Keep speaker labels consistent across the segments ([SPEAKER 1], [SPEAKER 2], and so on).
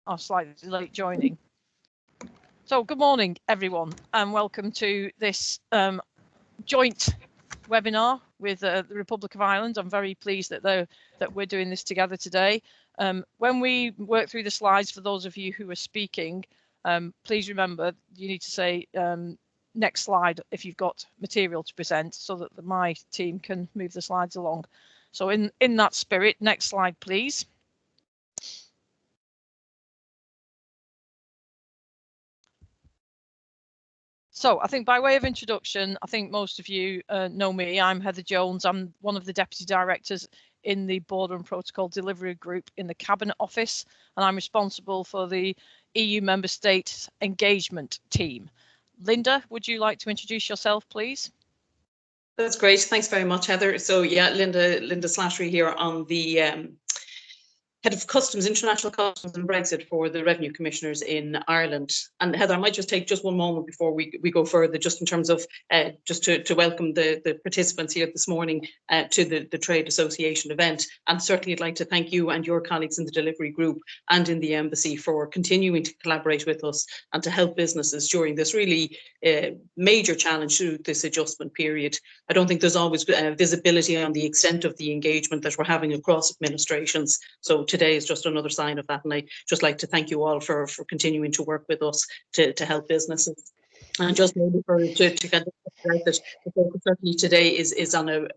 [SPEAKER 1] are slightly late joining. So good morning, everyone, and welcome to this joint webinar with the Republic of Ireland. I'm very pleased that we're doing this together today. When we work through the slides, for those of you who are speaking, please remember you need to say next slide if you've got material to present, so that my team can move the slides along. So in that spirit, next slide, please. So I think by way of introduction, I think most of you know me. I'm Heather Jones. I'm one of the deputy directors in the Border and Protocol Delivery Group in the Cabinet Office, and I'm responsible for the EU member state engagement team. Linda, would you like to introduce yourself, please?
[SPEAKER 2] That's great. Thanks very much, Heather. So yeah, Linda Slattery here on the Head of Customs, International Customs and Brexit for the Revenue Commissioners in Ireland. And Heather, I might just take just one moment before we go further, just in terms of just to welcome the participants here this morning to the Trade Association event. And certainly I'd like to thank you and your colleagues in the delivery group and in the embassy for continuing to collaborate with us and to help businesses during this really major challenge through this adjustment period. I don't think there's always visibility on the extent of the engagement that we're having across administrations. So today is just another sign of that, and I just like to thank you all for continuing to work with us to help businesses. And just maybe to kind of that the focus certainly today is on the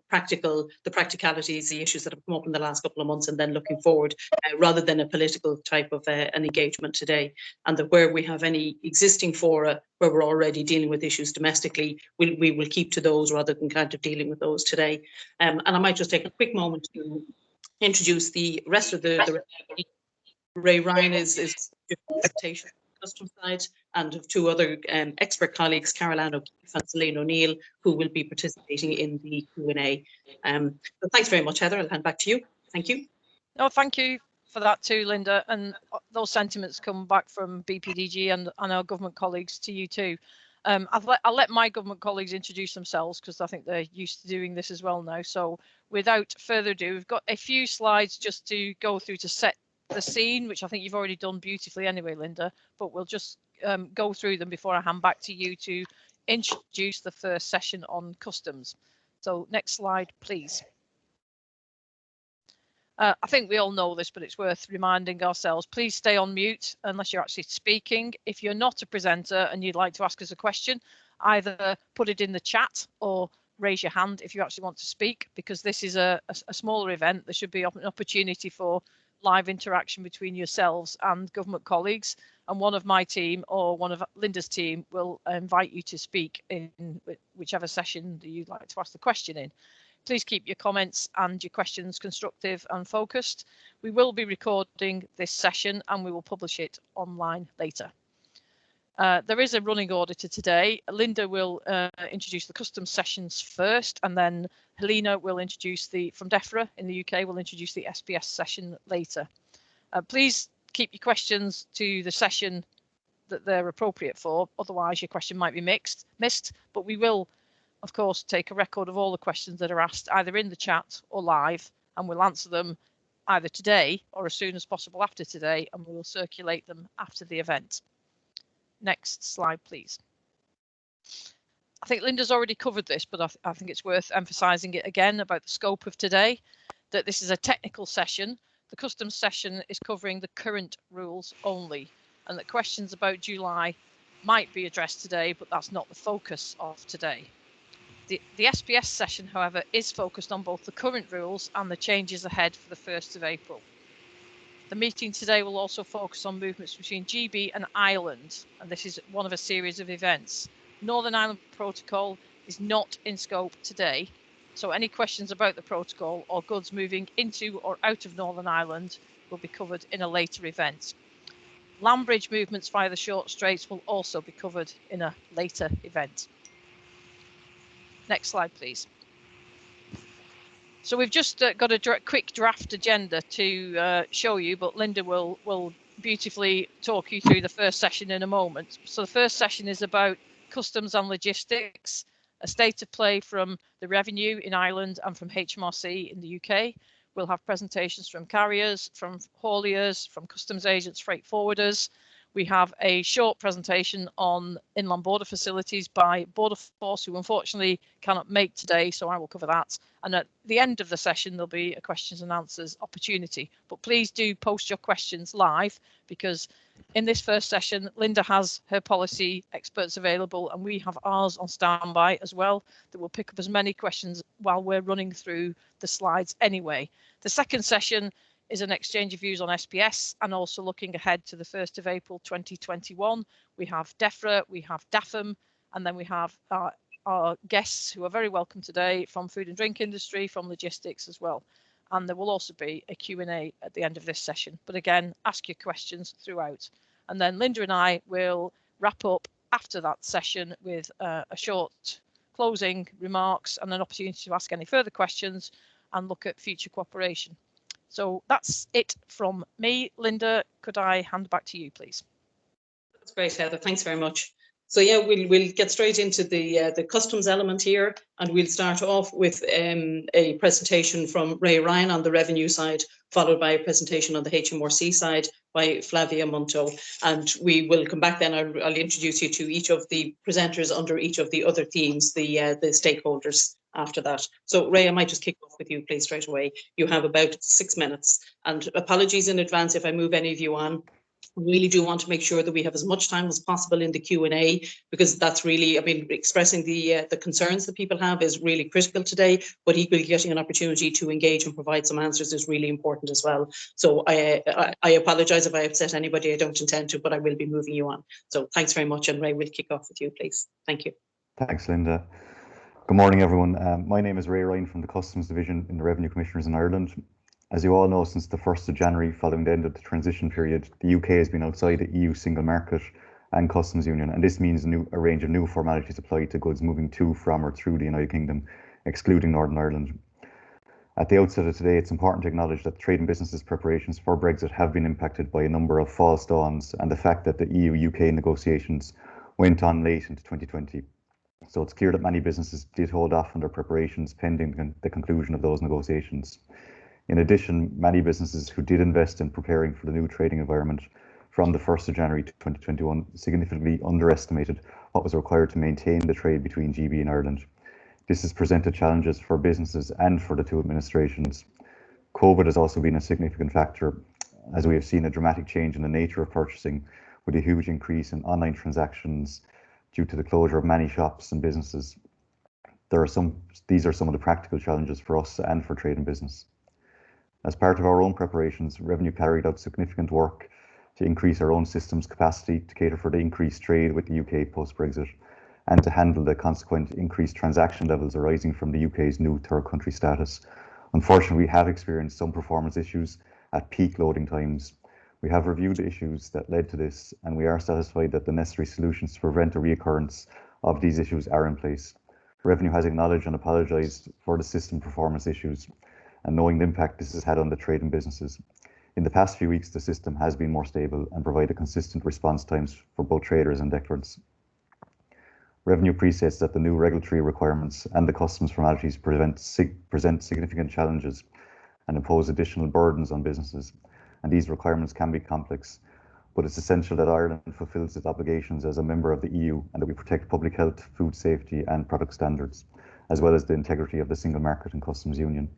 [SPEAKER 2] practicalities, the issues that have come up in the last couple of months, and then looking forward rather than a political type of an engagement today. And that where we have any existing fora where we're already dealing with issues domestically, we will keep to those rather than kind of dealing with those today. And I might just take a quick moment to introduce the rest of the Ray Ryan is presentation customs side, and of two other expert colleagues, Caroline O'Keefe and Celine O'Neill, who will be participating in the Q&A. So thanks very much, Heather. I'll hand back to you. Thank you.
[SPEAKER 1] No, thank you for that too, Linda. And those sentiments come back from BPDG and our government colleagues to you too. I'll let my government colleagues introduce themselves, because I think they're used to doing this as well now. So without further ado, we've got a few slides just to go through to set the scene, which I think you've already done beautifully anyway, Linda, but we'll just go through them before I hand back to you to introduce the first session on customs. So next slide, please. I think we all know this, but it's worth reminding ourselves. Please stay on mute unless you're actually speaking. If you're not a presenter and you'd like to ask us a question, either put it in the chat or raise your hand if you actually want to speak, because this is a smaller event. There should be an opportunity for live interaction between yourselves and government colleagues, and one of my team or one of Linda's team will invite you to speak in whichever session that you'd like to ask the question in. Please keep your comments and your questions constructive and focused. We will be recording this session and we will publish it online later. There is a running order to today. Linda will introduce the customs sessions first, and then Helena will introduce from DEFRA in the UK will introduce the SPS session later. Please keep your questions to the session that they're appropriate for, otherwise your question might be missed, but we will of course take a record of all the questions that are asked either in the chat or live, and we'll answer them either today or as soon as possible after today, and we will circulate them after the event. Next slide, please. I think Linda's already covered this, but I think it's worth emphasising it again about the scope of today, that this is a technical session. The customs session is covering the current rules only, and that questions about July might be addressed today, but that's not the focus of today. The SPS session, however, is focused on both the current rules and the changes ahead for the 1st of April. The meeting today will also focus on movements between GB and Ireland, and this is one of a series of events. Northern Ireland Protocol is not in scope today, so any questions about the protocol or goods moving into or out of Northern Ireland will be covered in a later event. Land bridge movements via the short straits will also be covered in a later event. Next slide, please. So we've just got a quick draft agenda to show you, but Linda will beautifully talk you through the first session in a moment. So the first session is about customs and logistics, a state of play from the revenue in Ireland and from HMRC in the UK. We'll have presentations from carriers, from hauliers, from customs agents, freight forwarders. We have a short presentation on inland border facilities by Border Force, who unfortunately cannot make today, so I will cover that. And at the end of the session, there'll be a questions and answers opportunity. But please do post your questions live, because in this first session, Linda has her policy experts available, and we have ours on standby as well, that will pick up as many questions while we're running through the slides anyway. The second session is an exchange of views on SPS, and also looking ahead to the 1st of April 2021. We have DEFRA, we have DAFM, and then we have our guests who are very welcome today from food and drink industry, from logistics as well. And there will also be a Q&A at the end of this session. But again, ask your questions throughout. And then Linda and I will wrap up after that session with a short closing remarks and an opportunity to ask any further questions and look at future cooperation. So that's it from me. Linda, could I hand back to you, please?
[SPEAKER 2] That's great, Heather. Thanks very much. So yeah, we'll get straight into the customs element here, and we'll start off with a presentation from Ray Ryan on the revenue side, followed by a presentation on the HMRC side by Flavia Monto. And we will come back then. I'll introduce you to each of the presenters under each of the other themes, the stakeholders after that. So Ray, I might just kick off with you, please, straight away. You have about 6 minutes, and apologies in advance if I move any of you on. We really do want to make sure that we have as much time as possible in the Q&A, because that's really, I mean, expressing the concerns that people have is really critical today, but equally getting an opportunity to engage and provide some answers is really important as well. So I apologise if I upset anybody. I don't intend to, but I will be moving you on. So thanks very much, and Ray, we'll kick off with you, please. Thank you.
[SPEAKER 3] Thanks, Linda. Good morning, everyone. My name is Ray Ryan from the Customs Division in the Revenue Commissioners in Ireland. As you all know, since the 1st of January, following the end of the transition period, the UK has been outside the EU single market and customs union, and this means a range of new formalities apply to goods moving to, from or through the United Kingdom, excluding Northern Ireland. At the outset of today, it's important to acknowledge that trade and businesses preparations for Brexit have been impacted by a number of false dawns and the fact that the EU-UK negotiations went on late into 2020. So it's clear that many businesses did hold off on their preparations pending the conclusion of those negotiations. In addition, many businesses who did invest in preparing for the new trading environment from the 1st of January 2021 significantly underestimated what was required to maintain the trade between GB and Ireland. This has presented challenges for businesses and for the two administrations. COVID has also been a significant factor, as we have seen a dramatic change in the nature of purchasing, with a huge increase in online transactions due to the closure of many shops and businesses. These are some of the practical challenges for us and for trade and business. As part of our own preparations, Revenue carried out significant work to increase our own systems capacity to cater for the increased trade with the UK post-Brexit and to handle the consequent increased transaction levels arising from the UK's new third country status. Unfortunately, we have experienced some performance issues at peak loading times. We have reviewed the issues that led to this, and we are satisfied that the necessary solutions to prevent a reoccurrence of these issues are in place. Revenue has acknowledged and apologised for the system performance issues, and knowing the impact this has had on the trade and businesses. In the past few weeks, the system has been more stable and provided consistent response times for both traders and declarants. Revenue appreciates that the new regulatory requirements and the customs formalities present significant challenges and impose additional burdens on businesses, and these requirements can be complex, but it's essential that Ireland fulfills its obligations as a member of the EU and that we protect public health, food safety and product standards, as well as the integrity of the single market and customs union.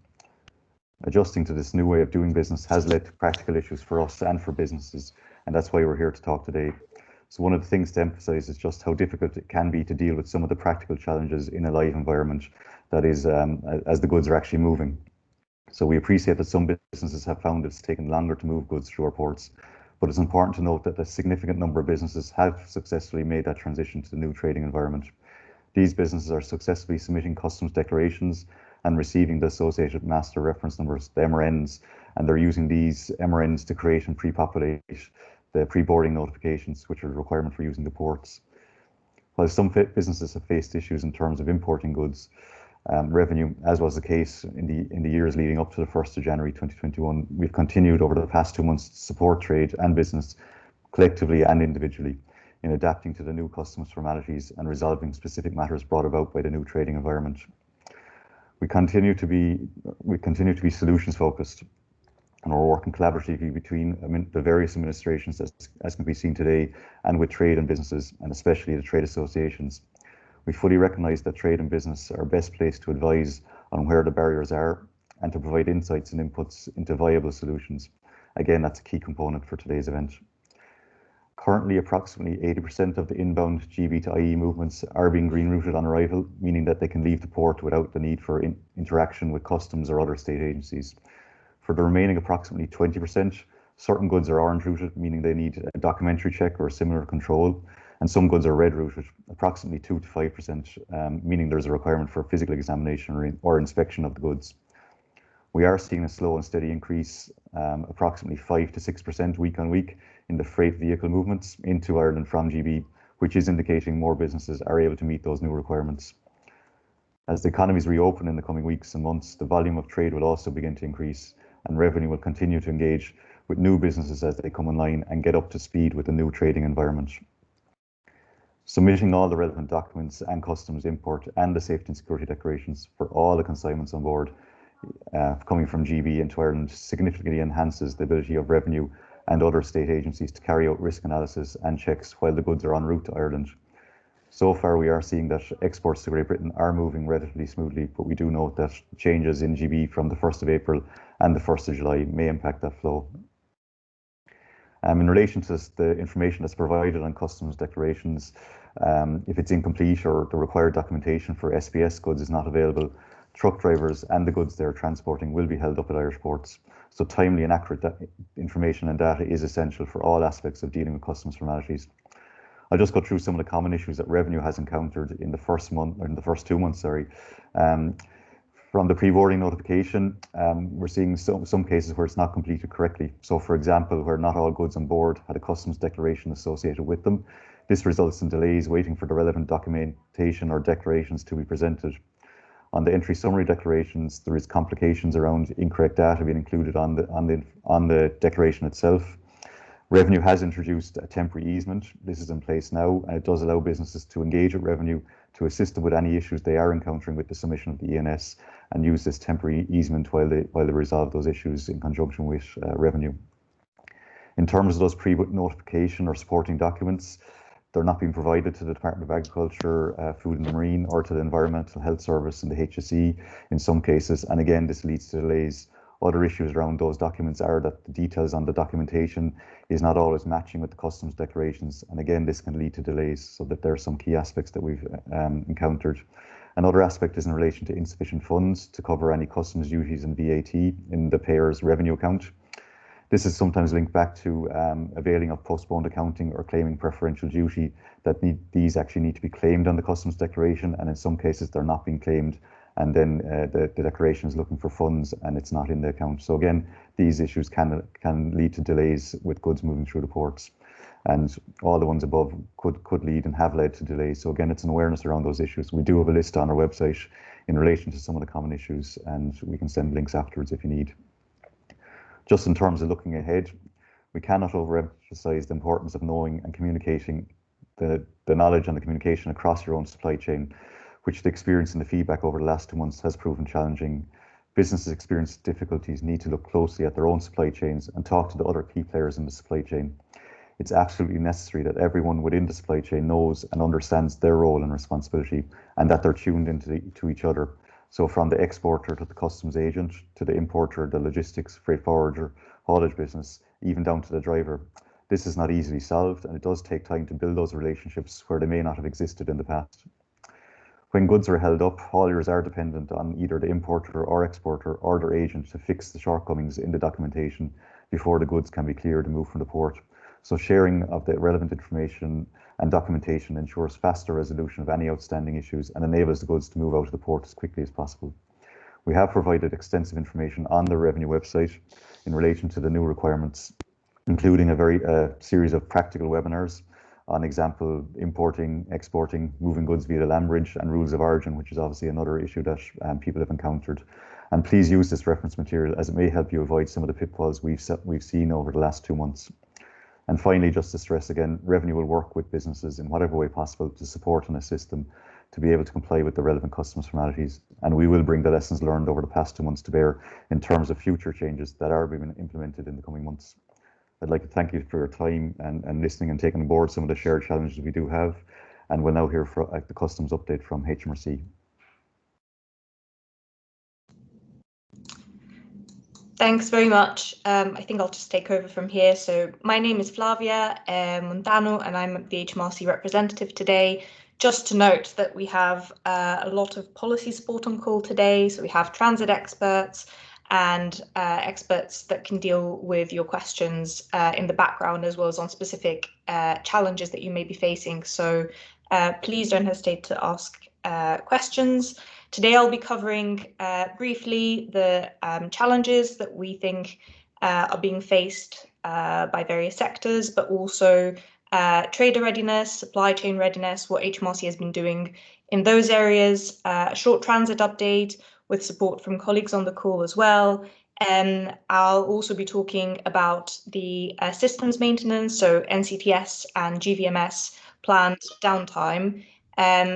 [SPEAKER 3] Adjusting to this new way of doing business has led to practical issues for us and for businesses, and that's why we're here to talk today. So one of the things to emphasise is just how difficult it can be to deal with some of the practical challenges in a live environment, that is, as the goods are actually moving. So we appreciate that some businesses have found it's taken longer to move goods through our ports, but it's important to note that a significant number of businesses have successfully made that transition to the new trading environment. These businesses are successfully submitting customs declarations and receiving the associated master reference numbers, the MRNs, and they're using these MRNs to create and pre-populate the pre-boarding notifications, which are a requirement for using the ports. While some businesses have faced issues in terms of importing goods, Revenue, as was the case in the years leading up to the 1st of January 2021, we've continued over the past 2 months to support trade and business collectively and individually in adapting to the new customs formalities and resolving specific matters brought about by the new trading environment. We continue to be solutions focused, and we're working collaboratively between the various administrations as can be seen today, and with trade and businesses, and especially the trade associations. We fully recognise that trade and business are best placed to advise on where the barriers are and to provide insights and inputs into viable solutions. Again, that's a key component for today's event. Currently, approximately 80% of the inbound GB to IE movements are being green routed on arrival, meaning that they can leave the port without the need for interaction with customs or other state agencies. For the remaining approximately 20%, certain goods are orange routed, meaning they need a documentary check or a similar control, and some goods are red routed, approximately 2 to 5%, meaning there's a requirement for physical examination or inspection of the goods. We are seeing a slow and steady increase, approximately 5 to 6% week on week, in the freight vehicle movements into Ireland from GB, which is indicating more businesses are able to meet those new requirements. As the economies reopen in the coming weeks and months, the volume of trade will also begin to increase, and revenue will continue to engage with new businesses as they come online and get up to speed with the new trading environment. Submitting all the relevant documents and customs import and the safety and security declarations for all the consignments on board coming from GB into Ireland significantly enhances the ability of revenue and other state agencies to carry out risk analysis and checks while the goods are en route to Ireland. So far, we are seeing that exports to Great Britain are moving relatively smoothly, but we do note that changes in GB from the 1st of April and the 1st of July may impact that flow. In relation to the information that's provided on customs declarations, if it's incomplete or the required documentation for SPS goods is not available, truck drivers and the goods they're transporting will be held up at Irish ports. So timely and accurate information and data is essential for all aspects of dealing with customs formalities. I'll just go through some of the common issues that revenue has encountered in the first 2 months. From the pre-boarding notification, we're seeing some cases where it's not completed correctly. So for example, where not all goods on board had a customs declaration associated with them, this results in delays waiting for the relevant documentation or declarations to be presented. On the entry summary declarations, there is complications around incorrect data being included on the declaration itself. Revenue has introduced a temporary easement. This is in place now, and it does allow businesses to engage with revenue to assist them with any issues they are encountering with the submission of the ENS, and use this temporary easement while they resolve those issues in conjunction with revenue. In terms of those pre-notification or supporting documents, they're not being provided to the Department of Agriculture, Food and Marine, or to the Environmental Health Service and the HSE in some cases, and again this leads to delays. Other issues around those documents are that the details on the documentation is not always matching with the customs declarations, and again this can lead to delays. So that there are some key aspects that we've encountered. Another aspect is in relation to insufficient funds to cover any customs duties and VAT in the payer's revenue account. This is sometimes linked back to availing of postponed accounting or claiming preferential duty, that these actually need to be claimed on the customs declaration, and in some cases they're not being claimed, and then the declaration is looking for funds and it's not in the account. So again, these issues can lead to delays with goods moving through the ports, and all the ones above could lead and have led to delays. So again, it's an awareness around those issues. We do have a list on our website in relation to some of the common issues, and we can send links afterwards if you need. Just in terms of looking ahead, we cannot overemphasize the importance of knowing and communicating the knowledge and the communication across your own supply chain, which the experience and the feedback over the last 2 months has proven challenging. Businesses experience difficulties, need to look closely at their own supply chains and talk to the other key players in the supply chain. It's absolutely necessary that everyone within the supply chain knows and understands their role and responsibility, and that they're tuned into each other. So from the exporter to the customs agent, to the importer, the logistics, freight forwarder, haulage business, even down to the driver. This is not easily solved, and it does take time to build those relationships where they may not have existed in the past. When goods are held up, hauliers are dependent on either the importer or exporter or their agent to fix the shortcomings in the documentation before the goods can be cleared and moved from the port. So sharing of the relevant information and documentation ensures faster resolution of any outstanding issues and enables the goods to move out of the port as quickly as possible. We have provided extensive information on the Revenue website in relation to the new requirements, including a series of practical webinars on example, importing, exporting, moving goods via the land bridge, and rules of origin, which is obviously another issue that people have encountered. And please use this reference material as it may help you avoid some of the pitfalls we've seen over the last 2 months. And finally, just to stress again, Revenue will work with businesses in whatever way possible to support and assist them to be able to comply with the relevant customs formalities. And we will bring the lessons learned over the past 2 months to bear in terms of future changes that are being implemented in the coming months. I'd like to thank you for your time and listening and taking on board some of the shared challenges we do have. And we'll now hear the customs update from HMRC.
[SPEAKER 4] Thanks very much. I think I'll just take over from here. So my name is Flavia Montano, and I'm the HMRC representative today. Just to note that we have a lot of policy support on call today. So we have transit experts and experts that can deal with your questions in the background, as well as on specific challenges that you may be facing. So please don't hesitate to ask questions. Today I'll be covering briefly the challenges that we think are being faced by various sectors, but also trader readiness, supply chain readiness, what HMRC has been doing in those areas, a short transit update with support from colleagues on the call as well. And I'll also be talking about the systems maintenance, so NCTS and GVMS planned downtime.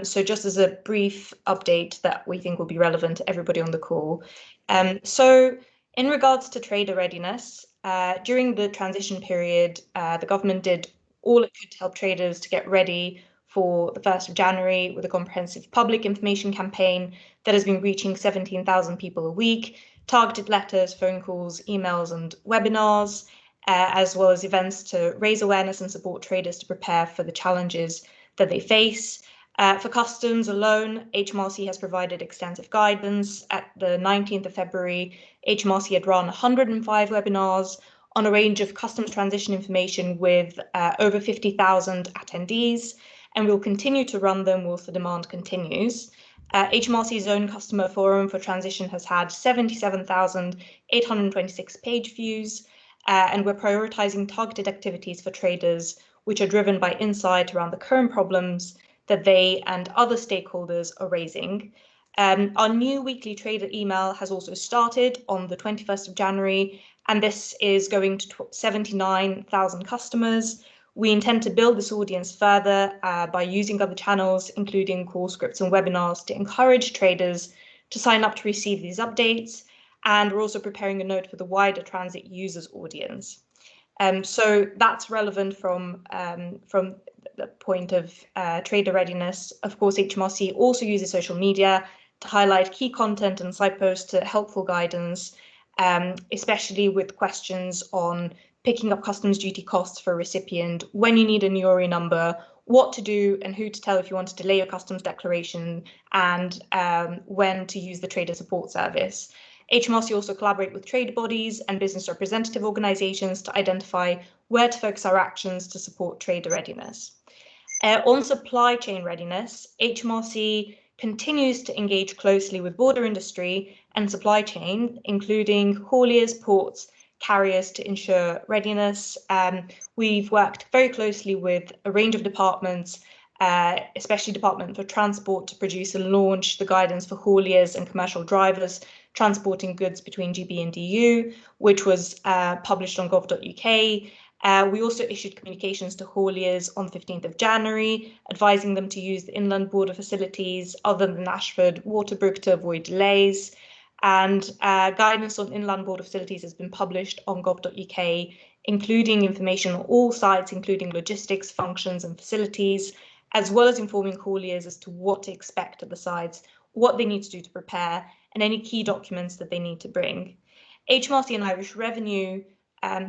[SPEAKER 4] So just as a brief update that we think will be relevant to everybody on the call. So in regards to trader readiness, during the transition period, the government did all it could to help traders to get ready for the 1st of January with a comprehensive public information campaign that has been reaching 17,000 people a week, targeted letters, phone calls, emails, and webinars, as well as events to raise awareness and support traders to prepare for the challenges that they face. For customs alone, HMRC has provided extensive guidance. At the 19th of February, HMRC had run 105 webinars on a range of customs transition information with over 50,000 attendees, and we'll continue to run them whilst the demand continues. HMRC's own customer forum for transition has had 77,826 page views, and we're prioritizing targeted activities for traders, which are driven by insight around the current problems that they and other stakeholders are raising. Our new weekly trader email has also started on the 21st of January, and this is going to 79,000 customers. We intend to build this audience further by using other channels, including call scripts and webinars, to encourage traders to sign up to receive these updates. And we're also preparing a note for the wider transit users audience. So that's relevant from the point of trader readiness. Of course, HMRC also uses social media to highlight key content and signposts to helpful guidance, especially with questions on picking up customs duty costs for a recipient, when you need a NIORI number, what to do and who to tell if you want to delay your customs declaration, and when to use the trader support service. HMRC also collaborate with trade bodies and business representative organizations to identify where to focus our actions to support trader readiness. On supply chain readiness, HMRC continues to engage closely with border industry and supply chain, including hauliers, ports, carriers, to ensure readiness. We've worked very closely with a range of departments, especially Department for Transport, to produce and launch the guidance for hauliers and commercial drivers transporting goods between GB and EU, which was published on gov.uk. We also issued communications to hauliers on the 15th of January, advising them to use the inland border facilities other than Ashford, Waterbrook to avoid delays. And guidance on inland border facilities has been published on gov.uk, including information on all sites, including logistics, functions and facilities, as well as informing hauliers as to what to expect at the sites, what they need to do to prepare, and any key documents that they need to bring. HMRC and Irish Revenue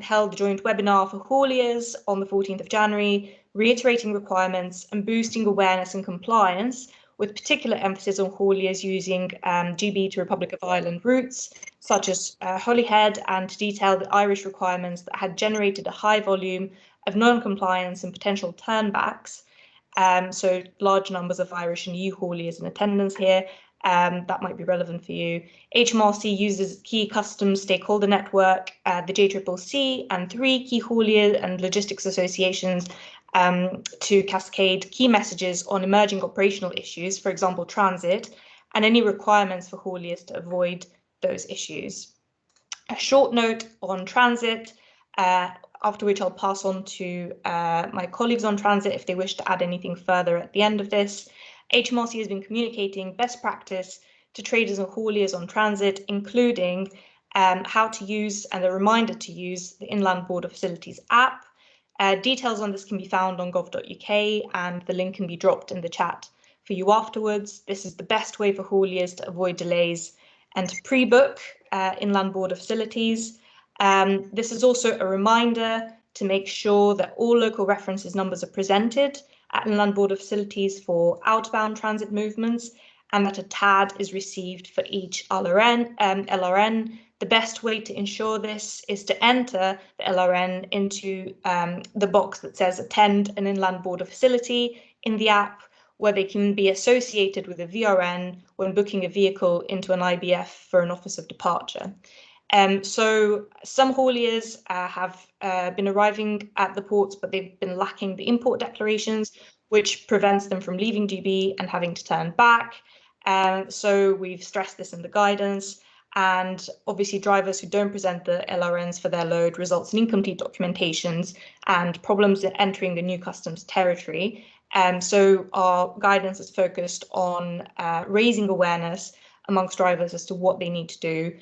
[SPEAKER 4] held a joint webinar for hauliers on the 14th of January, reiterating requirements and boosting awareness and compliance, with particular emphasis on hauliers using GB to Republic of Ireland routes, such as Holyhead, and to detail the Irish requirements that had generated a high volume of non-compliance and potential turnbacks. So large numbers of Irish and EU hauliers in attendance here. That might be relevant for you. HMRC uses key customs stakeholder network, the JCCC, and 3 key haulier and logistics associations to cascade key messages on emerging operational issues, for example, transit, and any requirements for hauliers to avoid those issues. A short note on transit, after which I'll pass on to my colleagues on transit if they wish to add anything further at the end of this. HMRC has been communicating best practice to traders and hauliers on transit, including how to use and a reminder to use the Inland Border Facilities app. Details on this can be found on gov.uk, and the link can be dropped in the chat for you afterwards. This is the best way for hauliers to avoid delays and to pre-book Inland Border Facilities. This is also a reminder to make sure that all local references numbers are presented at Inland Border Facilities for outbound transit movements, and that a TAD is received for each LRN. The best way to ensure this is to enter the LRN into the box that says attend an Inland Border Facility in the app, where they can be associated with a VRN when booking a vehicle into an IBF for an office of departure. So some hauliers have been arriving at the ports, but they've been lacking the import declarations, which prevents them from leaving GB and having to turn back. So we've stressed this in the guidance. And obviously drivers who don't present the LRNs for their load results in incomplete documentations and problems in entering a new customs territory. So our guidance is focused on raising awareness amongst drivers as to what they need to do,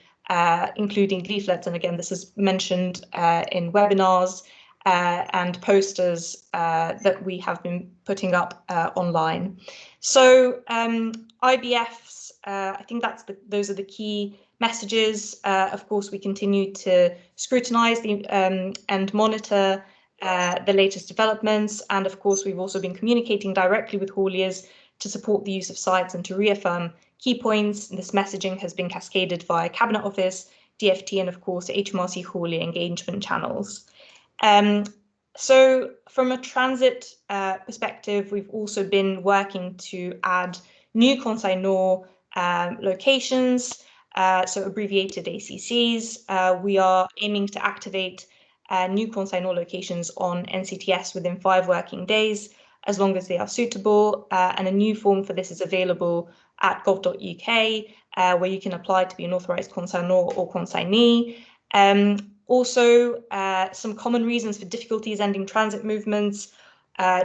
[SPEAKER 4] including leaflets. And again, this is mentioned in webinars and posters that we have been putting up online. So IBFs, I think those are the key messages. Of course, we continue to scrutinise and monitor the latest developments. And of course, we've also been communicating directly with hauliers to support the use of sites and to reaffirm key points. This messaging has been cascaded via Cabinet Office, DFT, and of course, HMRC haulier engagement channels. So from a transit perspective, we've also been working to add new consignor locations, so abbreviated ACCs. We are aiming to activate new consignor locations on NCTS within 5 working days, as long as they are suitable, and a new form for this is available at gov.uk, where you can apply to be an authorised consignor or consignee. Also, some common reasons for difficulties ending transit movements,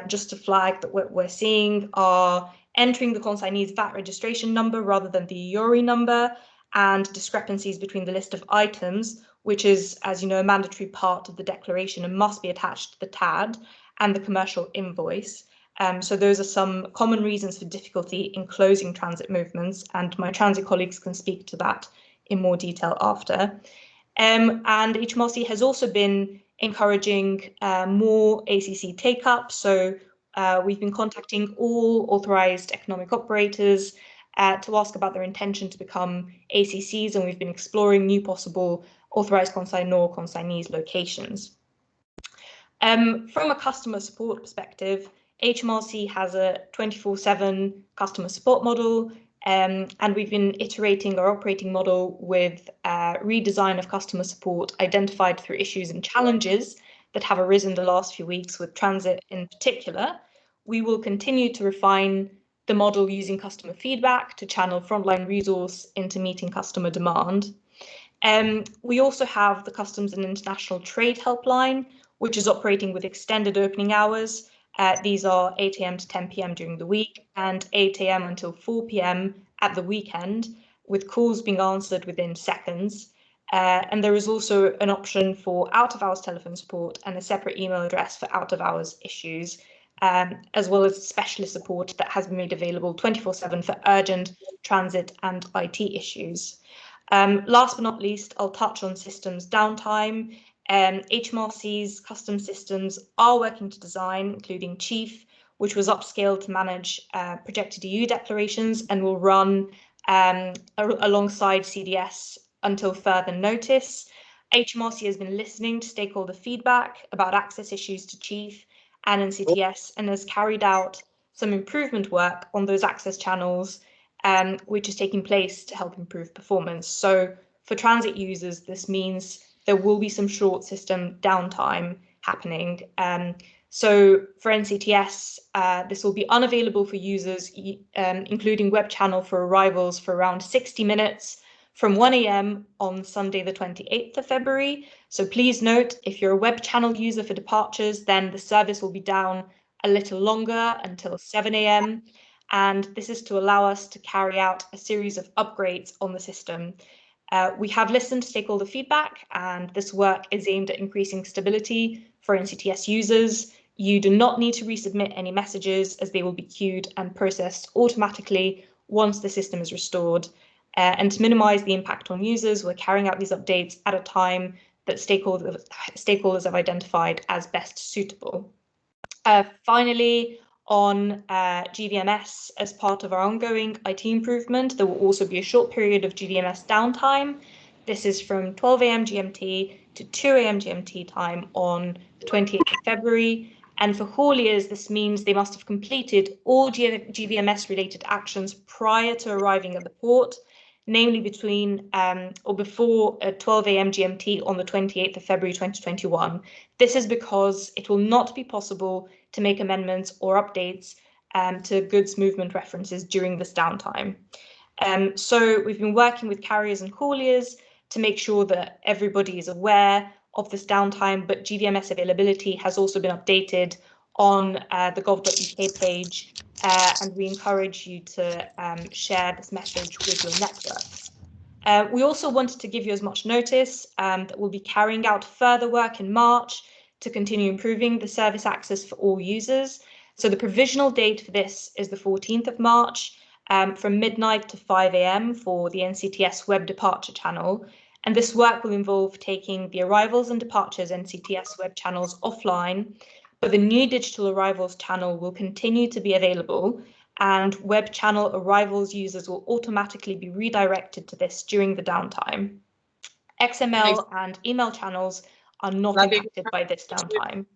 [SPEAKER 4] just to flag that what we're seeing are entering the consignee's VAT registration number rather than the IORI number, and discrepancies between the list of items, which is, as you know, a mandatory part of the declaration and must be attached to the TAD, and the commercial invoice. So those are some common reasons for difficulty in closing transit movements, and my transit colleagues can speak to that in more detail after. And HMRC has also been encouraging more ACC take-up. So we've been contacting all authorised economic operators to ask about their intention to become ACCs, and we've been exploring new possible authorised consignor consignees locations. From a customer support perspective, HMRC has a 24/7 customer support model, and we've been iterating our operating model with redesign of customer support identified through issues and challenges that have arisen the last few weeks with transit in particular. We will continue to refine the model using customer feedback to channel frontline resource into meeting customer demand. We also have the Customs and International Trade Helpline, which is operating with extended opening hours. These are 8 a.m. to 10 p.m. during the week and 8 a.m. until 4 p.m. at the weekend, with calls being answered within seconds. And there is also an option for out-of-hours telephone support and a separate email address for out-of-hours issues, as well as specialist support that has been made available 24/7 for urgent transit and IT issues. Last but not least, I'll touch on systems downtime. HMRC's custom systems are working to design, including Chief, which was upscaled to manage projected EU declarations and will run alongside CDS until further notice. HMRC has been listening to stakeholder feedback about access issues to Chief and NCTS, and has carried out some improvement work on those access channels, which is taking place to help improve performance. So for transit users, this means there will be some short system downtime happening. So for NCTS, this will be unavailable for users, including web channel for arrivals for around 60 minutes from 1 a.m. on Sunday, the 28th of February. So please note, if you're a web channel user for departures, then the service will be down a little longer until 7 a.m. and this is to allow us to carry out a series of upgrades on the system. We have listened to stakeholder feedback, and this work is aimed at increasing stability for NCTS users. You do not need to resubmit any messages, as they will be queued and processed automatically once the system is restored. And to minimize the impact on users, we're carrying out these updates at a time that stakeholders have identified as best suitable. Finally, on GVMS, as part of our ongoing IT improvement, there will also be a short period of GVMS downtime. This is from 12 a.m. GMT to 2 a.m. GMT time on the 28th of February. And for hauliers, this means they must have completed all GVMS-related actions prior to arriving at the port, namely between or before 12 a.m. GMT on the 28th of February 2021. This is because it will not be possible to make amendments or updates to goods movement references during this downtime. So we've been working with carriers and hauliers to make sure that everybody is aware of this downtime, but GVMS availability has also been updated on the gov.uk page, and we encourage you to share this message with your networks. We also wanted to give you as much notice that we'll be carrying out further work in March to continue improving the service access for all users. So the provisional date for this is the 14th of March from midnight to 5 a.m. for the NCTS web departure channel. And this work will involve taking the arrivals and departures NCTS web channels offline, but the new digital arrivals channel will continue to be available, and web channel arrivals users will automatically be redirected to this during the downtime. XML and email channels are not impacted by this downtime.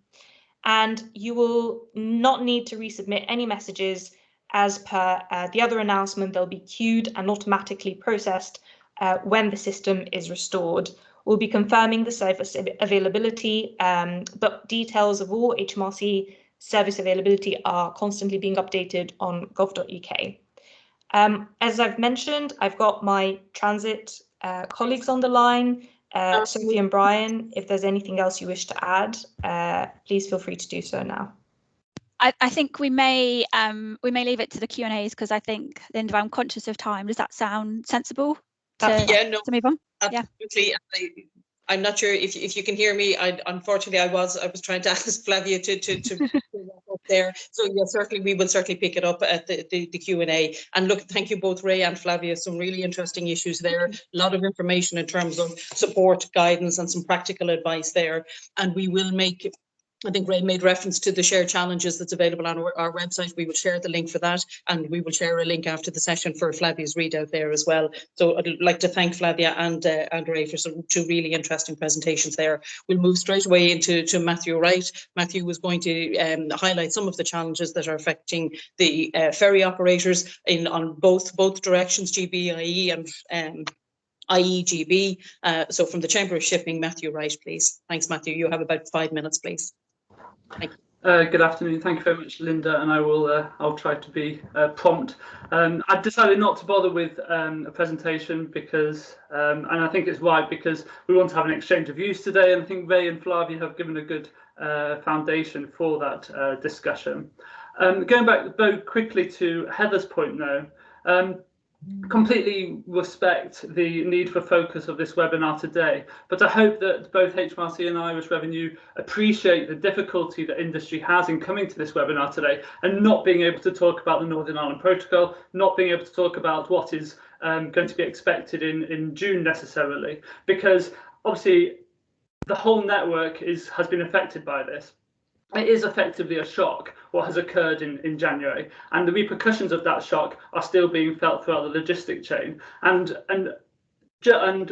[SPEAKER 4] And you will not need to resubmit any messages. As per the other announcement, they'll be queued and automatically processed when the system is restored. We'll be confirming the service availability, but details of all HMRC service availability are constantly being updated on gov.uk. As I've mentioned, I've got my transit colleagues on the line. Sophie and Brian, if there's anything else you wish to add, please feel free to do so now.
[SPEAKER 5] I think we may leave it to the Q&As, because I think, Linda, I'm conscious of time. Does that sound sensible to move on?
[SPEAKER 2] Absolutely. Yeah. I'm not sure if you can hear me. Unfortunately, I was trying to ask Flavia to wrap up there. So yeah, certainly we will pick it up at the Q&A. And look, thank you both, Ray and Flavia. Some really interesting issues there. A lot of information in terms of support, guidance, and some practical advice there. And we will make, I think Ray made reference to the shared challenges that's available on our website. We will share the link for that, and we will share a link after the session for Flavia's readout there as well. So I'd like to thank Flavia and Ray for some two really interesting presentations there. We'll move straight away into Matthew Wright. Matthew was going to highlight some of the challenges that are affecting the ferry operators on both directions, GB, IE and IEGB. So from the Chamber of Shipping, Matthew Wright, please. Thanks, Matthew. You have about 5 minutes, please.
[SPEAKER 6] Good afternoon. Thank you very much, Linda, and I'll try to be prompt. I decided not to bother with a presentation because, and I think it's right, because we want to have an exchange of views today, and I think Ray and Flavia have given a good foundation for that discussion. Going back very quickly to Heather's point now. Completely respect the need for focus of this webinar today, but I hope that both HMRC and Irish Revenue appreciate the difficulty that industry has in coming to this webinar today and not being able to talk about the Northern Ireland Protocol, not being able to talk about what is going to be expected in June necessarily, because obviously the whole network has been affected by this. It is effectively a shock, what has occurred in January, and the repercussions of that shock are still being felt throughout the logistic chain. And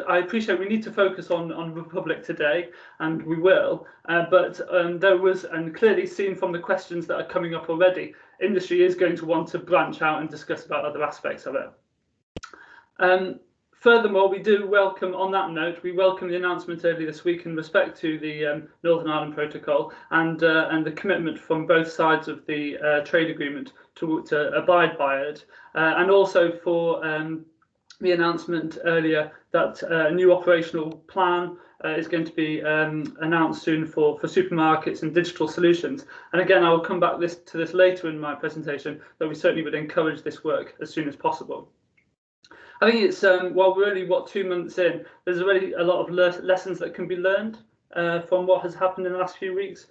[SPEAKER 6] I appreciate we need to focus on Republic today, and we will, but there was, and clearly seen from the questions that are coming up already, industry is going to want to branch out and discuss about other aspects of it. Furthermore, we do welcome, on that note, we welcome the announcement earlier this week in respect to the Northern Ireland Protocol and the commitment from both sides of the trade agreement to abide by it, and also for the announcement earlier that a new operational plan is going to be announced soon for supermarkets and digital solutions. And again, I will come back to this later in my presentation, that we certainly would encourage this work as soon as possible. I think it's, while we're only, 2 months in, there's already a lot of lessons that can be learned from what has happened in the last few weeks.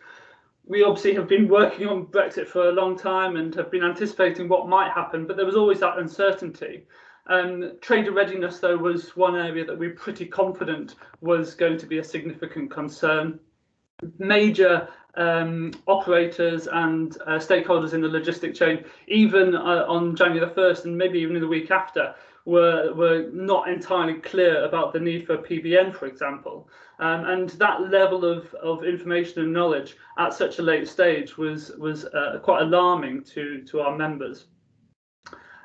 [SPEAKER 6] We obviously have been working on Brexit for a long time and have been anticipating what might happen, but there was always that uncertainty. Trader readiness, though, was one area that we were pretty confident was going to be a significant concern. Major operators and stakeholders in the logistic chain, even on January the 1st and maybe even in the week after, were not entirely clear about the need for PBN, for example. And that level of information and knowledge at such a late stage was quite alarming to our members.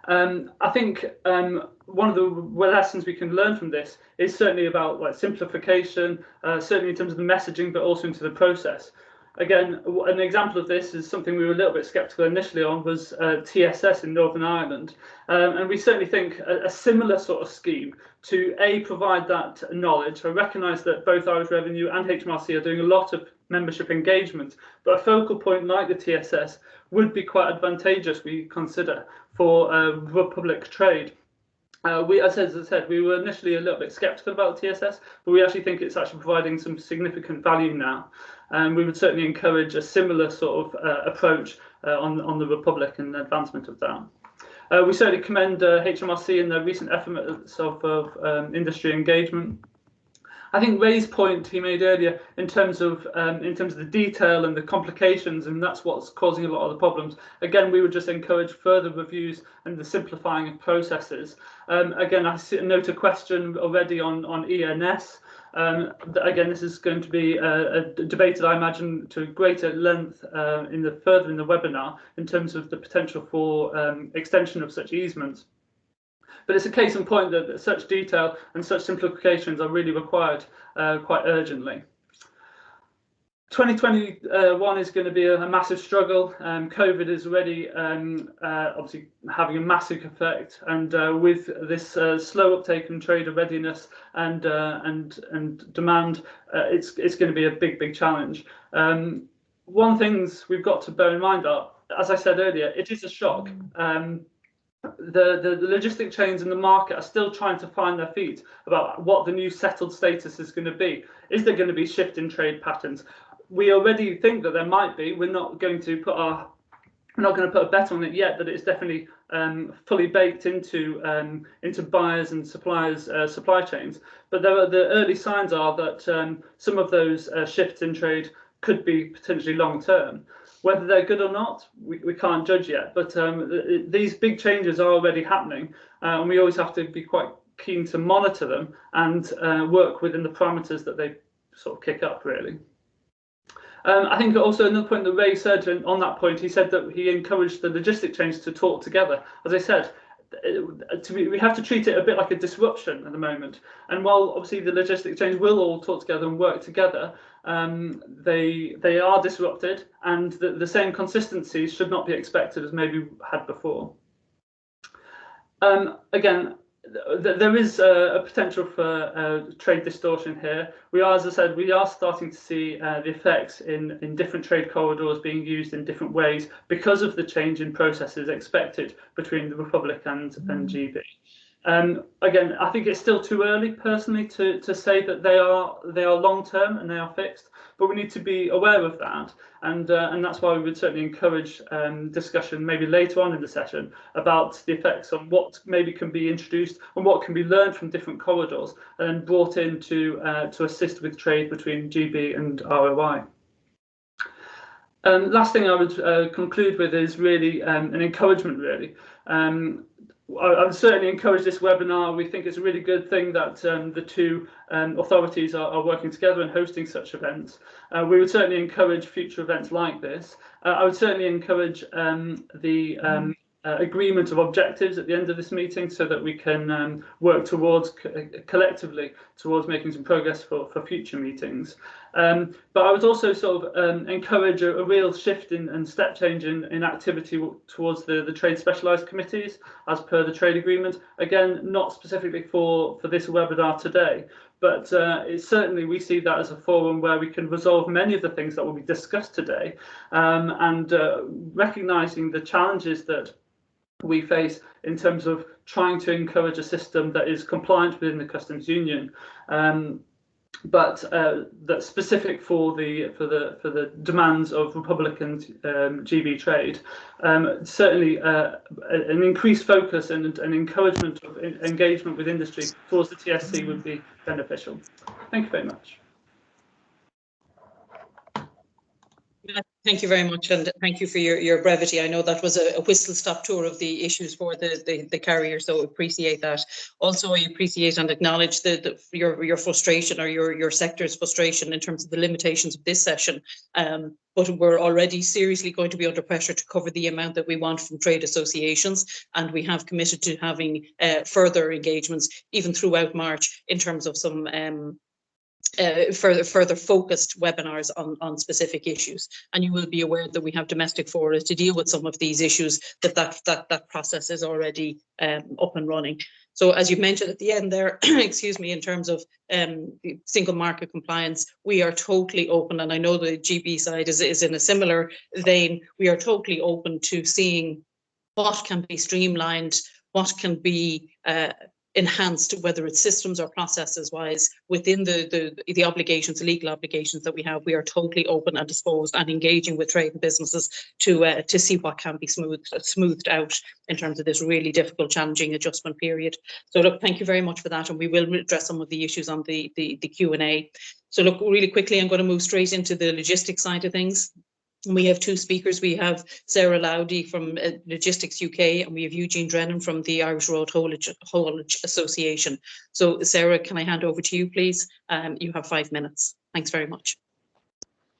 [SPEAKER 6] I think one of the lessons we can learn from this is certainly about simplification, certainly in terms of the messaging, but also into the process. Again, an example of this is something we were a little bit sceptical initially on, was TSS in Northern Ireland. And we certainly think a similar sort of scheme to provide that knowledge. I recognise that both Irish Revenue and HMRC are doing a lot of membership engagement, but a focal point like the TSS would be quite advantageous, we consider, for public trade. As I said, we were initially a little bit sceptical about TSS, but we actually think it's actually providing some significant value now. And we would certainly encourage a similar sort of approach on the Republic and the advancement of that. We certainly commend HMRC in their recent efforts of industry engagement. I think Ray's point he made earlier in terms of the detail and the complications, and that's what's causing a lot of the problems. Again, we would just encourage further reviews and the simplifying of processes. Again, I note a question already on ENS. Again, this is going to be debated, I imagine, to greater length further in the webinar in terms of the potential for extension of such easements. But it's a case in point that such detail and such simplifications are really required quite urgently. 2021 is going to be a massive struggle. COVID is already obviously having a massive effect, and with this slow uptake in trader readiness and demand, it's going to be a big challenge. One things we've got to bear in mind are, as I said earlier, it is a shock. The logistic chains in the market are still trying to find their feet about what the new settled status is going to be. Is there going to be shift in trade patterns? We already think that there might be. We're not going to put a bet on it yet, that it's definitely fully baked into buyers and suppliers' supply chains. But the early signs are that some of those shifts in trade could be potentially long term. Whether they're good or not, we can't judge yet. But these big changes are already happening, and we always have to be quite keen to monitor them and work within the parameters that they sort of kick up, really. I think also another point that Ray said, and on that point, he said that he encouraged the logistic chains to talk together. As I said, we have to treat it a bit like a disruption at the moment. And while obviously the logistic chains will all talk together and work together, they are disrupted, and the same consistency should not be expected as maybe we had before. Again, there is a potential for trade distortion here. As I said, we are starting to see the effects in different trade corridors being used in different ways because of the change in processes expected between the Republic and GB. Again, I think it's still too early, personally, to say that they are long term and they are fixed, but we need to be aware of that, and that's why we would certainly encourage discussion maybe later on in the session about the effects on what maybe can be introduced and what can be learned from different corridors and brought in to assist with trade between GB and ROI. Last thing I would conclude with is really an encouragement, really. I would certainly encourage this webinar. We think it's a really good thing that the two authorities are working together and hosting such events. We would certainly encourage future events like this. I would certainly encourage the agreement of objectives at the end of this meeting so that we can work towards collectively towards making some progress for future meetings. But I would also sort of encourage a real shift and step change in activity towards the trade specialised committees as per the trade agreement. Again, not specifically for this webinar today, but certainly we see that as a forum where we can resolve many of the things that will be discussed today, and recognising the challenges that we face in terms of trying to encourage a system that is compliant within the customs union, but that's specific for the demands of Republican GB trade. Certainly, an increased focus and an encouragement of engagement with industry towards the TSC would be beneficial. Thank you very much.
[SPEAKER 2] Thank you very much, and thank you for your brevity. I know that was a whistle-stop tour of the issues for the carrier, so appreciate that. Also, I appreciate and acknowledge your frustration, or your sector's frustration, in terms of the limitations of this session. But we're already seriously going to be under pressure to cover the amount that we want from trade associations, and we have committed to having further engagements, even throughout March, in terms of some further focused webinars on specific issues. And you will be aware that we have domestic forums to deal with some of these issues, that process is already up and running. So as you mentioned at the end there, excuse me, in terms of single market compliance, we are totally open, and I know the GB side is in a similar vein. We are totally open to seeing what can be streamlined, what can be enhanced, whether it's systems or processes wise, within the obligations, the legal obligations that we have. We are totally open and disposed and engaging with trade and businesses to see what can be smoothed out in terms of this really difficult, challenging adjustment period. So look, thank you very much for that, and we will address some of the issues on the Q&A. So look, really quickly, I'm going to move straight into the logistics side of things. We have two speakers. We have Sarah Lowdy from Logistics UK, and we have Eugene Drennan from the Irish Road Haulage Association. So Sarah, can I hand over to you, please? You have 5 minutes. Thanks very much.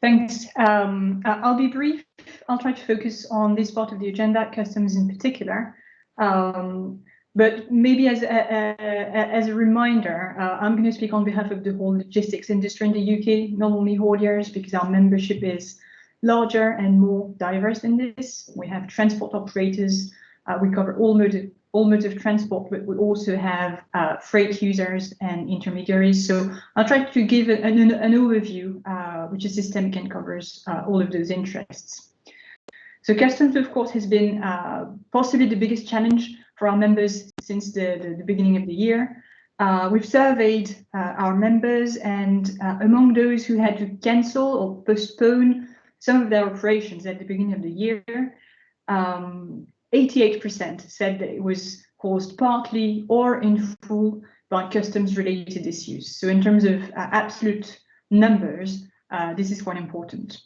[SPEAKER 7] Thanks. I'll be brief. I'll try to focus on this part of the agenda, customs in particular. But maybe as a reminder, I'm going to speak on behalf of the whole logistics industry in the UK, not only hauliers, because our membership is larger and more diverse than this. We have transport operators. We cover all modes of transport, but we also have freight users and intermediaries. So I'll try to give an overview, which is systemic and covers all of those interests. So customs, of course, has been possibly the biggest challenge for our members since the beginning of the year. We've surveyed our members, and among those who had to cancel or postpone some of their operations at the beginning of the year, 88% said that it was caused partly or in full by customs-related issues. So in terms of absolute numbers, this is quite important.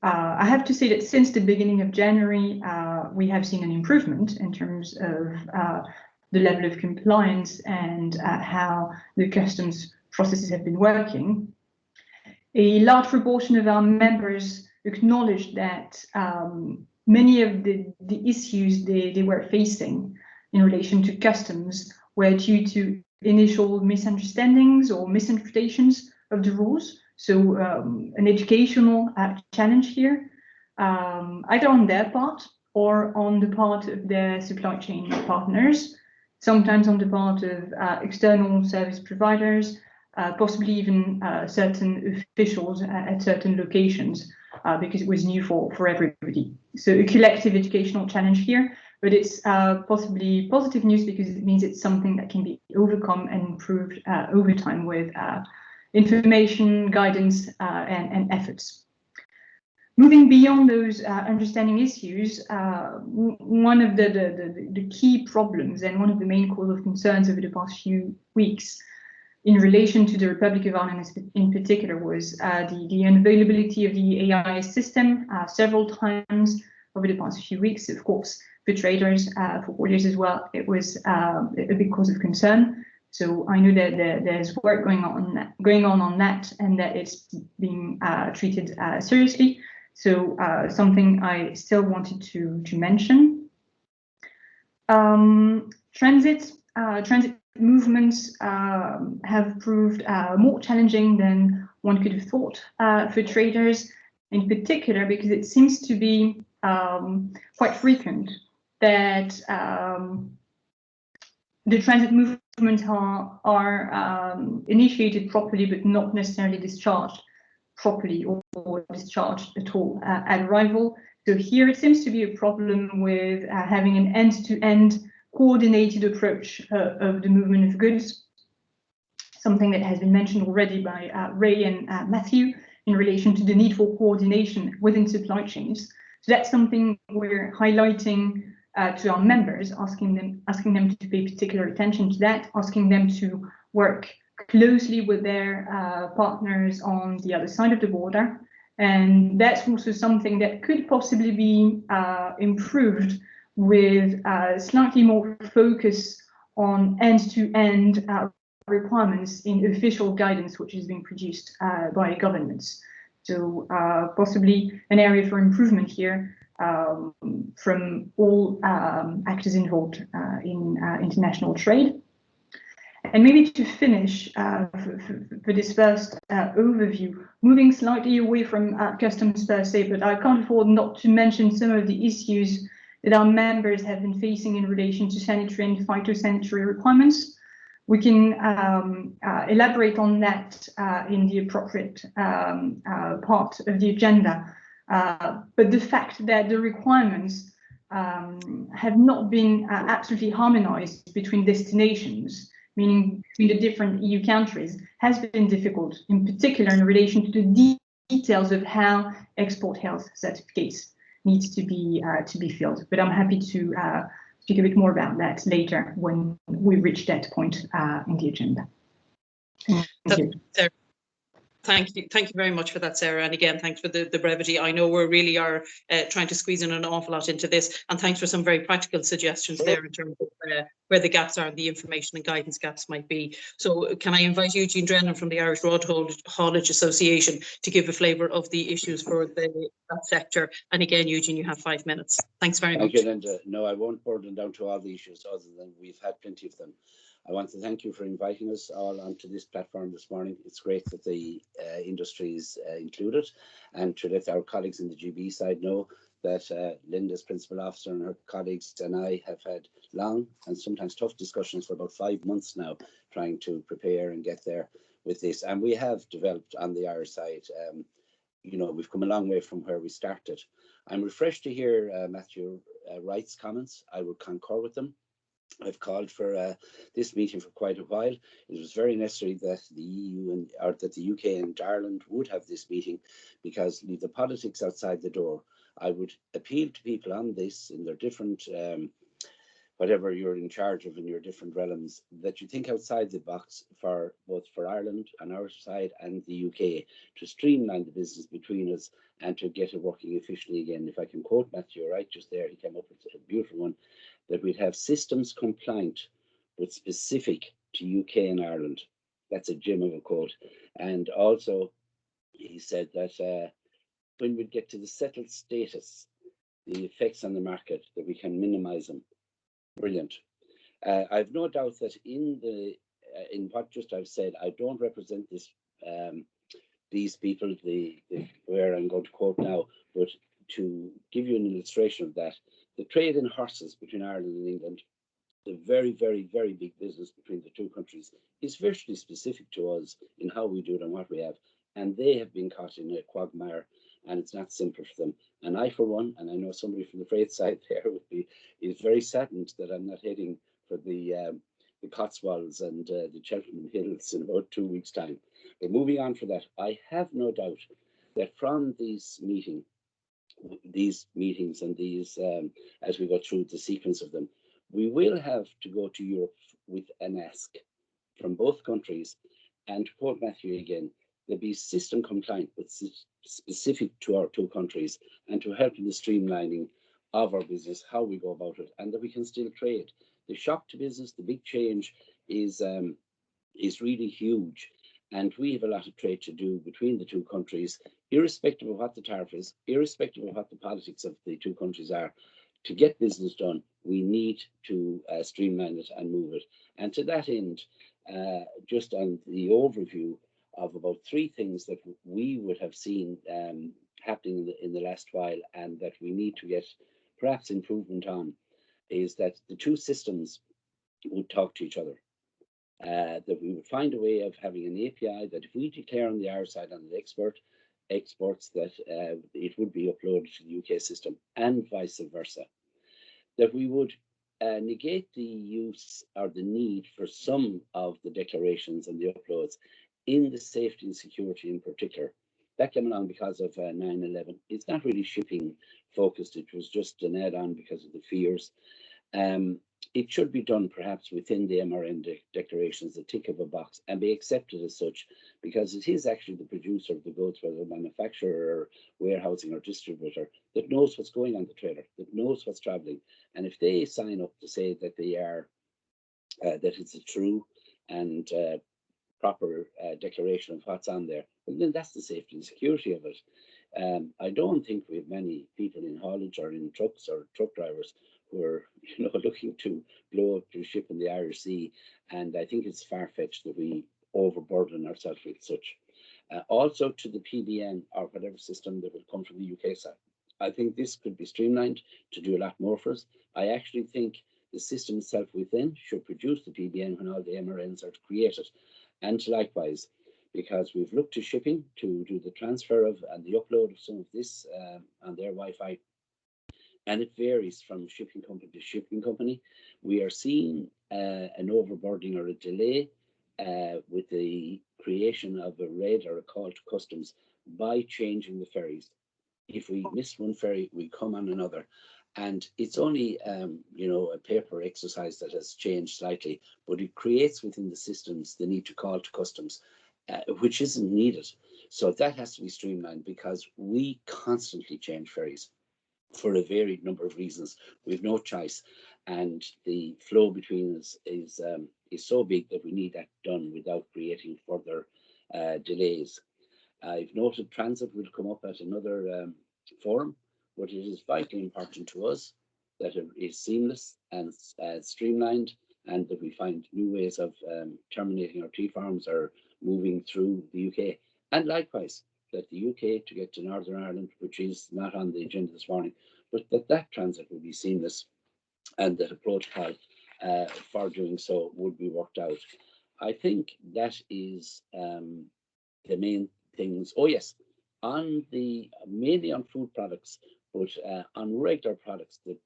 [SPEAKER 7] I have to say that since the beginning of January, we have seen an improvement in terms of the level of compliance and how the customs processes have been working. A large proportion of our members acknowledged that many of the issues they were facing in relation to customs were due to initial misunderstandings or misinterpretations of the rules. So an educational challenge here, either on their part or on the part of their supply chain partners, sometimes on the part of external service providers, possibly even certain officials at certain locations, because it was new for everybody. So a collective educational challenge here, but it's possibly positive news because it means it's something that can be overcome and improved over time with information, guidance, and efforts. Moving beyond those understanding issues, one of the key problems and one of the main cause of concerns over the past few weeks in relation to the Republic of Ireland in particular was the unavailability of the AIS system several times over the past few weeks. Of course, for traders, for hauliers as well, it was a big cause of concern. So I know that there's work going on that, and that it's being treated seriously. So something I still wanted to mention. Transit movements have proved more challenging than one could have thought for traders, in particular because it seems to be quite frequent that the transit movements movements are initiated properly, but not necessarily discharged properly or discharged at all at arrival. So here it seems to be a problem with having an end-to-end coordinated approach of the movement of goods, something that has been mentioned already by Ray and Matthew in relation to the need for coordination within supply chains. So that's something we're highlighting to our members, asking them to pay particular attention to that, asking them to work closely with their partners on the other side of the border. And that's also something that could possibly be improved with slightly more focus on end-to-end requirements in official guidance, which is being produced by governments. So possibly an area for improvement here from all actors involved in international trade. And maybe to finish for this first overview, moving slightly away from customs per se, but I can't afford not to mention some of the issues that our members have been facing in relation to sanitary and phytosanitary requirements. We can elaborate on that in the appropriate part of the agenda. But the fact that the requirements have not been absolutely harmonized between destinations, meaning between the different EU countries, has been difficult, in particular in relation to the details of how export health certificates needs to be filled. But I'm happy to speak a bit more about that later when we reach that point in the agenda.
[SPEAKER 2] Thank you very much for that, Sarah. And again, thanks for the brevity. I know we really are trying to squeeze in an awful lot into this. And thanks for some very practical suggestions there in terms of where the gaps are, the information and guidance gaps might be. So can I invite Eugene Drennan from the Irish Road Haulage Association to give a flavour of the issues for that sector. And again, Eugene, you have 5 minutes. Thanks very much.
[SPEAKER 8] Thank you, Linda. No, I won't burden down to all the issues other than we've had plenty of them. I want to thank you for inviting us all onto this platform this morning. It's great that the industry is included, and to let our colleagues in the GB side know that Linda's principal officer and her colleagues and I have had long and sometimes tough discussions for about 5 months now, trying to prepare and get there with this. And we have developed on the Irish side. You know, we've come a long way from where we started. I'm refreshed to hear Matthew Wright's comments. I would concur with them. I've called for this meeting for quite a while. It was very necessary that the EU or that the UK and Ireland would have this meeting, because leave the politics outside the door. I would appeal to people on this in their different, whatever you're in charge of in your different realms, that you think outside the box for both for Ireland on our side and the UK to streamline the business between us and to get it working efficiently again. If I can quote Matthew Wright just there, he came up with a beautiful one, that we'd have systems compliant but specific to UK and Ireland. That's a gem of a quote. And also he said that when we get to the settled status, the effects on the market, that we can minimize them. Brilliant. I've no doubt that in what just I've said, I don't represent this these people, where I'm going to quote now, but to give you an illustration of that, the trade in horses between Ireland and England, the very, very, very big business between the two countries, is virtually specific to us in how we do it and what we have. And they have been caught in a quagmire, and it's not simple for them. And I, for one, and I know somebody from the freight side there is very saddened that I'm not heading for the Cotswolds and the Cheltenham Hills in about 2 weeks' time. But moving on for that, I have no doubt that from these meetings and these, as we go through the sequence of them, we will have to go to Europe with an ask from both countries, and to quote Matthew again, they'll be system compliant but specific to our two countries, and to help in the streamlining of our business, how we go about it, and that we can still trade. The shock to business, the big change is really huge. And we have a lot of trade to do between the two countries, irrespective of what the tariff is, irrespective of what the politics of the two countries are. To get business done, we need to streamline it and move it. And to that end, just on the overview of about 3 things that we would have seen happening in the last while, and that we need to get perhaps improvement on, is that the two systems would talk to each other. that we would find a way of having an API that if we declare on the Irish side on the exports that it would be uploaded to the UK system and vice versa, that we would negate the use or the need for some of the declarations and the uploads in the safety and security in particular. That came along because of 9/11. It's not really shipping focused, it was just an add-on because of the fears. It should be done perhaps within the MRN declarations, the tick of a box, and be accepted as such, because it is actually the producer of the goods, whether manufacturer or warehousing or distributor, that knows what's going on the trailer, that knows what's traveling. And if they sign up to say that they are, that it's a true and proper declaration of what's on there, well, then that's the safety and security of it. I don't think we have many people in haulage or in trucks or truck drivers who are, looking to blow up to ship in the Irish Sea, and I think it's far-fetched that we overburden ourselves with such. Also to the PBN or whatever system that will come from the UK side, I think this could be streamlined to do a lot more for us. I actually think the system itself within should produce the PBN when all the MRNs are created, and likewise, because we've looked to shipping to do the transfer of and the upload of some of this on their Wi-Fi, and it varies from shipping company to shipping company. We are seeing an overburdening or a delay with the creation of a RED or a call to customs by changing the ferries. If we miss one ferry, we come on another. And it's only, a paper exercise that has changed slightly, but it creates within the systems the need to call to customs, which isn't needed. So that has to be streamlined, because we constantly change ferries for a varied number of reasons. We've no choice, and the flow between us is so big that we need that done without creating further delays. I've noted transit will come up at another forum, but it is vitally important to us that it is seamless and streamlined, and that we find new ways of terminating our T-farms or moving through the UK. And likewise, that the UK to get to Northern Ireland, which is not on the agenda this morning, but that transit will be seamless, and that a protocol for doing so would be worked out. I think that is the main things. Oh yes, mainly on food products, but on regular products that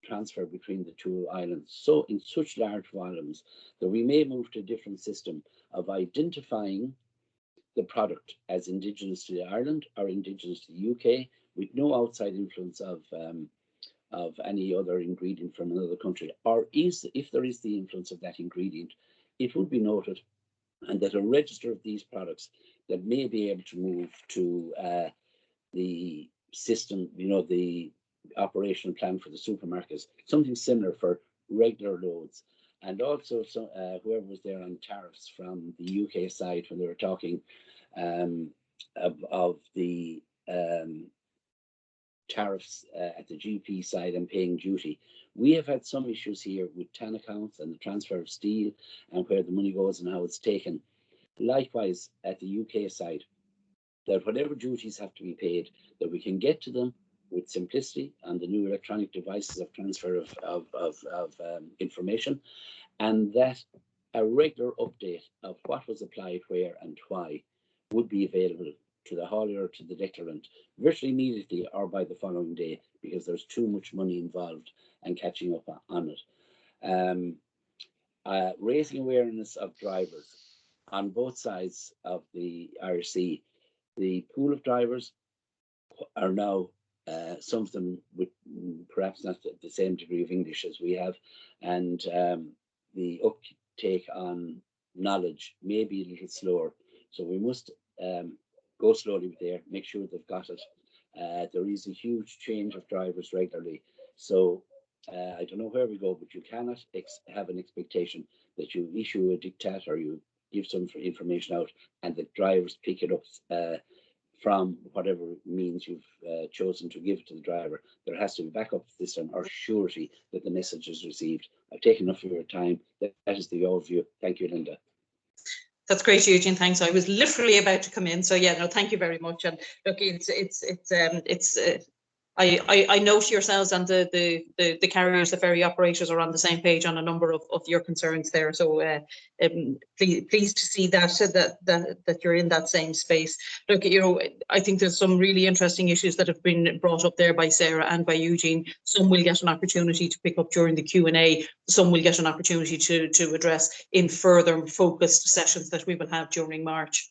[SPEAKER 8] transfer between the two islands, so in such large volumes that we may move to a different system of identifying the product as indigenous to Ireland or indigenous to the UK, with no outside influence of any other ingredient from another country, or if there is the influence of that ingredient, it would be noted, and that a register of these products that may be able to move to the system, the operational plan for the supermarkets, something similar for regular loads. And also, whoever was there on tariffs from the UK side when they were talking of the tariffs at the GP side and paying duty. We have had some issues here with TAN accounts and the transfer of steel and where the money goes and how it's taken. Likewise, at the UK side, that whatever duties have to be paid, that we can get to them with simplicity on the new electronic devices of transfer of information, and that a regular update of what was applied where and why would be available to the haulier or to the declarant virtually immediately or by the following day, because there's too much money involved and catching up on it. Raising awareness of drivers on both sides of the Irish Sea. The pool of drivers are now, some of them with perhaps not the same degree of English as we have, and the uptake on knowledge may be a little slower. So we must go slowly there, make sure they've got it. There is a huge change of drivers regularly. So I don't know where we go, but you cannot have an expectation that you issue a diktat or you give some information out and the drivers pick it up from whatever means you've chosen to give to the driver. There has to be backup system or surety that the message is received. I've taken enough of your time. That is the overview. Thank you, Linda.
[SPEAKER 2] That's great, Eugene. Thanks. I was literally about to come in. So yeah, no, thank you very much. And look, it's I note yourselves and the carriers, the ferry operators are on the same page on a number of your concerns there. So pleased to see that you're in that same space. Look, I think there's some really interesting issues that have been brought up there by Sarah and by Eugene. Some will get an opportunity to pick up during the Q&A. Some will get an opportunity to address in further focused sessions that we will have during March.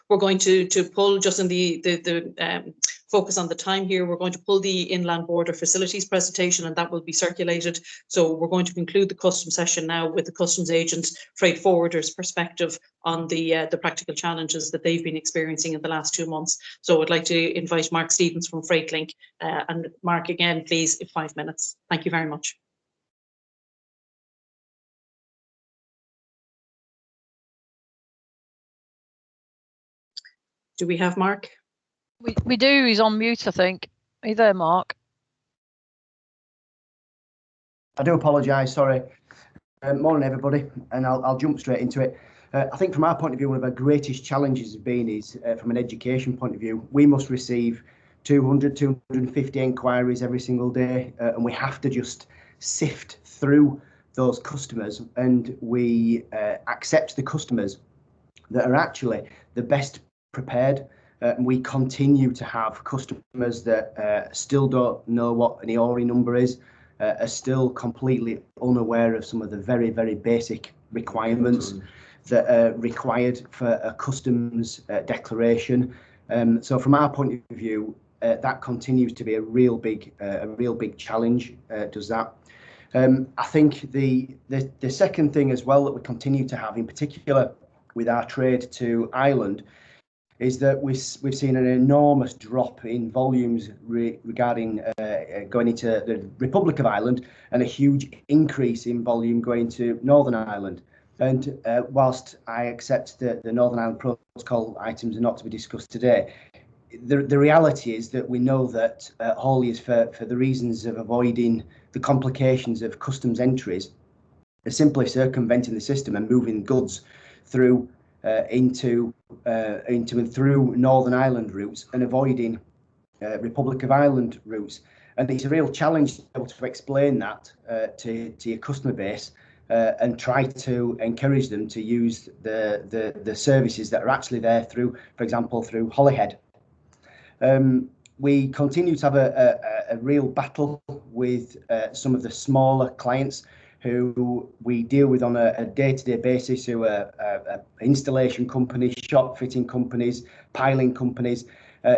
[SPEAKER 2] We're going to pull, just in the focus on the time here, we're going to pull the Inland Border Facilities presentation, and that will be circulated. So we're going to conclude the customs session now with the customs agents, freight forwarders' perspective on the practical challenges that they've been experiencing in the last 2 months. So I'd like to invite Mark Stevens from FreightLink. And Mark, again, please, 5 minutes. Thank you very much. Do we have Mark?
[SPEAKER 1] We do. He's on mute, I think. Are you there, Mark?
[SPEAKER 9] I do apologise, sorry. Morning, everybody, and I'll jump straight into it. I think from our point of view, one of our greatest challenges has been is from an education point of view, we must receive 200, 250 inquiries every single day, and we have to just sift through those customers, and we accept the customers that are actually the best prepared. We continue to have customers that still don't know what an EORI number is, are still completely unaware of some of the very, very basic requirements that are required for a customs declaration. So from our point of view, that continues to be a real big challenge. Does that? I think the second thing as well that we continue to have, in particular with our trade to Ireland, is that we've seen an enormous drop in volumes regarding going into the Republic of Ireland, and a huge increase in volume going to Northern Ireland. And whilst I accept that the Northern Ireland Protocol items are not to be discussed today, the reality is that we know that Hawley is for the reasons of avoiding the complications of customs entries, are simply circumventing the system and moving goods through into and through Northern Ireland routes and avoiding Republic of Ireland routes. And it's a real challenge to be able to explain that to your customer base and try to encourage them to use the services that are actually there through, for example, through Holyhead. We continue to have a real battle with some of the smaller clients who we deal with on a day-to-day basis, who are installation companies, shop fitting companies, piling companies,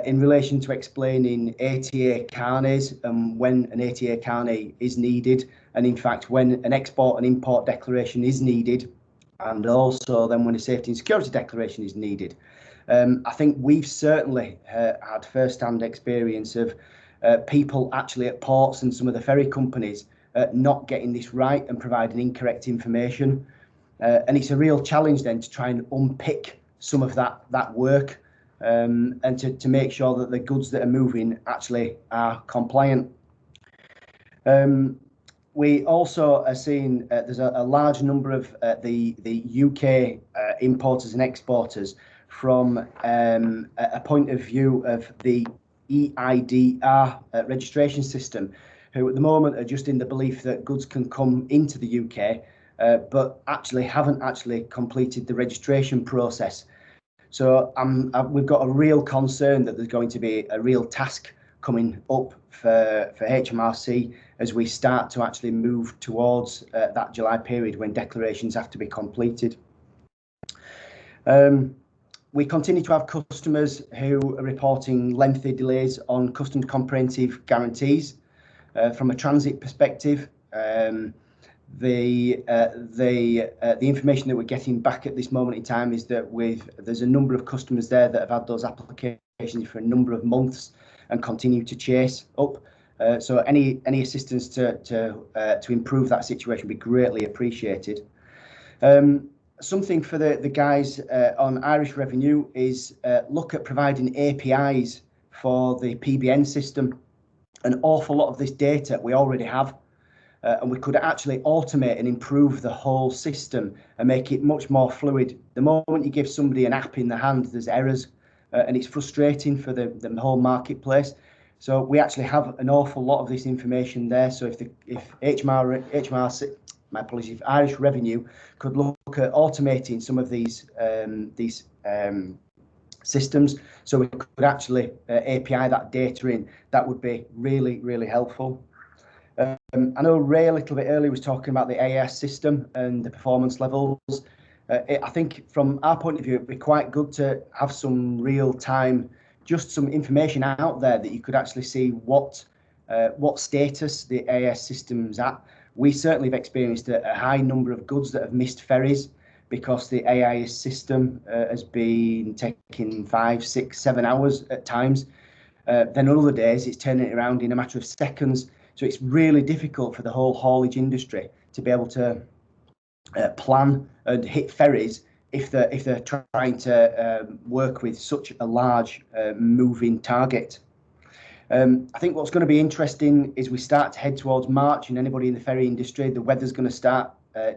[SPEAKER 9] in relation to explaining ATA carnets and when an ATA carnet is needed, and in fact when an export and import declaration is needed, and also then when a safety and security declaration is needed. I think we've certainly had first-hand experience of people actually at ports and some of the ferry companies not getting this right and providing incorrect information. And it's a real challenge then to try and unpick some of that work and to make sure that the goods that are moving actually are compliant. We also are seeing there's a large number of the UK importers and exporters from a point of view of the EIDR registration system, who at the moment are just in the belief that goods can come into the UK, but actually haven't actually completed the registration process. So we've got a real concern that there's going to be a real task coming up for HMRC as we start to actually move towards that July period when declarations have to be completed. We continue to have customers who are reporting lengthy delays on customs comprehensive guarantees. From a transit perspective, the information that we're getting back at this moment in time is that there's a number of customers there that have had those applications for a number of months and continue to chase up. So any assistance to improve that situation would be greatly appreciated. Something for the guys on Irish Revenue is look at providing APIs for the PBN system. An awful lot of this data we already have, and we could actually automate and improve the whole system and make it much more fluid. The moment you give somebody an app in the hand, there's errors, and it's frustrating for the whole marketplace. So we actually have an awful lot of this information there. So if HMRC, my apologies, if Irish Revenue could look at automating some of these systems, so we could actually API that data in, that would be really, really helpful. I know Ray a little bit earlier was talking about the AS system and the performance levels. I think from our point of view, it'd be quite good to have some real time, just some information out there that you could actually see what status the AS system's at. We certainly have experienced a high number of goods that have missed ferries because the AIS system has been taking 5, 6, 7 hours at times. Then on other days, it's turning it around in a matter of seconds. So it's really difficult for the whole haulage industry to be able to plan and hit ferries if they're trying to work with such a large moving target. I think what's going to be interesting is we start to head towards March, and anybody in the ferry industry, the weather's going to start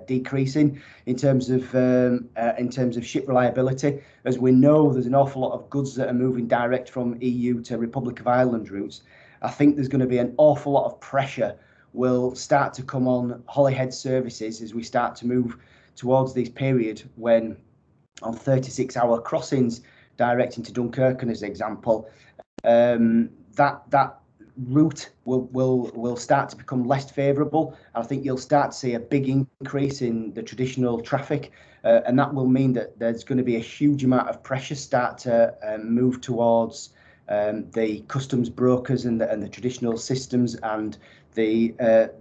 [SPEAKER 9] decreasing in terms of ship reliability. As we know, there's an awful lot of goods that are moving direct from EU to Republic of Ireland routes. I think there's going to be an awful lot of pressure will start to come on Holyhead services as we start to move towards this period when on 36-hour crossings direct into Dunkirk, as an example, that route will start to become less favourable. I think you'll start to see a big increase in the traditional traffic, and that will mean that there's going to be a huge amount of pressure start to move towards the customs brokers and the traditional systems and the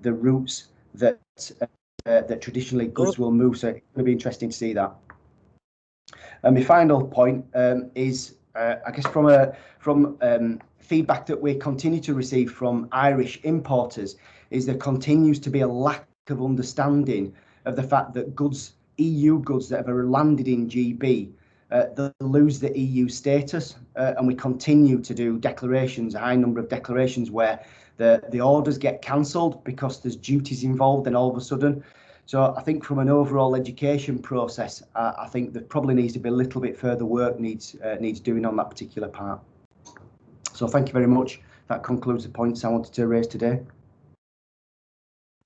[SPEAKER 9] routes that traditionally goods will move. So it's going to be interesting to see that. And my final point is, I guess, from feedback that we continue to receive from Irish importers, is there continues to be a lack of understanding of the fact that goods, EU goods that have landed in GB, they'll lose the EU status, and we continue to do declarations, a high number of declarations where the orders get cancelled because there's duties involved, and all of a sudden. So I think from an overall education process, I think there probably needs to be a little bit further work needs doing on that particular part. So thank you very much. That concludes the points I wanted to raise today.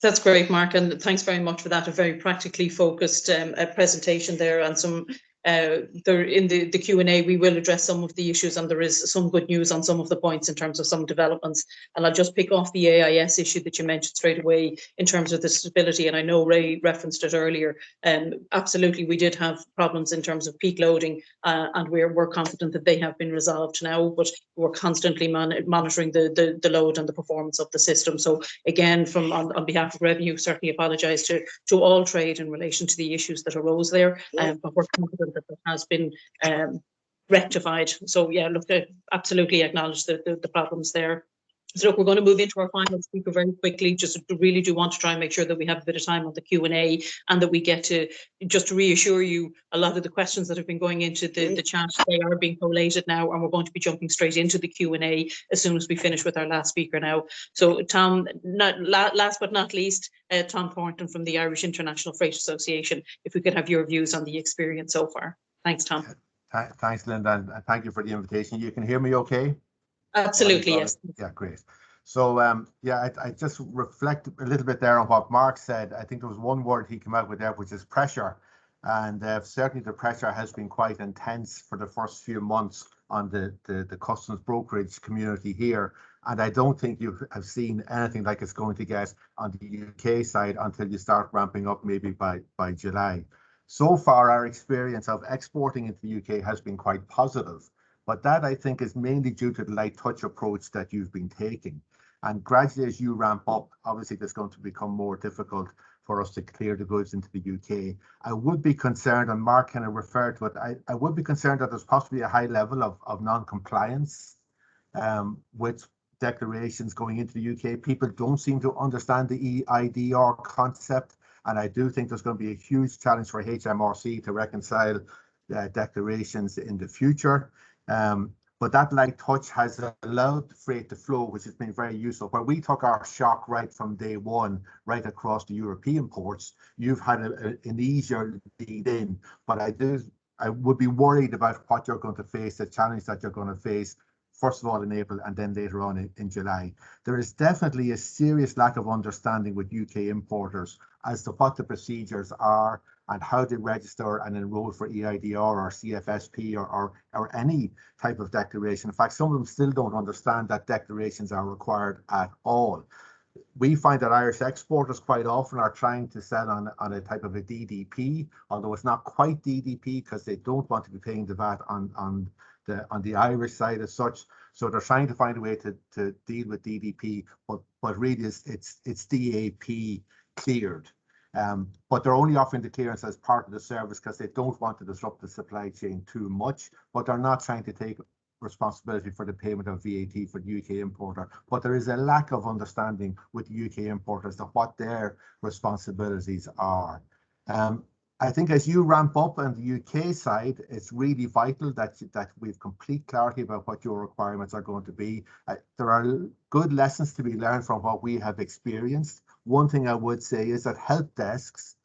[SPEAKER 2] That's great, Mark, and thanks very much for that. A very practically focused presentation there, and some there in the Q&A we will address some of the issues, and there is some good news on some of the points in terms of some developments. And I'll just pick off the AIS issue that you mentioned straight away in terms of the stability, and I know Ray referenced it earlier. Absolutely, we did have problems in terms of peak loading, and we're confident that they have been resolved now, but we're constantly monitoring the load and the performance of the system. So again, on behalf of Revenue, certainly apologise to all trade in relation to the issues that arose there, but we're confident that has been rectified. So yeah, look, absolutely acknowledge the problems there. So look, we're going to move into our final speaker very quickly. Just really do want to try and make sure that we have a bit of time on the Q&A, and that we get to, just to reassure you, a lot of the questions that have been going into the chat, they are being collated now, and we're going to be jumping straight into the Q&A as soon as we finish with our last speaker now. So Tom, last but not least, Tom Thornton from the Irish International Freight Association, if we could have your views on the experience so far. Thanks, Tom.
[SPEAKER 10] Thanks, Linda, and thank you for the invitation. You can hear me okay?
[SPEAKER 2] Absolutely, yes.
[SPEAKER 10] Yeah, great. So yeah, I just reflect a little bit there on what Mark said. I think there was one word he came out with there, which is pressure. And certainly the pressure has been quite intense for the first few months on the customs brokerage community here. And I don't think you have seen anything like it's going to get on the UK side until you start ramping up maybe by July. So far, our experience of exporting into the UK has been quite positive, but that I think is mainly due to the light touch approach that you've been taking. And gradually, as you ramp up, obviously, it's going to become more difficult for us to clear the goods into the UK. I would be concerned, and Mark kind of referred to it, I would be concerned that there's possibly a high level of non-compliance with declarations going into the UK. People don't seem to understand the EIDR concept. And I do think there's going to be a huge challenge for HMRC to reconcile declarations in the future. But that light touch has allowed freight to flow, which has been very useful. Where we took our shock right from day one, right across the European ports, you've had an easier lead in. But I would be worried about what you're going to face, the challenge that you're going to face first of all in April and then later on in July. There is definitely a serious lack of understanding with UK importers as to what the procedures are and how they register and enroll for EIDR or CFSP or any type of declaration. In fact, some of them still don't understand that declarations are required at all. We find that Irish exporters quite often are trying to sell on a type of a DDP, although it's not quite DDP because they don't want to be paying the VAT on the Irish side as such. So they're trying to find a way to deal with DDP, but really it's DAP cleared. But they're only offering the clearance as part of the service because they don't want to disrupt the supply chain too much, but they're not trying to take responsibility for the payment of VAT for the UK importer. But there is a lack of understanding with the UK importers of what their responsibilities are. I think as you ramp up on the UK side, it's really vital that we've complete clarity about what your requirements are going to be. There are good lessons to be learned from what we have experienced. One thing I would say is that help desks,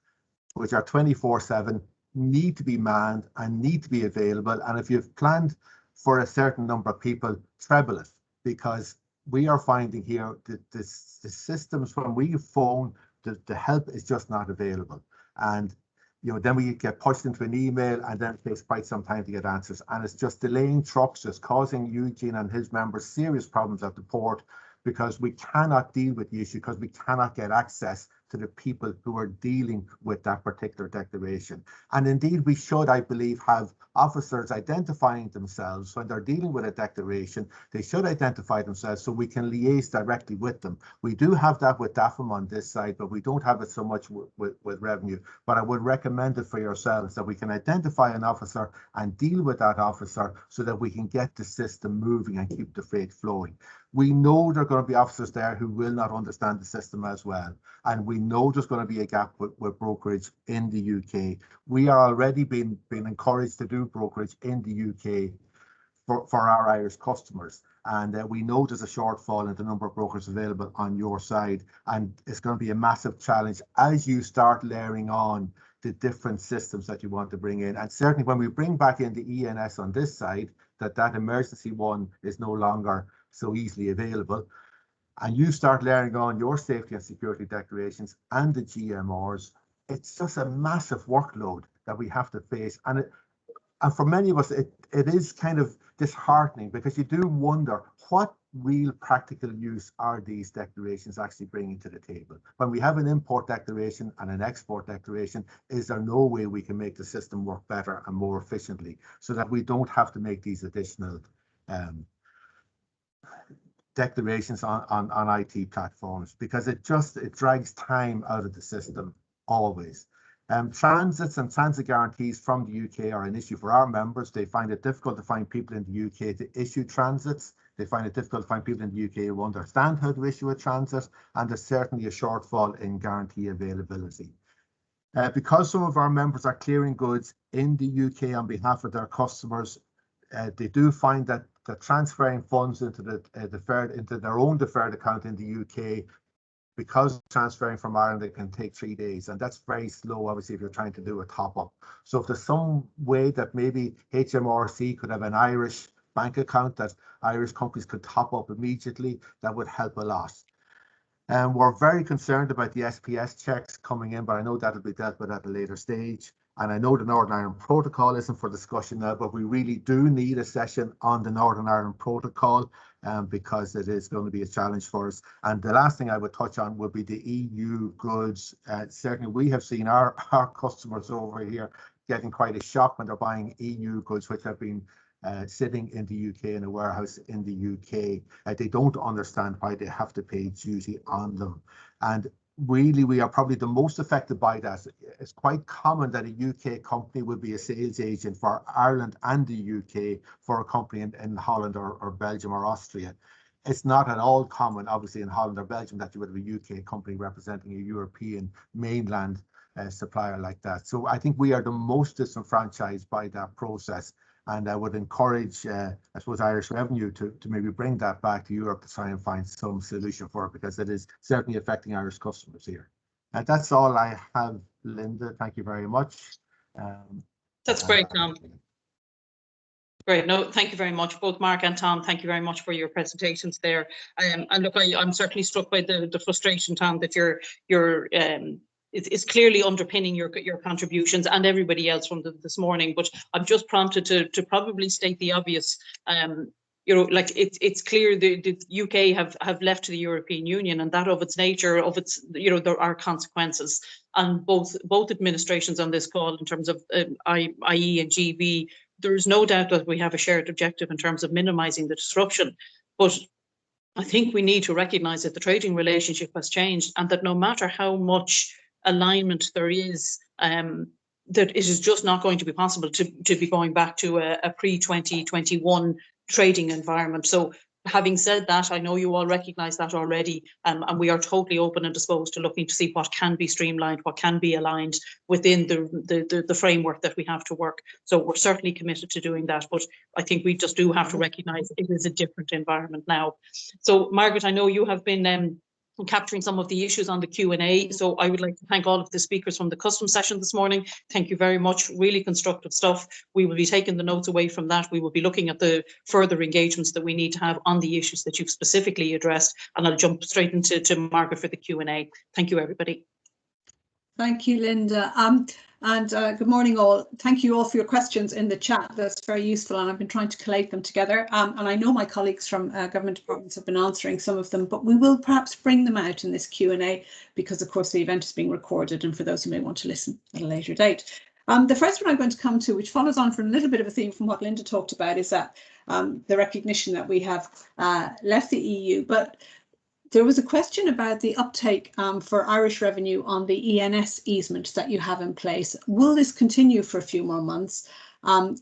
[SPEAKER 10] which are 24/7, need to be manned and need to be available. And if you've planned for a certain number of people, treble it, because we are finding here that the systems, when we phone, the help is just not available. And then we get pushed into an email and then it takes quite some time to get answers. And it's just delaying trucks, just causing Eugene and his members serious problems at the port, because we cannot deal with the issue because we cannot get access to the people who are dealing with that particular declaration. And indeed, we should, I believe, have officers identifying themselves when they're dealing with a declaration. They should identify themselves so we can liaise directly with them. We do have that with DAFM on this side, but we don't have it so much with revenue. But I would recommend it for yourselves that we can identify an officer and deal with that officer so that we can get the system moving and keep the freight flowing. We know there are going to be officers there who will not understand the system as well. And we know there's going to be a gap with brokerage in the UK. We are already being encouraged to do brokerage in the UK for our Irish customers. And we know there's a shortfall in the number of brokers available on your side. And it's going to be a massive challenge as you start layering on the different systems that you want to bring in. And certainly when we bring back in the ENS on this side, that emergency one is no longer so easily available, and you start layering on your safety and security declarations and the GMRs, it's just a massive workload that we have to face. And for many of us, it is kind of disheartening, because you do wonder what real practical use are these declarations actually bringing to the table. When we have an import declaration and an export declaration, is there no way we can make the system work better and more efficiently so that we don't have to make these additional declarations on IT platforms, because it drags time out of the system always. Transits and transit guarantees from the UK are an issue for our members. They find it difficult to find people in the UK to issue transits. They find it difficult to find people in the UK who understand how to issue a transit, and there's certainly a shortfall in guarantee availability. Because some of our members are clearing goods in the UK on behalf of their customers, they do find that transferring funds into into their own deferred account in the UK, because transferring from Ireland, it can take 3 days, and that's very slow, obviously, if you're trying to do a top up. So if there's some way that maybe HMRC could have an Irish bank account that Irish companies could top up immediately, that would help a lot. We're very concerned about the SPS checks coming in, but I know that'll be dealt with at a later stage. And I know the Northern Ireland Protocol isn't for discussion now, but we really do need a session on the Northern Ireland Protocol, because it is going to be a challenge for us. And the last thing I would touch on would be the EU goods. Certainly we have seen our customers over here getting quite a shock when they're buying EU goods, which have been sitting in the UK in a warehouse in the UK. They don't understand why they have to pay duty on them. And really, we are probably the most affected by that. It's quite common that a UK company would be a sales agent for Ireland and the UK for a company in Holland or Belgium or Austria. It's not at all common, obviously, in Holland or Belgium that you would have a UK company representing a European mainland supplier like that. So I think we are the most disenfranchised by that process. And I would encourage, I suppose, Irish Revenue to maybe bring that back to Europe to try and find some solution for it, because it is certainly affecting Irish customers here. And that's all I have, Linda. Thank you very much.
[SPEAKER 2] That's great, Tom. Great. No, thank you very much, both Mark and Tom. Thank you very much for your presentations there. And look, I'm certainly struck by the frustration, Tom, that it's clearly underpinning your contributions and everybody else from this morning. But I'm just prompted to probably state the obvious. You know, like it's clear the UK have left the European Union, and that of its nature, of its, you know, there are consequences. And both administrations on this call, in terms of IE and GB, there's no doubt that we have a shared objective in terms of minimising the disruption. But I think we need to recognise that the trading relationship has changed, and that no matter how much alignment there is, that it is just not going to be possible to be going back to a pre-2021 trading environment. So having said that, I know you all recognise that already, and we are totally open and disposed to looking to see what can be streamlined, what can be aligned within the framework that we have to work. So we're certainly committed to doing that, but I think we just do have to recognise it is a different environment now. So Margaret, I know you have been capturing some of the issues on the Q&A. So I would like to thank all of the speakers from the customs session this morning. Thank you very much. Really constructive stuff. We will be taking the notes away from that. We will be looking at the further engagements that we need to have on the issues that you've specifically addressed. And I'll jump straight into Margaret for the Q&A. Thank you, everybody.
[SPEAKER 11] Thank you, Linda. Good morning, all. Thank you all for your questions in the chat. That's very useful, and I've been trying to collate them together. And I know my colleagues from government departments have been answering some of them, but we will perhaps bring them out in this Q&A because, of course, the event is being recorded, and for those who may want to listen at a later date. The first one I'm going to come to, which follows on from a little bit of a theme from what Linda talked about, is that the recognition that we have left the EU, but there was a question about the uptake for Irish Revenue on the ENS easement that you have in place. Will this continue for a few more months?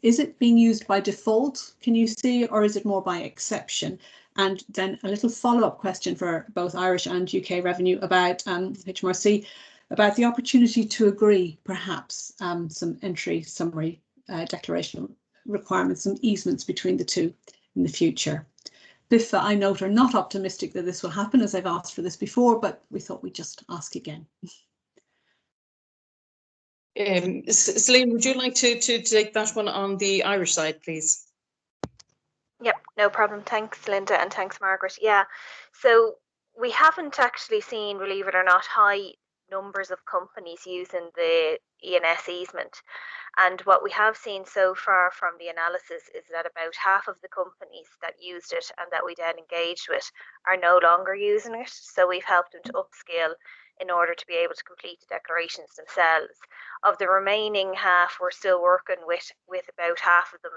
[SPEAKER 11] Is it being used by default, can you see, or is it more by exception? And then a little follow-up question for both Irish and UK Revenue about HMRC, about the opportunity to agree, perhaps, some entry summary declaration requirements, some easements between the two in the future. BIFA, I note, are not optimistic that this will happen, as I've asked for this before, but we thought we'd just ask again.
[SPEAKER 2] Celine, would you like to take that one on the Irish side, please?
[SPEAKER 12] Yep, no problem. Thanks, Linda, and thanks, Margaret. Yeah, so we haven't actually seen, believe it or not, high numbers of companies using the ENS easement. And what we have seen so far from the analysis is that about half of the companies that used it and that we then engaged with are no longer using it. So we've helped them to upskill in order to be able to complete the declarations themselves. Of the remaining half, we're still working with about half of them,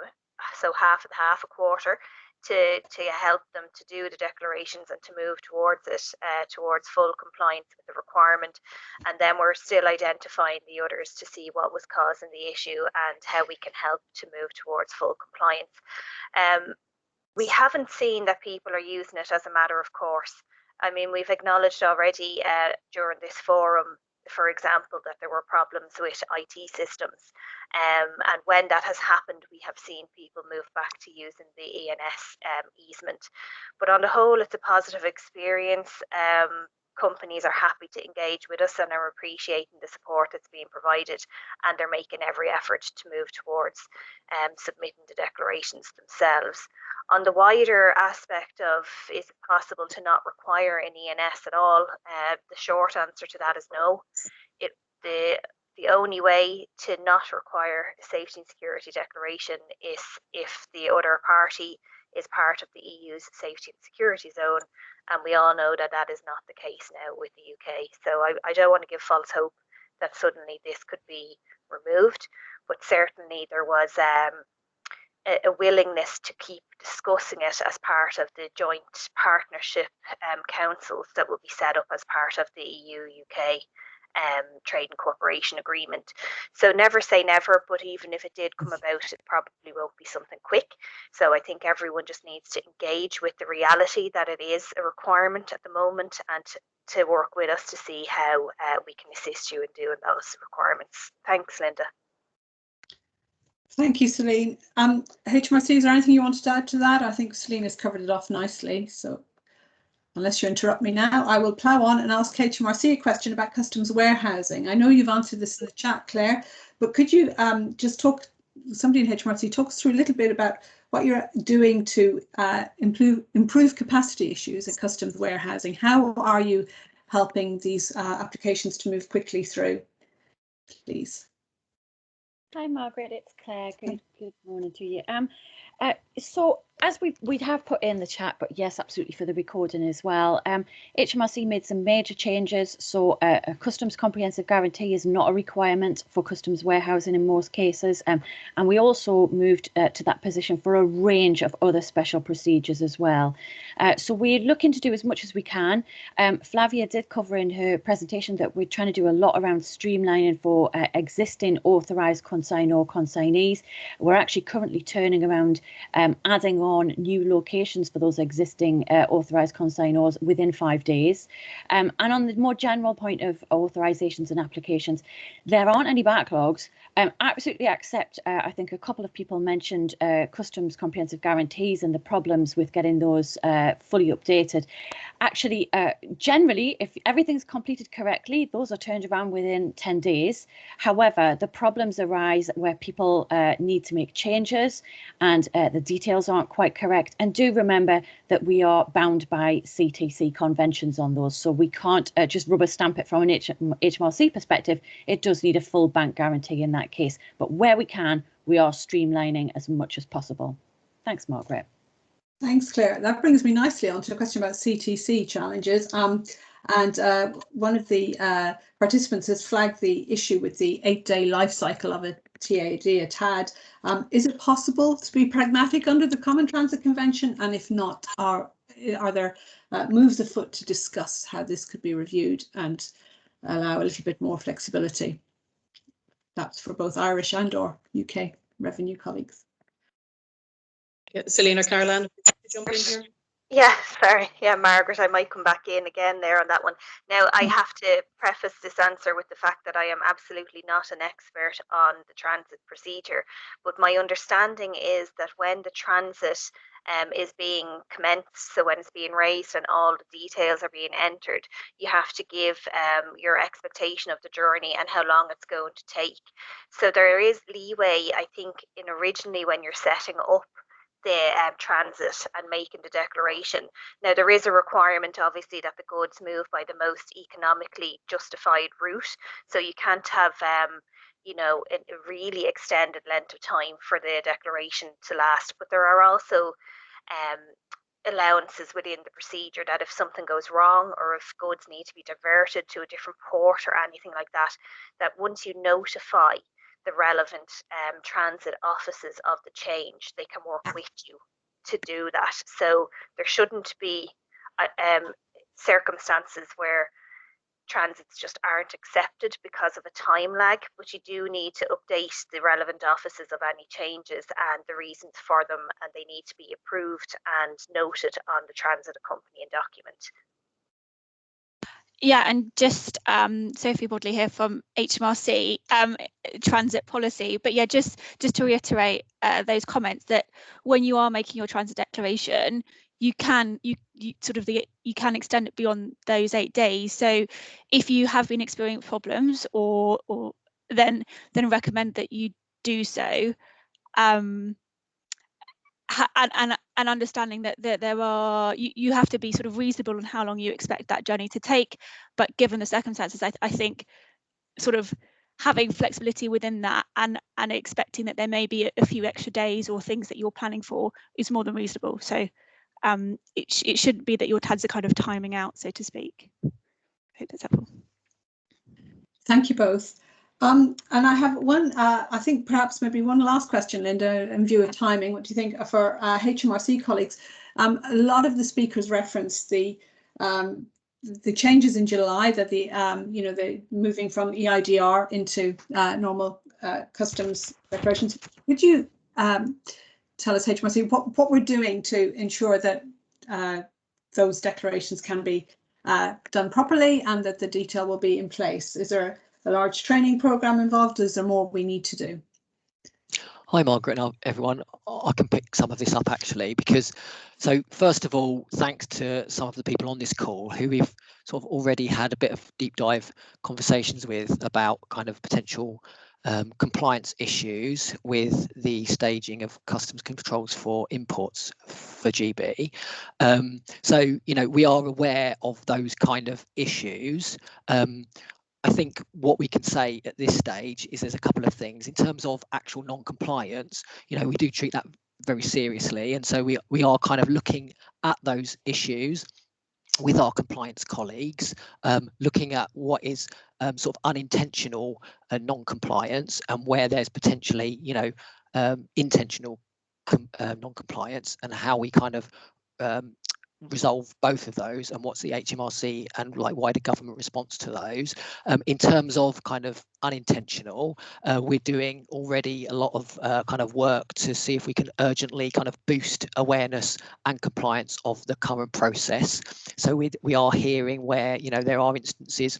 [SPEAKER 12] so half a quarter, to help them to do the declarations and to move towards it, towards full compliance with the requirement. And then we're still identifying the others to see what was causing the issue and how we can help to move towards full compliance. We haven't seen that people are using it as a matter of course. I mean, we've acknowledged already during this forum, for example, that there were problems with IT systems. And when that has happened, we have seen people move back to using the ENS easement. But on the whole, it's a positive experience. Companies are happy to engage with us and are appreciating the support that's being provided, and they're making every effort to move towards submitting the declarations themselves. On the wider aspect of, is it possible to not require an ENS at all? The short answer to that is no. The only way to not require a safety and security declaration is if the other party is part of the EU's safety and security zone, and we all know that that is not the case now with the UK. So I don't want to give false hope that suddenly this could be removed, but certainly there was a willingness to keep discussing it as part of the joint partnership councils that will be set up as part of the EU-UK trade and cooperation agreement. So never say never, but even if it did come about, it probably won't be something quick. So I think everyone just needs to engage with the reality that it is a requirement at the moment, and to work with us to see how we can assist you in doing those requirements. Thanks, Linda.
[SPEAKER 11] Thank you, Celine. HMRC, is there anything you wanted to add to that? I think Celine has covered it off nicely. So unless you interrupt me now, I will plough on and ask HMRC a question about customs warehousing. I know you've answered this in the chat, Claire, but could you just talk somebody in HMRC talk us through a little bit about what you're doing to improve capacity issues at customs warehousing. How are you helping these applications to move quickly through, please?
[SPEAKER 13] Hi Margaret, it's Claire. Good morning to you. So as we have put in the chat, but yes, absolutely for the recording as well. HMRC made some major changes. So a customs comprehensive guarantee is not a requirement for customs warehousing in most cases. And we also moved to that position for a range of other special procedures as well. So we're looking to do as much as we can. Flavia did cover in her presentation that we're trying to do a lot around streamlining for existing authorised consignor consignees. We're actually currently turning around adding on new locations for those existing authorised consignors within 5 days. And on the more general point of authorisations and applications, there aren't any backlogs. Absolutely accept, I think a couple of people mentioned customs comprehensive guarantees and the problems with getting those fully updated. Actually, generally, if everything's completed correctly, those are turned around within 10 days. However, the problems arise where people need to make changes and the details aren't quite correct. And do remember that we are bound by CTC conventions on those. So we can't just rubber stamp it from an HMRC perspective. It does need a full bank guarantee in that case. But where we can, we are streamlining as much as possible. Thanks, Margaret.
[SPEAKER 11] Thanks, Claire. That brings me nicely on to a question about CTC challenges. And one of the participants has flagged the issue with the 8-day life cycle of a TAD, a TAD. Is it possible to be pragmatic under the Common Transit Convention? And if not, are there moves afoot to discuss how this could be reviewed and allow a little bit more flexibility? That's for both Irish and or UK revenue colleagues.
[SPEAKER 2] Yeah, Celine or Caroline, jump in here.
[SPEAKER 12] Yeah, sorry. Yeah, Margaret, I might come back in again there on that one. Now, I have to preface this answer with the fact that I am absolutely not an expert on the transit procedure, but my understanding is that when the transit is being commenced, so when it's being raised and all the details are being entered, you have to give your expectation of the journey and how long it's going to take. So there is leeway, I think, in originally when you're setting up the transit and making the declaration. Now, there is a requirement, obviously, that the goods move by the most economically justified route. So you can't have, you know, a really extended length of time for the declaration to last. But there are also allowances within the procedure that if something goes wrong or if goods need to be diverted to a different port or anything like that, that once you notify the relevant transit offices of the change, they can work with you to do that. So there shouldn't be circumstances where transits just aren't accepted because of a time lag, but you do need to update the relevant offices of any changes and the reasons for them, and they need to be approved and noted on the transit accompanying document.
[SPEAKER 5] Yeah, and just Sophie Bodley here from HMRC transit policy. But yeah, just to reiterate those comments that when you are making your transit declaration, you can extend it beyond those 8 days. So if you have been experiencing problems, or then recommend that you do so. And understanding that there are, you have to be sort of reasonable on how long you expect that journey to take, but given the circumstances, I think sort of having flexibility within that and expecting that there may be a few extra days or things that you're planning for is more than reasonable. So it shouldn't be that your TADs are kind of timing out, so to speak. I hope that's helpful.
[SPEAKER 11] Thank you both. And I have one, I think perhaps maybe one last question, Linda, in view of timing. What do you think for HMRC colleagues? A lot of the speakers referenced the changes in July, that the moving from EIDR into normal customs declarations. Could you tell us, HMRC, what we're doing to ensure that those declarations can be done properly and that the detail will be in place? Is there a large training program involved? Is there more we need to do?
[SPEAKER 14] Hi Margaret and everyone. I can pick some of this up actually, because so first of all, thanks to some of the people on this call who we've sort of already had a bit of deep dive conversations with about kind of potential compliance issues with the staging of customs controls for imports for GB. So, you know, we are aware of those kind of issues. I think what we can say at this stage is there's a couple of things in terms of actual non-compliance. You know, we do treat that very seriously, and so we are kind of looking at those issues with our compliance colleagues, looking at what is sort of unintentional non-compliance and where there's potentially, you know, intentional non-compliance, and how we kind of resolve both of those, and what's the HMRC and like wider government response to those. In terms of kind of unintentional, we're doing already a lot of kind of work to see if we can urgently kind of boost awareness and compliance of the current process. So we are hearing where, you know, there are instances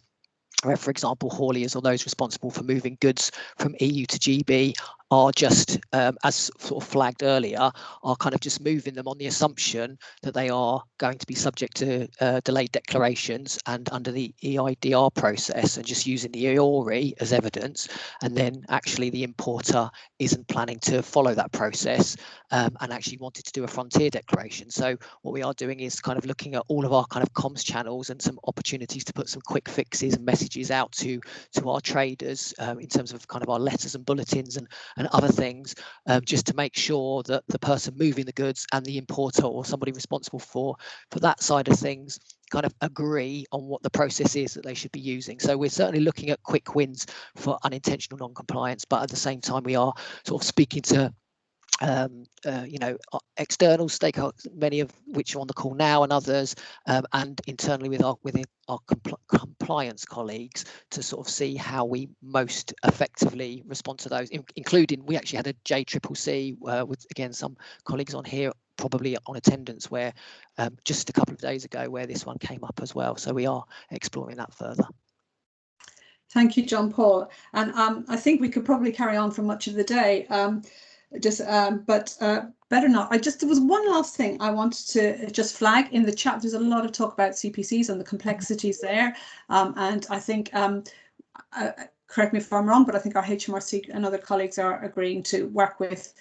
[SPEAKER 14] where, for example, hauliers or those responsible for moving goods from EU to GB are just, as sort of flagged earlier, are kind of just moving them on the assumption that they are going to be subject to delayed declarations and under the EIDR process, and just using the EORI as evidence, and then actually the importer isn't planning to follow that process and actually wanted to do a frontier declaration. So what we are doing is kind of looking at all of our kind of comms channels and some opportunities to put some quick fixes and messages out to our traders in terms of kind of our letters and bulletins and other things, just to make sure that the person moving the goods and the importer or somebody responsible for that side of things kind of agree on what the process is that they should be using. So we're certainly looking at quick wins for unintentional non-compliance, but at the same time we are sort of speaking to you know, external stakeholders, many of which are on the call now, and others, and internally with our compliance colleagues, to sort of see how we most effectively respond to those, including we actually had a JCCC with, again, some colleagues on here probably on attendance, where just a couple of days ago, where this one came up as well. So we are exploring that further.
[SPEAKER 11] Thank you, John Paul. And I think we could probably carry on for much of the day. But better not. There was one last thing I wanted to just flag in the chat. There's a lot of talk about CPCs and the complexities there, and I think, correct me if I'm wrong, but I think our HMRC and other colleagues are agreeing to work with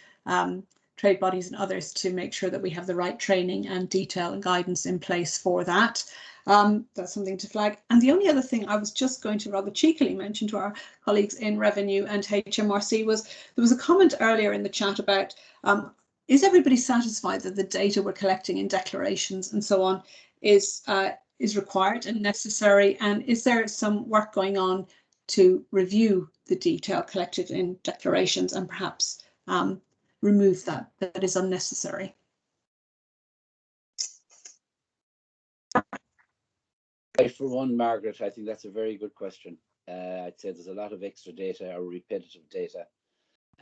[SPEAKER 11] trade bodies and others to make sure that we have the right training and detail and guidance in place for that. That's something to flag. And the only other thing I was just going to rather cheekily mention to our colleagues in Revenue and HMRC was there was a comment earlier in the chat about is everybody satisfied that the data we're collecting in declarations and so on is required and necessary, and is there some work going on to review the detail collected in declarations and perhaps remove that is unnecessary?
[SPEAKER 8] For one, Margaret, I think that's a very good question. I'd say there's a lot of extra data or repetitive data,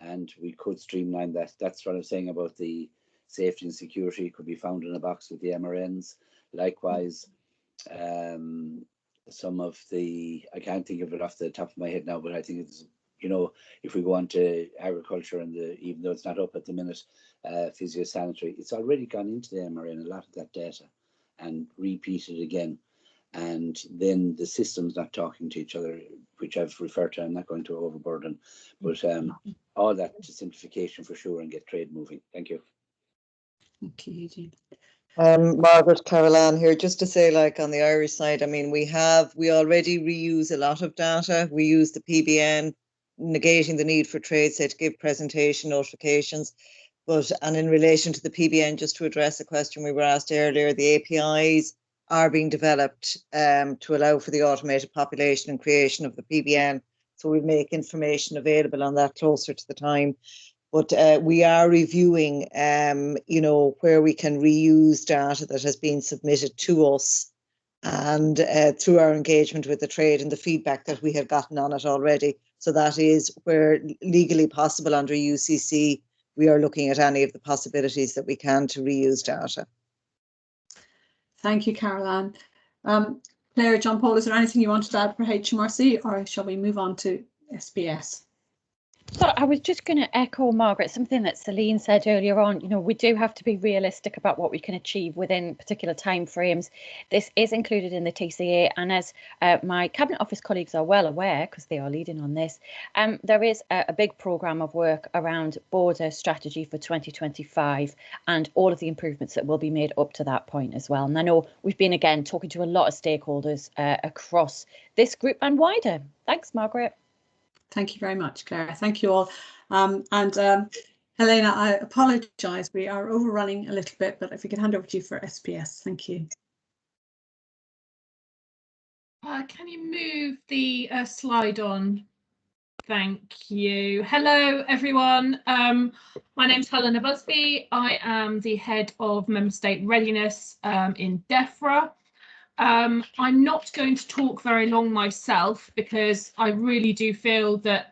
[SPEAKER 8] and we could streamline that. That's what I'm saying about the safety and security could be found in a box with the MRNs. Likewise, some of the, I can't think of it off the top of my head now, but I think it's, you know, if we go on to agriculture and even though it's not up at the minute, physiosanitary, it's already gone into the MRN, a lot of that data, and repeated again. And then the system's not talking to each other, which I've referred to. I'm not going to overburden, but all that to simplification for sure and get trade moving. Thank you.
[SPEAKER 11] Okay, Eugene.
[SPEAKER 15] Margaret, Caroline here, just to say, like on the Irish side, I mean, we already reuse a lot of data. We use the PBN, negating the need for Tradesight to give presentation notifications. And in relation to the PBN, just to address a question we were asked earlier, the APIs are being developed to allow for the automated population and creation of the PBN. So we make information available on that closer to the time. But we are reviewing, you know, where we can reuse data that has been submitted to us, and through our engagement with the trade and the feedback that we have gotten on it already. So that is where legally possible under UCC, we are looking at any of the possibilities that we can to reuse data.
[SPEAKER 11] Thank you, Caroline. Claire, John Paul, is there anything you wanted to add for HMRC, or shall we move on to SBS?
[SPEAKER 13] So I was just going to echo, Margaret, something that Celine said earlier on. You know, we do have to be realistic about what we can achieve within particular timeframes. This is included in the TCA, and as my Cabinet Office colleagues are well aware, because they are leading on this, there is a big programme of work around border strategy for 2025 and all of the improvements that will be made up to that point as well. And I know we've been, again, talking to a lot of stakeholders across this group and wider. Thanks, Margaret.
[SPEAKER 11] Thank you very much, Claire. Thank you all. Helena, I apologise. We are overrunning a little bit, but if we could hand over to you for SPS. Thank you.
[SPEAKER 16] Can you move the slide on? Thank you. Hello, everyone. My name's Helena Busby. I am the head of Member State Readiness in DEFRA. I'm not going to talk very long myself because I really do feel that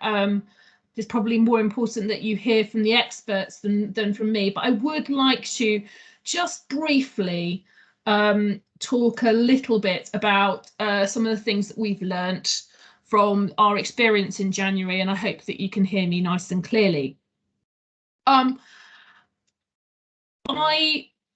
[SPEAKER 16] it's probably more important that you hear from the experts than from me. But I would like to just briefly talk a little bit about some of the things that we've learnt from our experience in January, and I hope that you can hear me nice and clearly.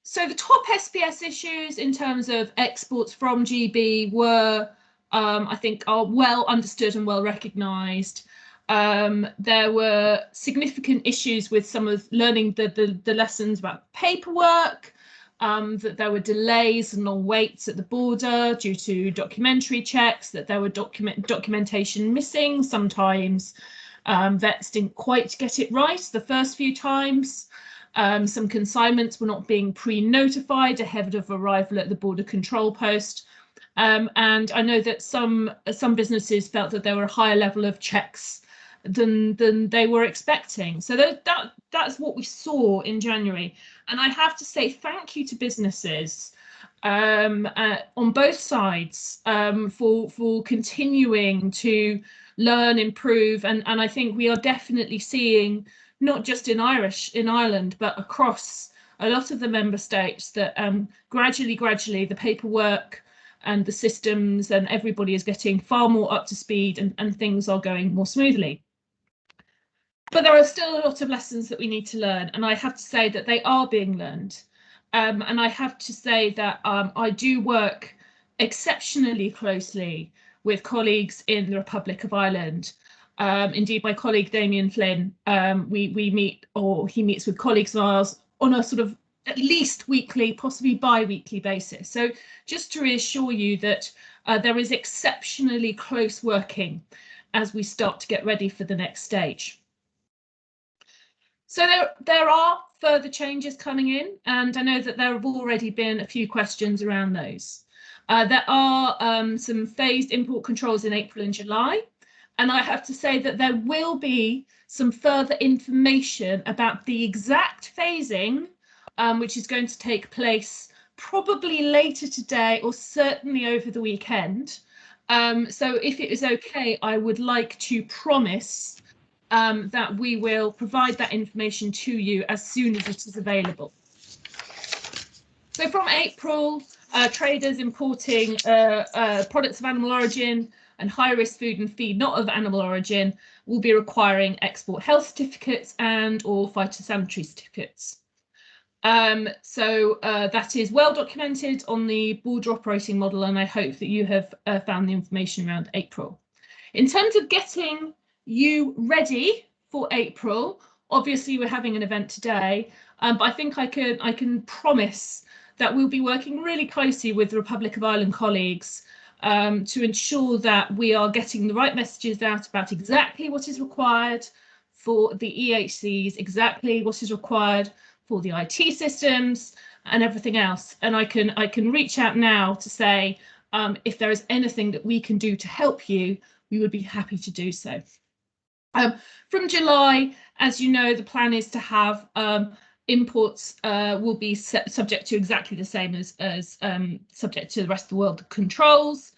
[SPEAKER 16] So the top SPS issues in terms of exports from GB were, I think, are well understood and well recognised. There were significant issues with some of learning the lessons about paperwork, that there were delays and long waits at the border due to documentary checks, that there were documentation missing. Sometimes vets didn't quite get it right the first few times. Some consignments were not being pre-notified ahead of arrival at the border control post. And I know that some businesses felt that there were a higher level of checks than they were expecting. So that's what we saw in January. And I have to say thank you to businesses on both sides for continuing to learn, improve, and I think we are definitely seeing, not just in Ireland, but across a lot of the member states, that gradually the paperwork and the systems and everybody is getting far more up to speed and things are going more smoothly. But there are still a lot of lessons that we need to learn, and I have to say that they are being learned. And I have to say that I do work exceptionally closely with colleagues in the Republic of Ireland. Indeed, my colleague Damien Flynn, we meet, or he meets with colleagues of ours on a sort of at least weekly, possibly bi-weekly basis. So just to reassure you that there is exceptionally close working as we start to get ready for the next stage. So there are further changes coming in, and I know that there have already been a few questions around those. There are some phased import controls in April and July. And I have to say that there will be some further information about the exact phasing, which is going to take place probably later today or certainly over the weekend. So if it is okay, I would like to promise that we will provide that information to you as soon as it is available. So from April, traders importing products of animal origin and high-risk food and feed not of animal origin will be requiring export health certificates and or phytosanitary certificates. So that is well documented on the border operating model, and I hope that you have found the information around April. In terms of getting you ready for April, obviously we're having an event today, but I think I can promise that we'll be working really closely with the Republic of Ireland colleagues to ensure that we are getting the right messages out about exactly what is required for the EHCs, exactly what is required for the IT systems and everything else. And I can reach out now to say if there is anything that we can do to help you, we would be happy to do so. From July, as you know, the plan is to have imports will be subject to exactly the same as subject to the rest of the world controls,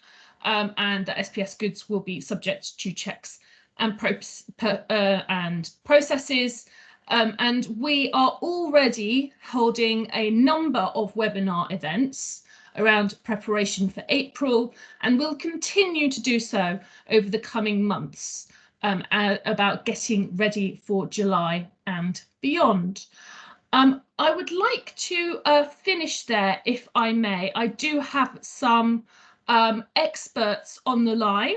[SPEAKER 16] and the SPS goods will be subject to checks and processes. And we are already holding a number of webinar events around preparation for April, and will continue to do so over the coming months. about getting ready for July and beyond. I would like to finish there, if I may. I do have some experts on the line,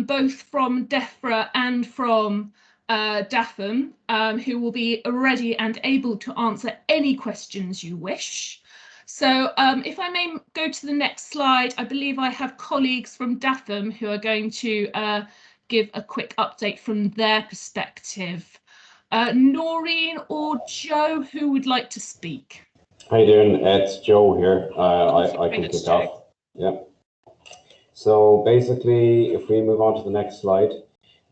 [SPEAKER 16] both from DEFRA and from DAFM, who will be ready and able to answer any questions you wish. So if I may go to the next slide, I believe I have colleagues from DAFM who are going to give a quick update from their perspective. Noreen or Joe, who would like to speak?
[SPEAKER 17] How you doing? It's Joe here. I can kick off. Yeah. So basically, if we move on to the next slide,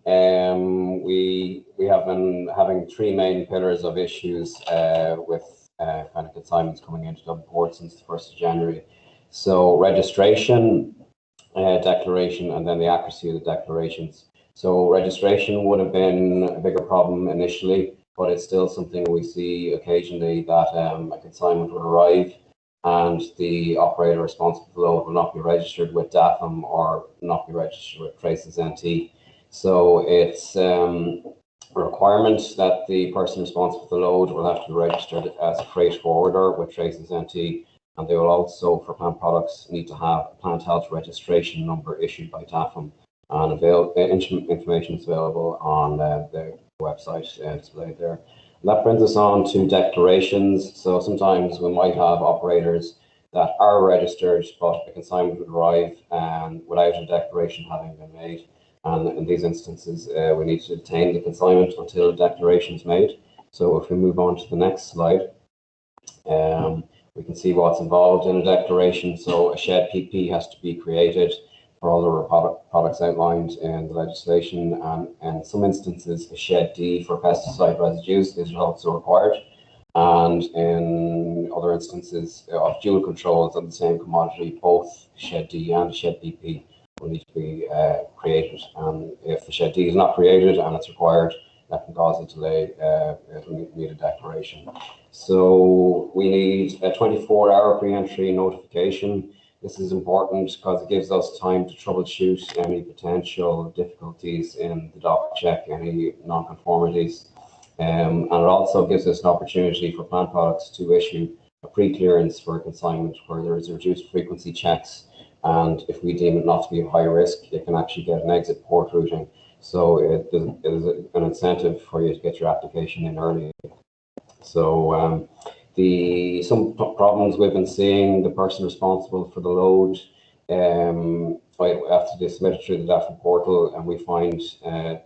[SPEAKER 17] we have been having three main pillars of issues with kind of consignments coming into Dublin Port since the 1st of January. So registration, declaration, and then the accuracy of the declarations. So registration would have been a bigger problem initially, but it's still something we see occasionally that a consignment would arrive and the operator responsible for the load will not be registered with DAFM or not be registered with Traces NT. So it's a requirement that the person responsible for the load will have to be registered as a freight forwarder with Traces NT, and they will also, for plant products, need to have a plant health registration number issued by DAFM. And information is available on the website displayed there. And that brings us on to declarations. So sometimes we might have operators that are registered, but a consignment would arrive without a declaration having been made. And in these instances, we need to detain the consignment until a declaration is made. So if we move on to the next slide, we can see what's involved in a declaration. So a shed PP has to be created for all the products outlined in the legislation, and in some instances a shed D for pesticide residues is also required, and in other instances of dual controls on the same commodity, both shed D and shed PP will need to be created, and if the shed D is not created and it's required, that can cause a delay. It will need a declaration. So we need a 24-hour pre-entry notification. This is important because it gives us time to troubleshoot any potential difficulties in the dock check, any non-conformities. And it also gives us an opportunity for plant products to issue a pre-clearance for a consignment where there is reduced frequency checks. And if we deem it not to be of high risk, it can actually get an exit port routing. So it is an incentive for you to get your application in early. So some problems we've been seeing, the person responsible for the load, after they submit it through the DAFM portal, and we find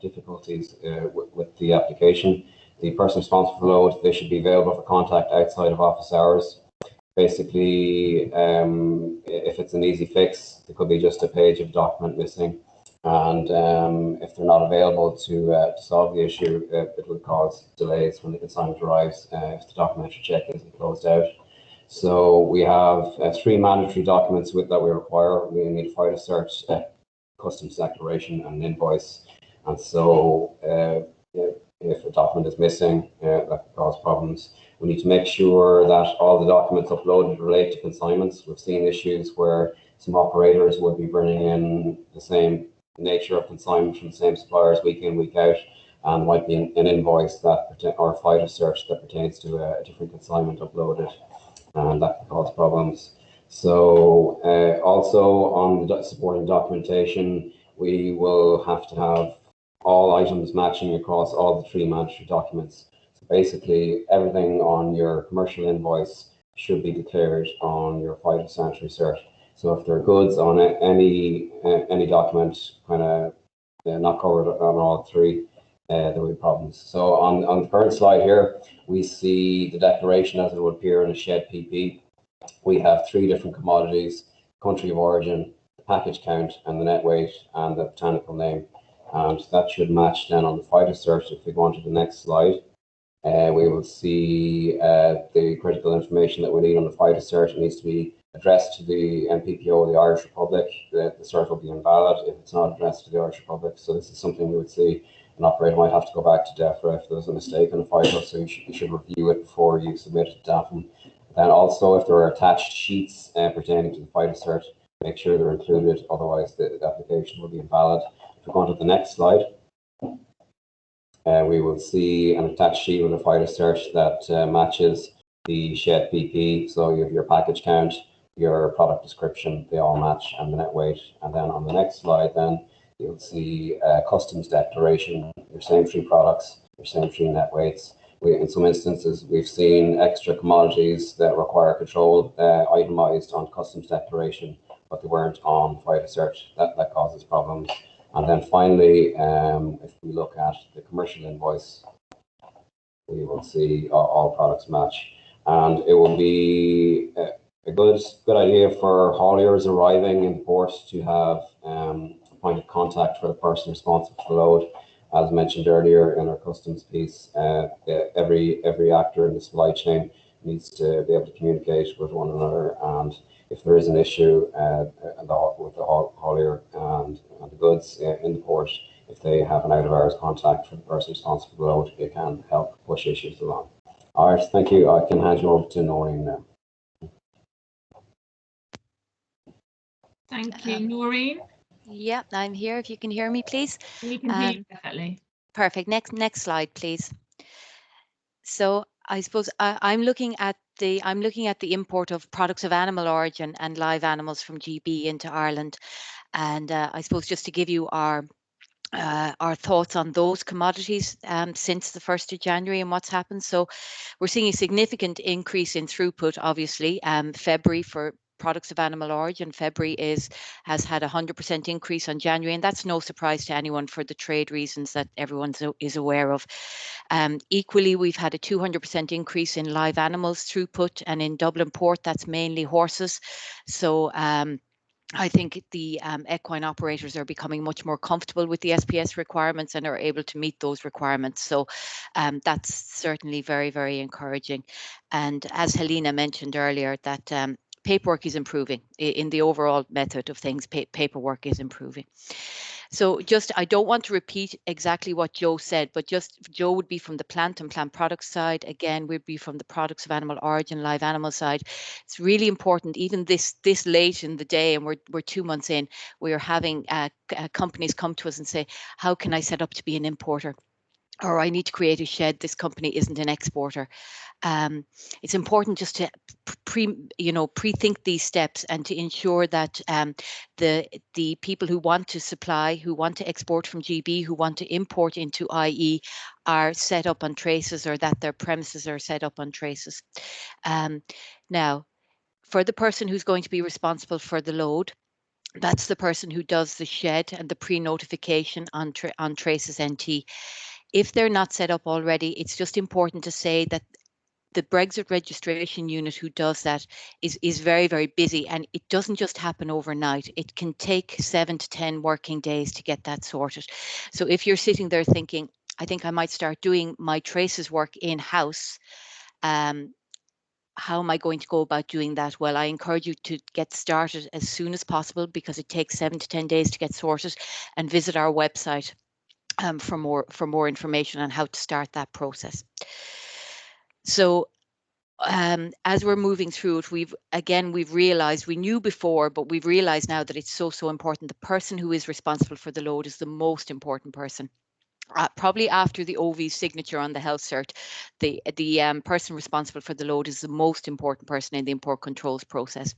[SPEAKER 17] difficulties with the application. The person responsible for the load, they should be available for contact outside of office hours. Basically, if it's an easy fix, it could be just a page of document missing. And if they're not available to solve the issue, it would cause delays when the consignment arrives if the documentary check isn't closed out. So we have three mandatory documents that we require. We need a phytocert, customs declaration, and an invoice. And so if a document is missing, that could cause problems. We need to make sure that all the documents uploaded relate to consignments. We've seen issues where some operators would be bringing in the same nature of consignment from the same suppliers week in, week out, and might be an invoice that or a phytocert that pertains to a different consignment uploaded, and that can cause problems. So also on the supporting documentation, we will have to have all items matching across all the three mandatory documents. So basically everything on your commercial invoice should be declared on your phytosanitary cert. So if there are goods on any document kind of not covered on all three, there will be problems. So on the current slide here, we see the declaration as it would appear in a shed PP. We have three different commodities: country of origin, the package count, and the net weight, and the botanical name. And that should match then on the phytocert. If we go on to the next slide, we will see the critical information that we need on the phytocert. It needs to be addressed to the NPPO of the Irish Republic. The cert will be invalid if it's not addressed to the Irish Republic. So this is something we would see an operator might have to go back to DEFRA if there's a mistake on the phyto, so you should review it before you submit it to DAFM. Then also, if there are attached sheets pertaining to the phytocert, make sure they're included, otherwise the application will be invalid. If we go on to the next slide, We will see an attached sheet with a phyto cert that matches the shed PP. So you have your package count, your product description, they all match, and the net weight. And then on the next slide, then you'll see customs declaration, your same 3 products, your same 3 net weights. In some instances, we've seen extra commodities that require control itemized on customs declaration, but they weren't on phyto cert. That causes problems. And then finally, if we look at the commercial invoice, we will see all products match. And it will be a good idea for hauliers arriving in port to have a point of contact for the person responsible for the load. As mentioned earlier in our customs piece, every actor in the supply chain needs to be able to communicate with one another, and if there is an issue with the haulier and the goods in the port, if they have an out-of-hours contact for the person responsible for the load, it can help push issues along. All right, thank you. I can hand you over to Noreen now.
[SPEAKER 16] Thank you, Noreen.
[SPEAKER 18] Yeah, I'm here. If you can hear me, please.
[SPEAKER 16] We can hear you perfectly.
[SPEAKER 18] Perfect. Next slide, please. So I suppose I'm looking at the import of products of animal origin and live animals from GB into Ireland, and I suppose just to give you our thoughts on those commodities since the 1st of January and what's happened. So we're seeing a significant increase in throughput, obviously. February for products of animal origin, February has had 100% increase on January, and that's no surprise to anyone for the trade reasons that everyone is aware of. Equally, we've had a 200% increase in live animals throughput, and in Dublin Port, that's mainly horses. So I think the equine operators are becoming much more comfortable with the SPS requirements and are able to meet those requirements. So that's certainly very, very encouraging. And as Helena mentioned earlier, that paperwork is improving in the overall method of things. Paperwork is improving. So I don't want to repeat exactly what Joe said, but Joe would be from the plant and plant products side. Again, we'd be from the products of animal origin, live animal side. It's really important, even this late in the day, and we're 2 months in, we are having companies come to us and say, how can I set up to be an importer? Or I need to create a shed, this company isn't an exporter. It's important just to pre-think these steps and to ensure that the people who want to supply, who want to export from GB, who want to import into IE are set up on traces, or that their premises are set up on traces. Now, for the person who's going to be responsible for the load, that's the person who does the shed and the pre-notification on Traces NT. If they're not set up already, it's just important to say that the Brexit registration unit who does that is very, very busy, and it doesn't just happen overnight. It can take 7 to 10 working days to get that sorted. So if you're sitting there thinking, I think I might start doing my traces work in-house, how am I going to go about doing that? Well, I encourage you to get started as soon as possible, because it takes 7 to 10 days to get sorted, and visit our website for more information on how to start that process. So as we're moving through it, we've realized, we knew before, but we've realized now that it's so important. The person who is responsible for the load is the most important person. Probably after the OV signature on the health cert, the person responsible for the load is the most important person in the import controls process.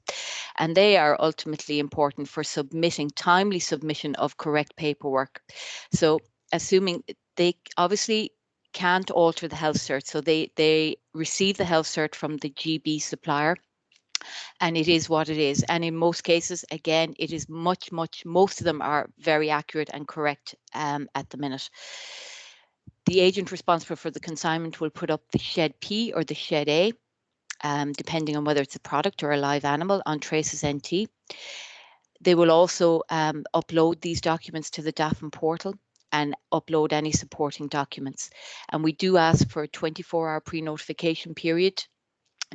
[SPEAKER 18] And they are ultimately important for timely submission of correct paperwork. So assuming they obviously can't alter the health cert, so they receive the health cert from the GB supplier, and it is what it is. And in most cases, again, it is most of them are very accurate and correct at the minute. The agent responsible for the consignment will put up the Shed P or the Shed A, depending on whether it's a product or a live animal, on Traces NT. They will also upload these documents to the DAFN portal and upload any supporting documents. And we do ask for a 24-hour pre-notification period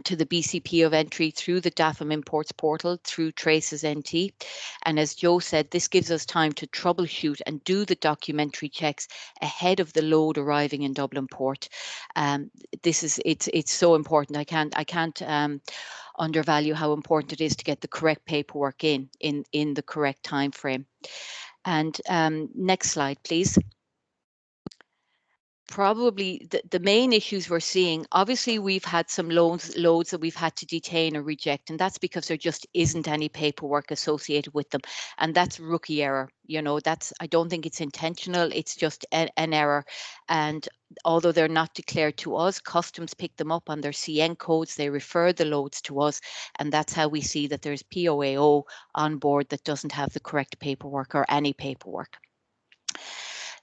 [SPEAKER 18] to the BCP of entry through the DAFM Imports portal through Traces NT. And as Joe said, this gives us time to troubleshoot and do the documentary checks ahead of the load arriving in Dublin Port. It's so important. I can't undervalue how important it is to get the correct paperwork in the correct time frame. And next slide, please. probably the main issues we're seeing, obviously we've had some loads that we've had to detain or reject, and that's because there just isn't any paperwork associated with them, and that's rookie error. I don't think it's intentional, it's just an error. And although they're not declared to us, customs pick them up on their CN codes, they refer the loads to us, and that's how we see that there's POAO on board that doesn't have the correct paperwork or any paperwork.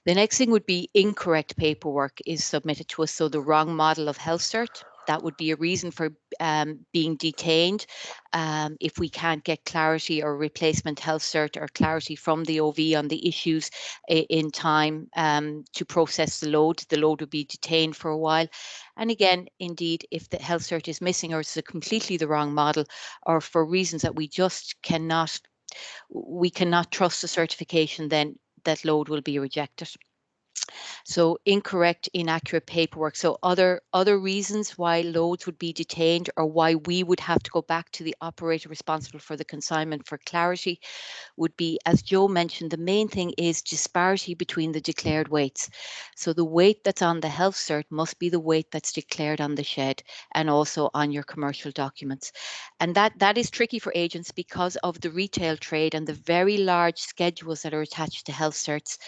[SPEAKER 18] The next thing would be incorrect paperwork is submitted to us. So the wrong model of health cert, that would be a reason for being detained. If we can't get clarity or replacement health cert or clarity from the OV on the issues in time to process the load would be detained for a while. And again, indeed, if the health cert is missing or it's completely the wrong model, or for reasons that we just cannot trust the certification, then that load will be rejected. So incorrect, inaccurate paperwork. So other reasons why loads would be detained or why we would have to go back to the operator responsible for the consignment for clarity would be, as Joe mentioned, the main thing is disparity between the declared weights. So the weight that's on the health cert must be the weight that's declared on the shed and also on your commercial documents. And that is tricky for agents because of the retail trade and the very large schedules that are attached to health certs,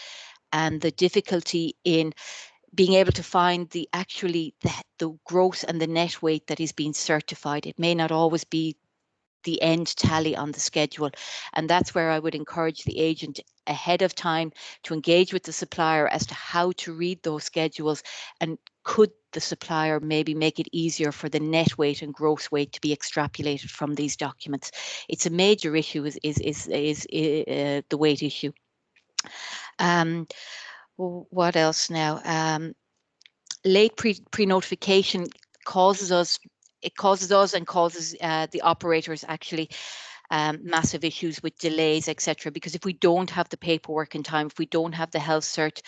[SPEAKER 18] and the difficulty in being able to find the gross and the net weight that is being certified. It may not always be the end tally on the schedule. And that's where I would encourage the agent ahead of time to engage with the supplier as to how to read those schedules, and could the supplier maybe make it easier for the net weight and gross weight to be extrapolated from these documents. It's a major issue is the weight issue. What else now? Late pre-notification causes us and causes the operators actually massive issues with delays, etc. Because if we don't have the paperwork in time, if we don't have the health cert,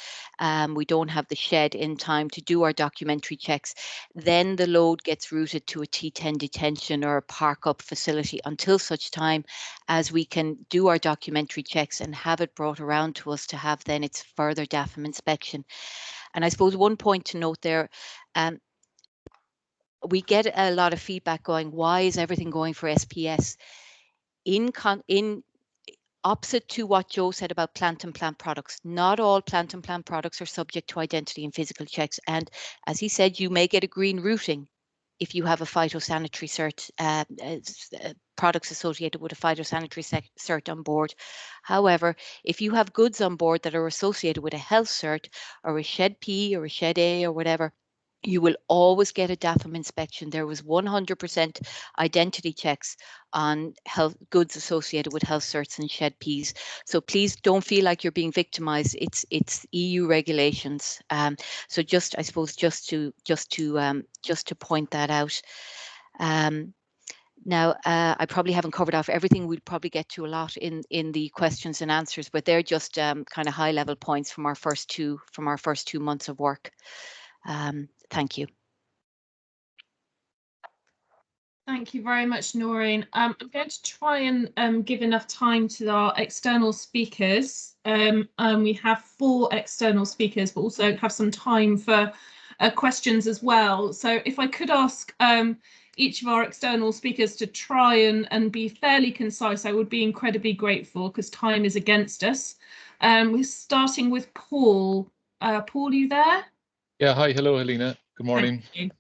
[SPEAKER 18] we don't have the shed in time to do our documentary checks, then the load gets routed to a T10 detention or a park up facility until such time as we can do our documentary checks and have it brought around to us to have then its further DAFM inspection. And I suppose one point to note there, we get a lot of feedback going, why is everything going for SPS? In opposite to what Joe said about plant and plant products, not all plant and plant products are subject to identity and physical checks. And as he said, you may get a green routing if you have a phytosanitary cert, products associated with a phytosanitary cert on board. However, if you have goods on board that are associated with a health cert or a shed P or a shed A or whatever, you will always get a DAFM inspection. There was 100% identity checks on goods associated with health certs and shed Ps. So please don't feel like you're being victimized. It's EU regulations. So I suppose just to point that out. Now, I probably haven't covered off everything. We'll probably get to a lot in the questions and answers, but they're just kind of high level points from our first 2 months of work. Thank you.
[SPEAKER 16] Thank you very much, Noreen. I'm going to try and give enough time to our external speakers. We have 4 external speakers, but also have some time for questions as well. So if I could ask each of our external speakers to try and be fairly concise, I would be incredibly grateful, because time is against us. We're starting with Paul. Paul, are you there?
[SPEAKER 19] Yeah, hi, hello, Helena. Good morning.
[SPEAKER 16] Thank you.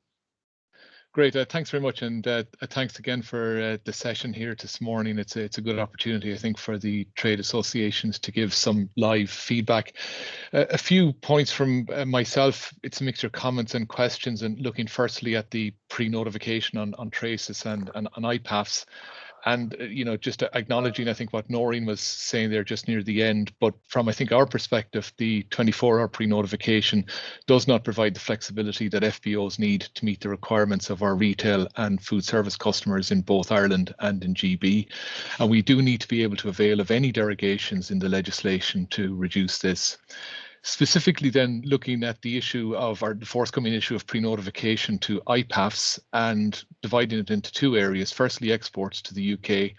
[SPEAKER 19] Great, thanks very much, and thanks again for the session here this morning. It's a good opportunity, I think, for the trade associations to give some live feedback. A few points from myself. It's a mixture of comments and questions, and looking firstly at the pre-notification on traces and on IPAFs. And, just acknowledging, I think, what Noreen was saying there just near the end, but from, I think, our perspective, the 24-hour pre-notification does not provide the flexibility that FBOs need to meet the requirements of our retail and food service customers in both Ireland and in GB. And we do need to be able to avail of any derogations in the legislation to reduce this. Specifically then looking at the issue of, or the forthcoming issue of pre-notification to IPAFs and dividing it into 2 areas. Firstly, exports to the UK.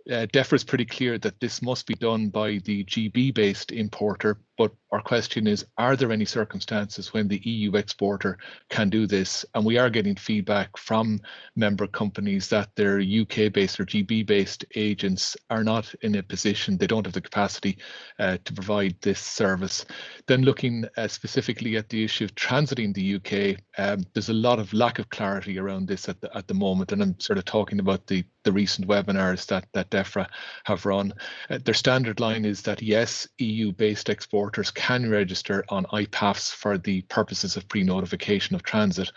[SPEAKER 19] DEFRA is pretty clear that this must be done by the GB-based importer, but our question is, are there any circumstances when the EU exporter can do this? And we are getting feedback from member companies that their UK-based or GB-based agents are not in a position, they don't have the capacity to provide this service. Then looking specifically at the issue of transiting the UK, there's a lot of lack of clarity around this at the moment, and I'm sort of talking about the recent webinars that DEFRA have run. Their standard line is that yes, EU-based exporters can register on IPAFs for the purposes of pre-notification of transit.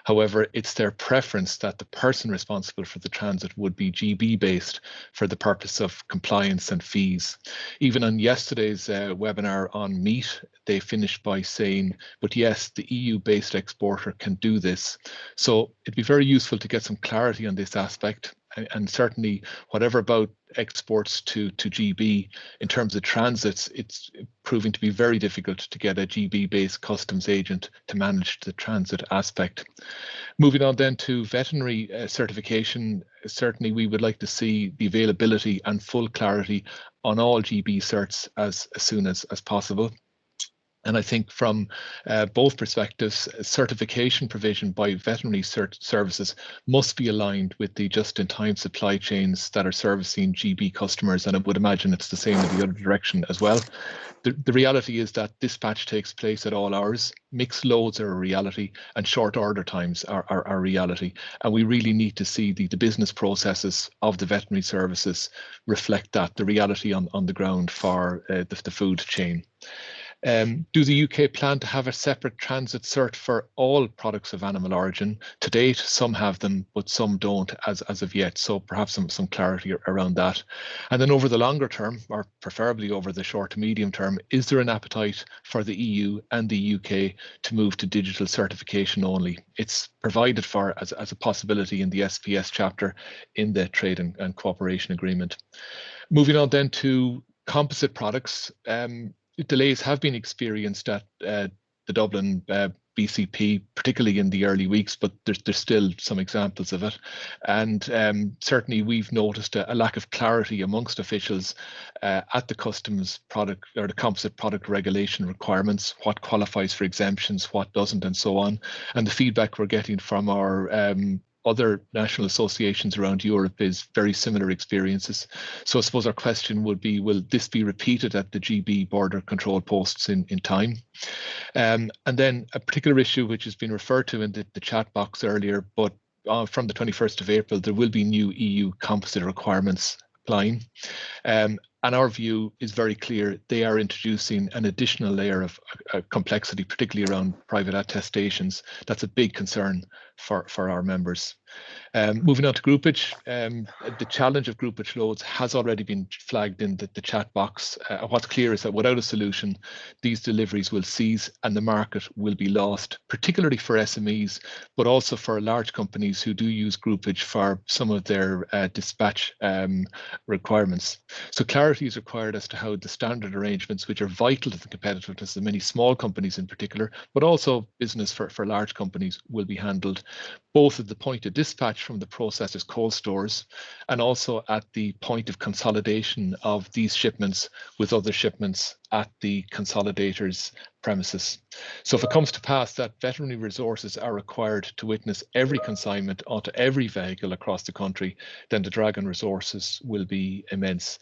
[SPEAKER 19] However, it's their preference that the person responsible for the transit would be GB-based for the purpose of compliance and fees. Even on yesterday's webinar on meat, they finished by saying, but yes, the EU-based exporter can do this. So it'd be very useful to get some clarity on this aspect. And certainly whatever about exports to GB, in terms of transits, it's proving to be very difficult to get a GB-based customs agent to manage the transit aspect. Moving on then to veterinary certification, certainly we would like to see the availability and full clarity on all GB certs as soon as possible. And I think from both perspectives, certification provision by veterinary services must be aligned with the just-in-time supply chains that are servicing GB customers, and I would imagine it's the same in the other direction as well. The reality is that dispatch takes place at all hours, mixed loads are a reality, and short order times are a reality. And we really need to see the business processes of the veterinary services reflect that, the reality on the ground for the food chain. Do the UK plan to have a separate transit cert for all products of animal origin? To date, some have them, but some don't as of yet. So perhaps some clarity around that. And then over the longer term, or preferably over the short to medium term, is there an appetite for the EU and the UK to move to digital certification only? It's provided for as a possibility in the SPS chapter in the Trade and Cooperation Agreement. Moving on then to composite products. Delays have been experienced at the Dublin BCP, particularly in the early weeks, but there's still some examples of it. And certainly we've noticed a lack of clarity amongst officials at the customs product or the composite product regulation requirements, what qualifies for exemptions, what doesn't, and so on. And the feedback we're getting from our other national associations around Europe is very similar experiences. So I suppose our question would be, will this be repeated at the GB border control posts in time? And then a particular issue which has been referred to in the chat box earlier, but from the 21st of April, there will be new EU composite requirements applying. And our view is very clear. They are introducing an additional layer of complexity, particularly around private attestations. That's a big concern for our members. Moving on to groupage, the challenge of groupage loads has already been flagged in the chat box. What's clear is that without a solution, these deliveries will cease and the market will be lost, particularly for SMEs, but also for large companies who do use groupage for some of their dispatch requirements. So clarity is required as to how the standard arrangements, which are vital to the competitiveness of many small companies in particular, but also business for large companies, will be handled, both at the point of dispatch from the processors' cold stores and also at the point of consolidation of these shipments with other shipments at the consolidators' premises. So if it comes to pass that veterinary resources are required to witness every consignment onto every vehicle across the country, then the drag on resources will be immense.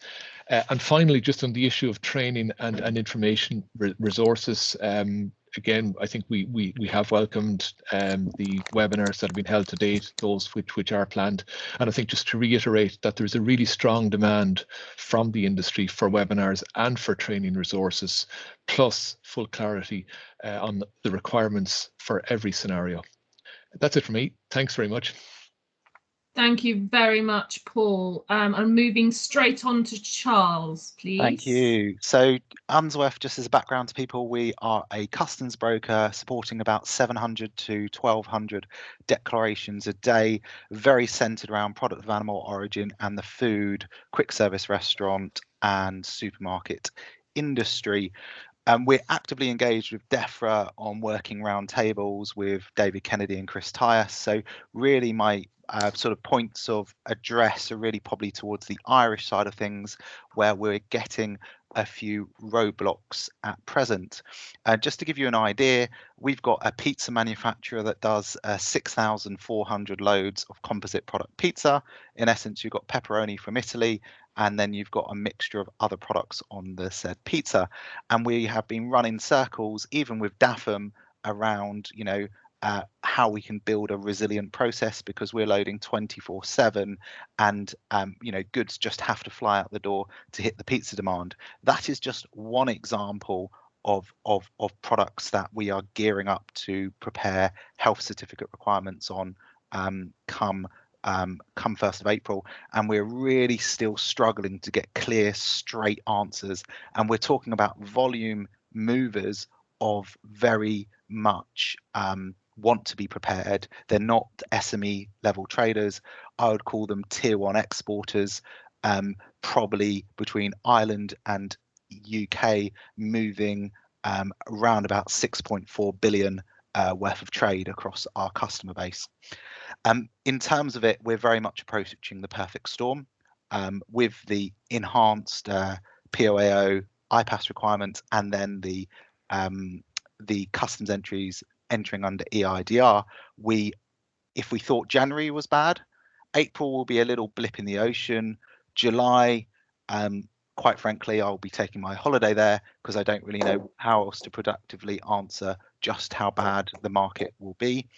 [SPEAKER 19] And finally, just on the issue of training and information resources, again, I think we have welcomed the webinars that have been held to date, those which are planned. And I think just to reiterate that there's a really strong demand from the industry for webinars and for training resources, plus full clarity on the requirements for every scenario. That's it for me. Thanks very much.
[SPEAKER 16] Thank you very much, Paul. I'm moving straight on to Charles, please.
[SPEAKER 20] Thank you. So Unsworth, just as a background to people, we are a customs broker supporting about 700 to 1,200 declarations a day, very centred around product of animal origin and the food, quick service restaurant and supermarket industry. We're actively engaged with DEFRA on working roundtables with David Kennedy and Chris Tyas. So really my sort of points of address are really probably towards the Irish side of things, where we're getting a few roadblocks at present. Just to give you an idea, we've got a pizza manufacturer that does 6,400 loads of composite product pizza. In essence, you've got pepperoni from Italy, and then you've got a mixture of other products on the said pizza. And we have been running circles, even with DAFM, around, you know, how we can build a resilient process, because we're loading 24/7, and you know, goods just have to fly out the door to hit the pizza demand. That is just one example of products that we are gearing up to prepare health certificate requirements on come 1st of April, and we're really still struggling to get clear, straight answers. And we're talking about volume movers of very much want to be prepared. They're not SME level traders. I would call them tier 1 exporters, probably between Ireland and UK, moving around about 6.4 billion worth of trade across our customer base. In terms of it, we're very much approaching the perfect storm with the enhanced POAO IPAS requirements, and then the customs entries entering under EIDR. If we thought January was bad, April will be a little blip in the ocean. July, quite frankly, I'll be taking my holiday there, because I don't really know how else to productively answer just how bad the market will be.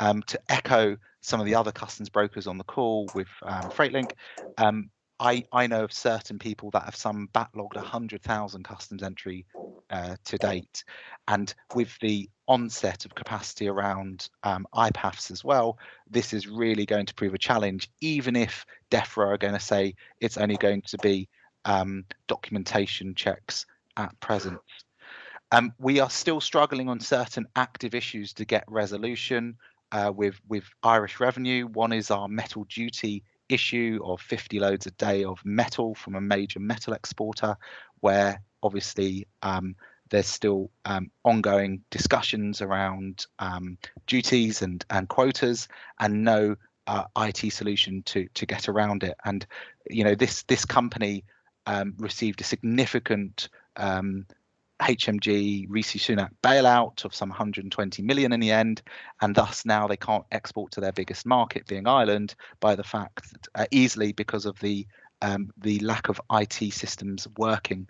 [SPEAKER 20] To echo some of the other customs brokers on the call with FreightLink, I know of certain people that have some backlogged 100,000 customs entry to date. And with the onset of capacity around IPAFs as well, this is really going to prove a challenge, even if DEFRA are going to say it's only going to be documentation checks at present. We are still struggling on certain active issues to get resolution with Irish Revenue. One is our metal duty issue of 50 loads a day of metal from a major metal exporter, where obviously there's still ongoing discussions around duties and quotas, and no IT solution to get around it. And you know, this company received a significant HMG Rishi Sunak bailout of some 120 million in the end, and thus now they can't export to their biggest market, being Ireland, by the fact that easily because of the lack of IT systems working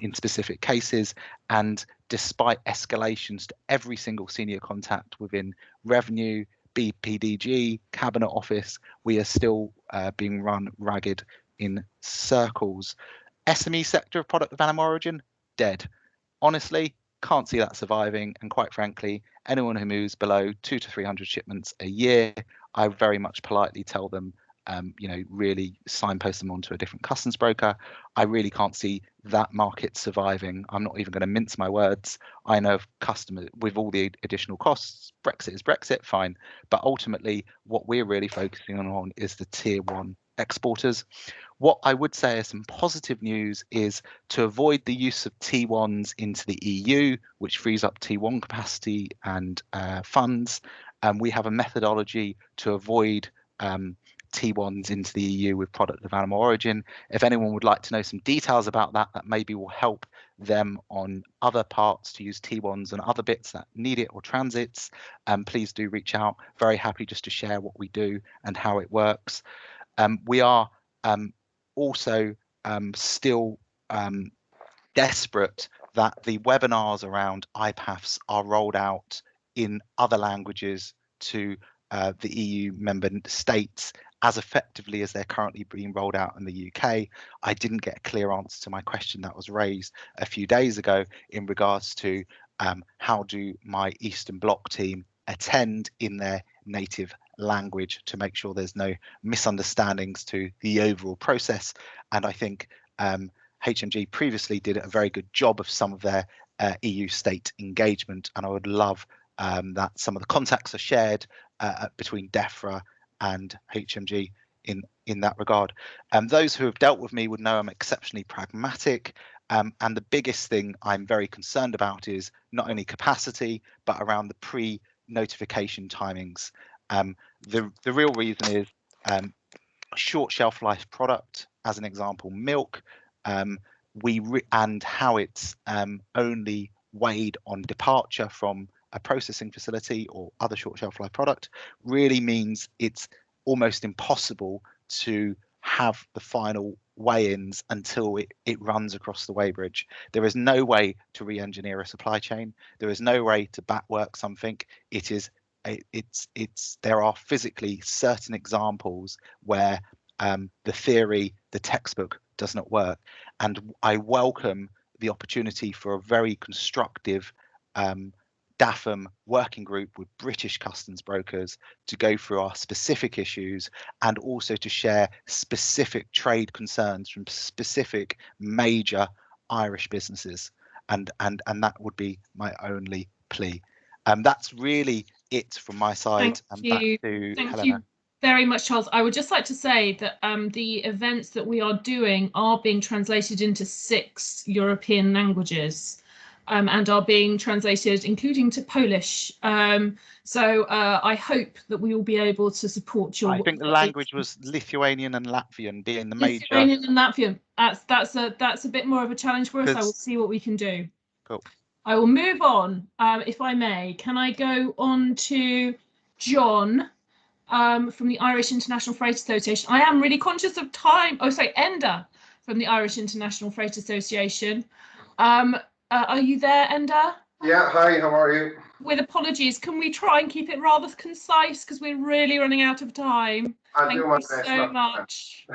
[SPEAKER 20] in specific cases. And despite escalations to every single senior contact within Revenue, BPDG, Cabinet Office, we are still being run ragged in circles. SME sector of product of animal origin, dead. Honestly, can't see that surviving, and quite frankly, anyone who moves below 200 to 300 shipments a year, I very much politely tell them, you know, really signpost them onto a different customs broker. I really can't see that market surviving. I'm not even going to mince my words. I know of customers with all the additional costs. Brexit is Brexit, fine, but ultimately what we're really focusing on is the tier 1 exporters. What I would say is some positive news is to avoid the use of T1s into the EU, which frees up T1 capacity and funds. We have a methodology to avoid T1s into the EU with product of animal origin. If anyone would like to know some details about that, that maybe will help them on other parts to use T1s and other bits that need it or transits, please do reach out. Very happy just to share what we do and how it works. We are also still desperate that the webinars around IPAFs are rolled out in other languages to the EU member states as effectively as they're currently being rolled out in the UK. I didn't get a clear answer to my question that was raised a few days ago in regards to how do my Eastern Bloc team attend in their native language to make sure there's no misunderstandings to the overall process. And I think HMG previously did a very good job of some of their EU state engagement, and I would love that some of the contacts are shared between DEFRA and HMG in that regard. Those who have dealt with me would know I'm exceptionally pragmatic. And the biggest thing I'm very concerned about is not only capacity, but around the pre-notification timings. The real reason is short shelf life product, as an example, milk, and how it's only weighed on departure from a processing facility or other short shelf life product really means it's almost impossible to have the final weigh-ins until it runs across the weighbridge. There is no way to re-engineer a supply chain. There is no way to backwork something. There are physically certain examples where the theory, the textbook does not work. And I welcome the opportunity for a very constructive DAFM working group with British customs brokers to go through our specific issues and also to share specific trade concerns from specific major Irish businesses. And that would be my only plea. That's really it from my side.
[SPEAKER 16] Thank you. Thank
[SPEAKER 20] Helena.
[SPEAKER 16] you very much, Charles. I would just like to say that the events that we are doing are being translated into 6 European languages. And are being translated, including to Polish. So I hope that we will be able to support your.
[SPEAKER 20] I think the language was Lithuanian and Latvian being the major.
[SPEAKER 16] Lithuanian and Latvian. That's a bit more of a challenge for us. I will see what we can do.
[SPEAKER 20] Cool.
[SPEAKER 16] I will move on, if I may. Can I go on to John from the Irish International Freight Association? I am really conscious of time. Oh, sorry, Enda from the Irish International Freight Association. Are you there, Enda?
[SPEAKER 21] Yeah, hi, how are you?
[SPEAKER 16] With apologies, can we try and keep it rather concise because we're really running out of time?
[SPEAKER 21] Thank you
[SPEAKER 16] so much.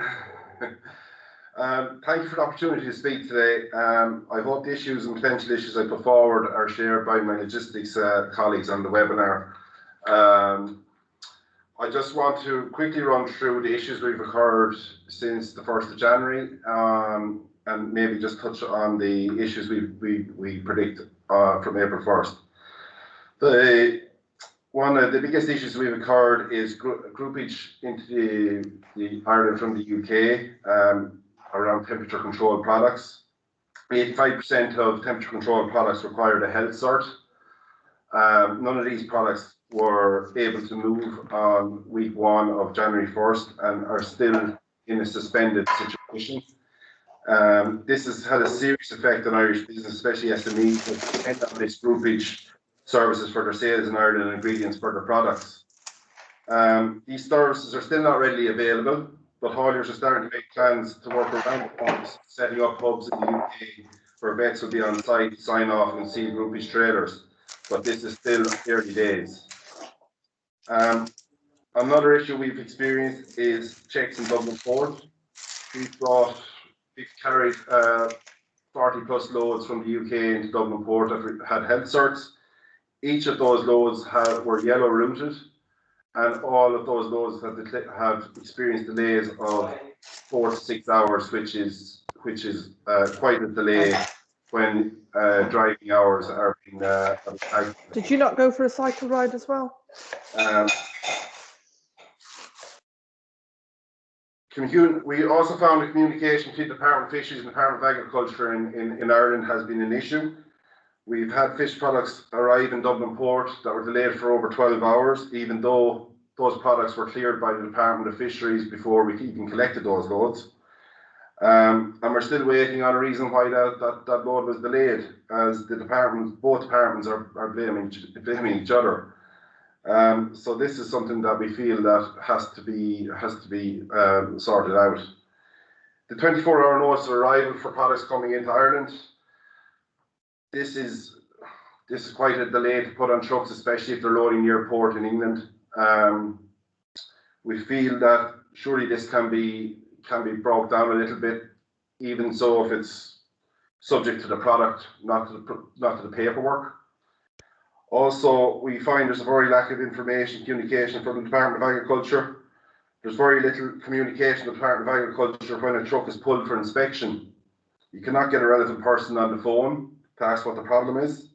[SPEAKER 21] Thank you for the opportunity to speak today. I hope the issues and potential issues I put forward are shared by my logistics colleagues on the webinar. I just want to quickly run through the issues we've occurred since the 1st of January. And maybe just touch on the issues we predict from April 1st. One of the biggest issues we've occurred is groupage into the Ireland from the UK around temperature controlled products. 85% of temperature controlled products required a health cert. None of these products were able to move on week 1 of January 1st and are still in a suspended situation. This has had a serious effect on Irish business, especially SMEs, that depend on this groupage services for their sales in Ireland and ingredients for their products. These services are still not readily available, but hauliers are starting to make plans to work around the hubs, setting up hubs in the UK where vets will be on site to sign off and see groupage trailers. But this is still early days. Another issue we've experienced is checks in Dublin Port. We've carried 40 plus loads from the UK into Dublin Port that had health certs. Each of those loads were yellow routed, and all of those loads have experienced delays of 4 to 6 hours, which is quite a delay when driving hours are being.
[SPEAKER 22] Did you not go for a cycle ride as well?
[SPEAKER 21] We also found that communication between the Department of Fisheries and the Department of Agriculture in Ireland has been an issue. We've had fish products arrive in Dublin Port that were delayed for over 12 hours, even though those products were cleared by the Department of Fisheries before we even collected those loads. And we're still waiting on a reason why that load was delayed, as both departments are blaming each other. So this is something that we feel that has to be sorted out. The 24-hour notice of arrival for products coming into Ireland. This is quite a delay to put on trucks, especially if they're loading near port in England. We feel that surely this can be brought down a little bit, even so if it's subject to the product, not to the paperwork. Also, we find there's a very lack of communication from the Department of Agriculture. There's very little communication with the Department of Agriculture when a truck is pulled for inspection. You cannot get a relevant person on the phone to ask what the problem is.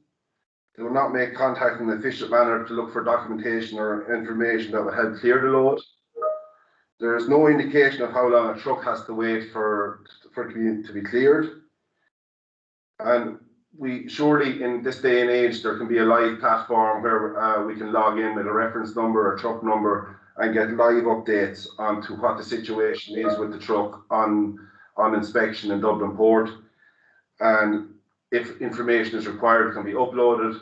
[SPEAKER 21] They will not make contact in an efficient manner to look for documentation or information that will help clear the load. There is no indication of how long a truck has to wait for it to be cleared. And we surely, in this day and age, there can be a live platform where we can log in with a reference number or truck number and get live updates onto what the situation is with the truck on inspection in Dublin Port. And if information is required, it can be uploaded,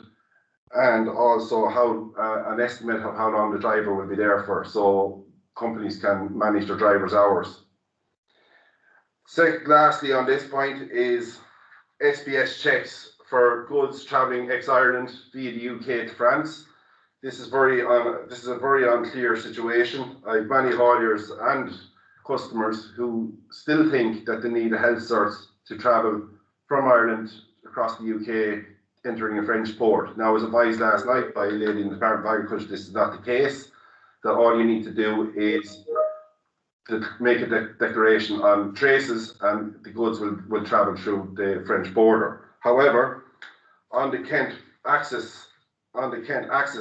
[SPEAKER 21] and also how an estimate of how long the driver will be there for, so companies can manage their drivers' hours. Lastly, on this point is SBS checks for goods travelling ex-Ireland via the UK to France. This is a very unclear situation. I have many hauliers and customers who still think that they need a health cert to travel from Ireland across the UK entering a French port. Now, I was advised last night by a lady in the Department of Agriculture this is not the case, that all you need to do is to make a declaration on traces and the goods will travel through the French border. However, on the Kent Access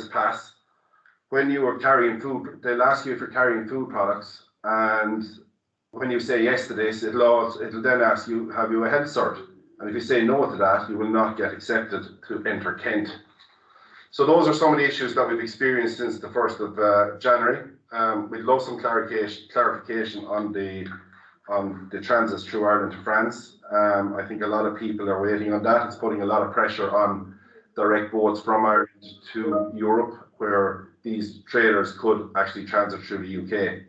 [SPEAKER 21] Pass, when you are carrying food, they'll ask you if you're carrying food products, and when you say yes to this, it'll then ask you, have you a health cert? And if you say no to that, you will not get accepted to enter Kent. So those are some of the issues that we've experienced since the 1st of January. We'd love some clarification on the transits through Ireland to France. I think a lot of people are waiting on that. It's putting a lot of pressure on direct boats from Ireland to Europe, where these trailers could actually transit through the UK.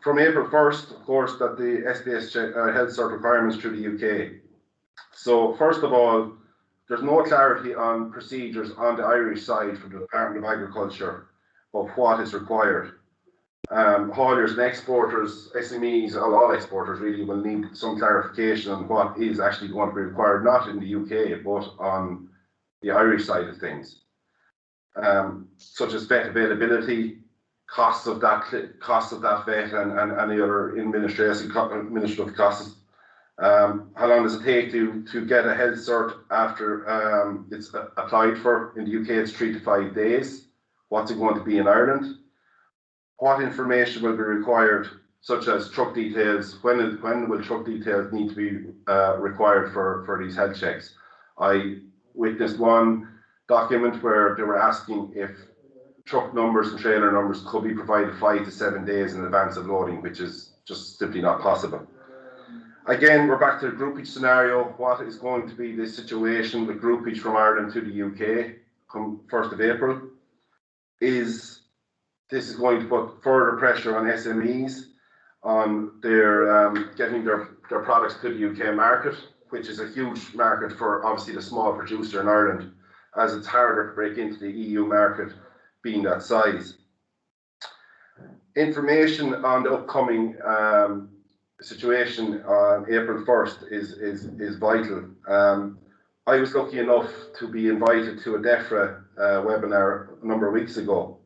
[SPEAKER 21] From April 1st, of course, that the SBS health cert requirements through the UK. So first of all, there's no clarity on procedures on the Irish side from the Department of Agriculture of what is required. Hauliers and exporters, SMEs, all exporters really will need some clarification on what is actually going to be required, not in the UK, but on the Irish side of things, such as vet availability, costs of that vet, and any other administrative costs. How long does it take to get a health cert after it's applied for? In the UK, it's 3 to 5 days. What's it going to be in Ireland? What information will be required, such as truck details? When will truck details need to be required for these health checks? I witnessed one document where they were asking if truck numbers and trailer numbers could be provided 5 to 7 days in advance of loading, which is just simply not possible. Again, we're back to the groupage scenario. What is going to be the situation with groupage from Ireland to the UK come 1st of April? This is going to put further pressure on SMEs on their getting their products to the UK market, which is a huge market for obviously the small producer in Ireland, as it's harder to break into the EU market being that size. Information on the upcoming situation on April 1st is vital. I was lucky enough to be invited to a DEFRA webinar a number of weeks ago.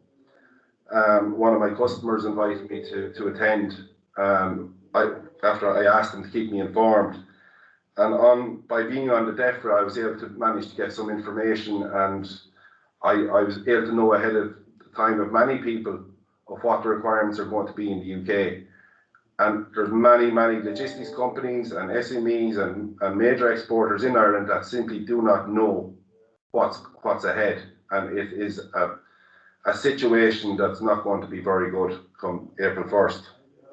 [SPEAKER 21] One of my customers invited me to attend after I asked them to keep me informed. And by being on the DEFRA, I was able to manage to get some information, and I was able to know ahead of the time of many people of what the requirements are going to be in the UK. And there's many logistics companies and SMEs and major exporters in Ireland that simply do not know what's ahead, and it is a situation that's not going to be very good come April 1st.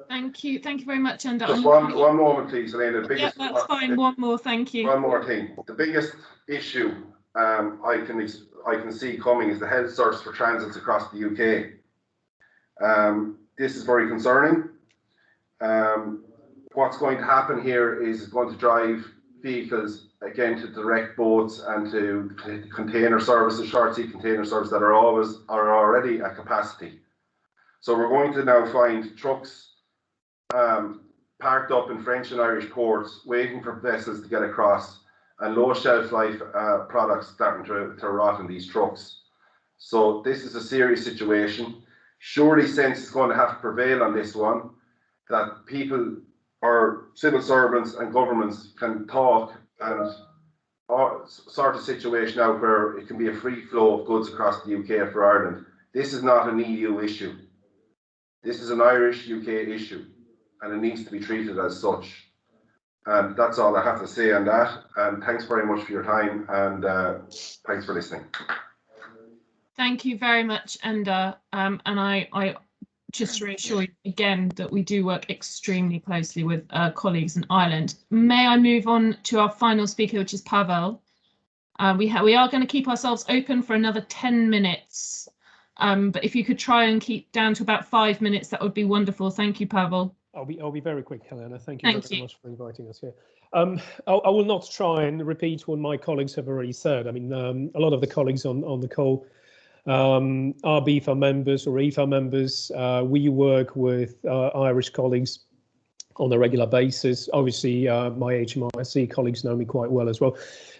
[SPEAKER 16] Thank you very much, and
[SPEAKER 21] just one moment, please, Elaine.
[SPEAKER 16] Yeah, that's fine. One more, thank you.
[SPEAKER 21] One more thing. The biggest issue I can see coming is the health certs for transits across the UK. This is very concerning. What's going to happen here is going to drive vehicles again to direct boats and to container services, short sea container services that are already at capacity. So we're going to now find trucks parked up in French and Irish ports waiting for vessels to get across, and low shelf life products starting to rot in these trucks. So this is a serious situation. Surely sense is going to have to prevail on this one, that people or civil servants and governments can talk and sort a situation out where it can be a free flow of goods across the UK for Ireland. This is not an EU issue. This is an Irish UK issue, and it needs to be treated as such. And that's all I have to say on that. And thanks very much for your time, and thanks for listening.
[SPEAKER 16] Thank you very much, Enda. And I just reassure you again that we do work extremely closely with colleagues in Ireland. May I move on to our final speaker, which is Pavel. We are going to keep ourselves open for another 10 minutes. But if you could try and keep down to about 5 minutes, that would be wonderful. Thank you, Pavel.
[SPEAKER 3] I'll be very quick, Helena. Thank you very much for inviting us here. I will not try and repeat what my colleagues have already said. I mean, a lot of the colleagues on the call are BFA members or EFA members. We work with Irish colleagues on a regular basis. Obviously, my HMRC colleagues know me quite well as well.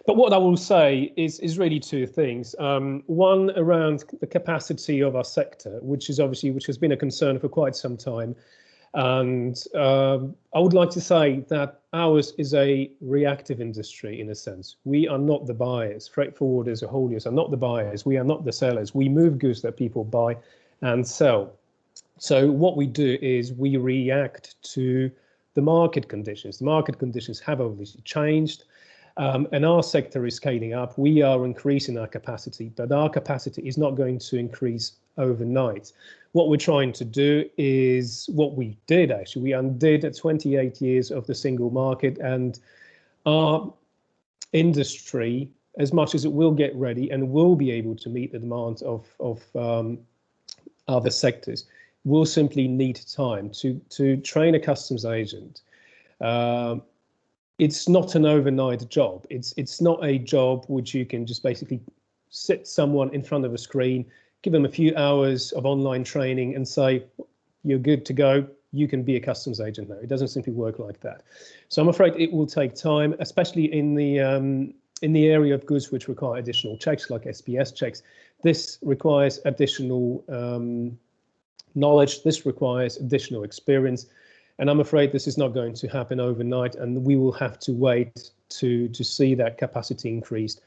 [SPEAKER 3] But what I will say is really two things. One, around the capacity of our sector, which has been a concern for quite some time. And I would like to say that ours is a reactive industry in a sense. We are not the buyers. Freight forwarders or hauliers are not the buyers. We are not the sellers. We move goods that people buy and sell. So what we do is we react to the market conditions. The market conditions have obviously changed, and our sector is scaling up. We are increasing our capacity, but our capacity is not going to increase overnight. What we're trying to do is what we did actually. We undid 28 years of the single market, and our industry, as much as it will get ready and will be able to meet the demands of other sectors, will simply need time to train a customs agent. It's not an overnight job. It's not a job which you can just basically sit someone in front of a screen, give them a few hours of online training and say, you're good to go, you can be a customs agent now. It doesn't simply work like that. So I'm afraid it will take time, especially in the area of goods which require additional checks, like SPS checks. This requires additional knowledge, this requires additional experience. And I'm afraid this is not going to happen overnight, and we will have to wait to see that capacity increased.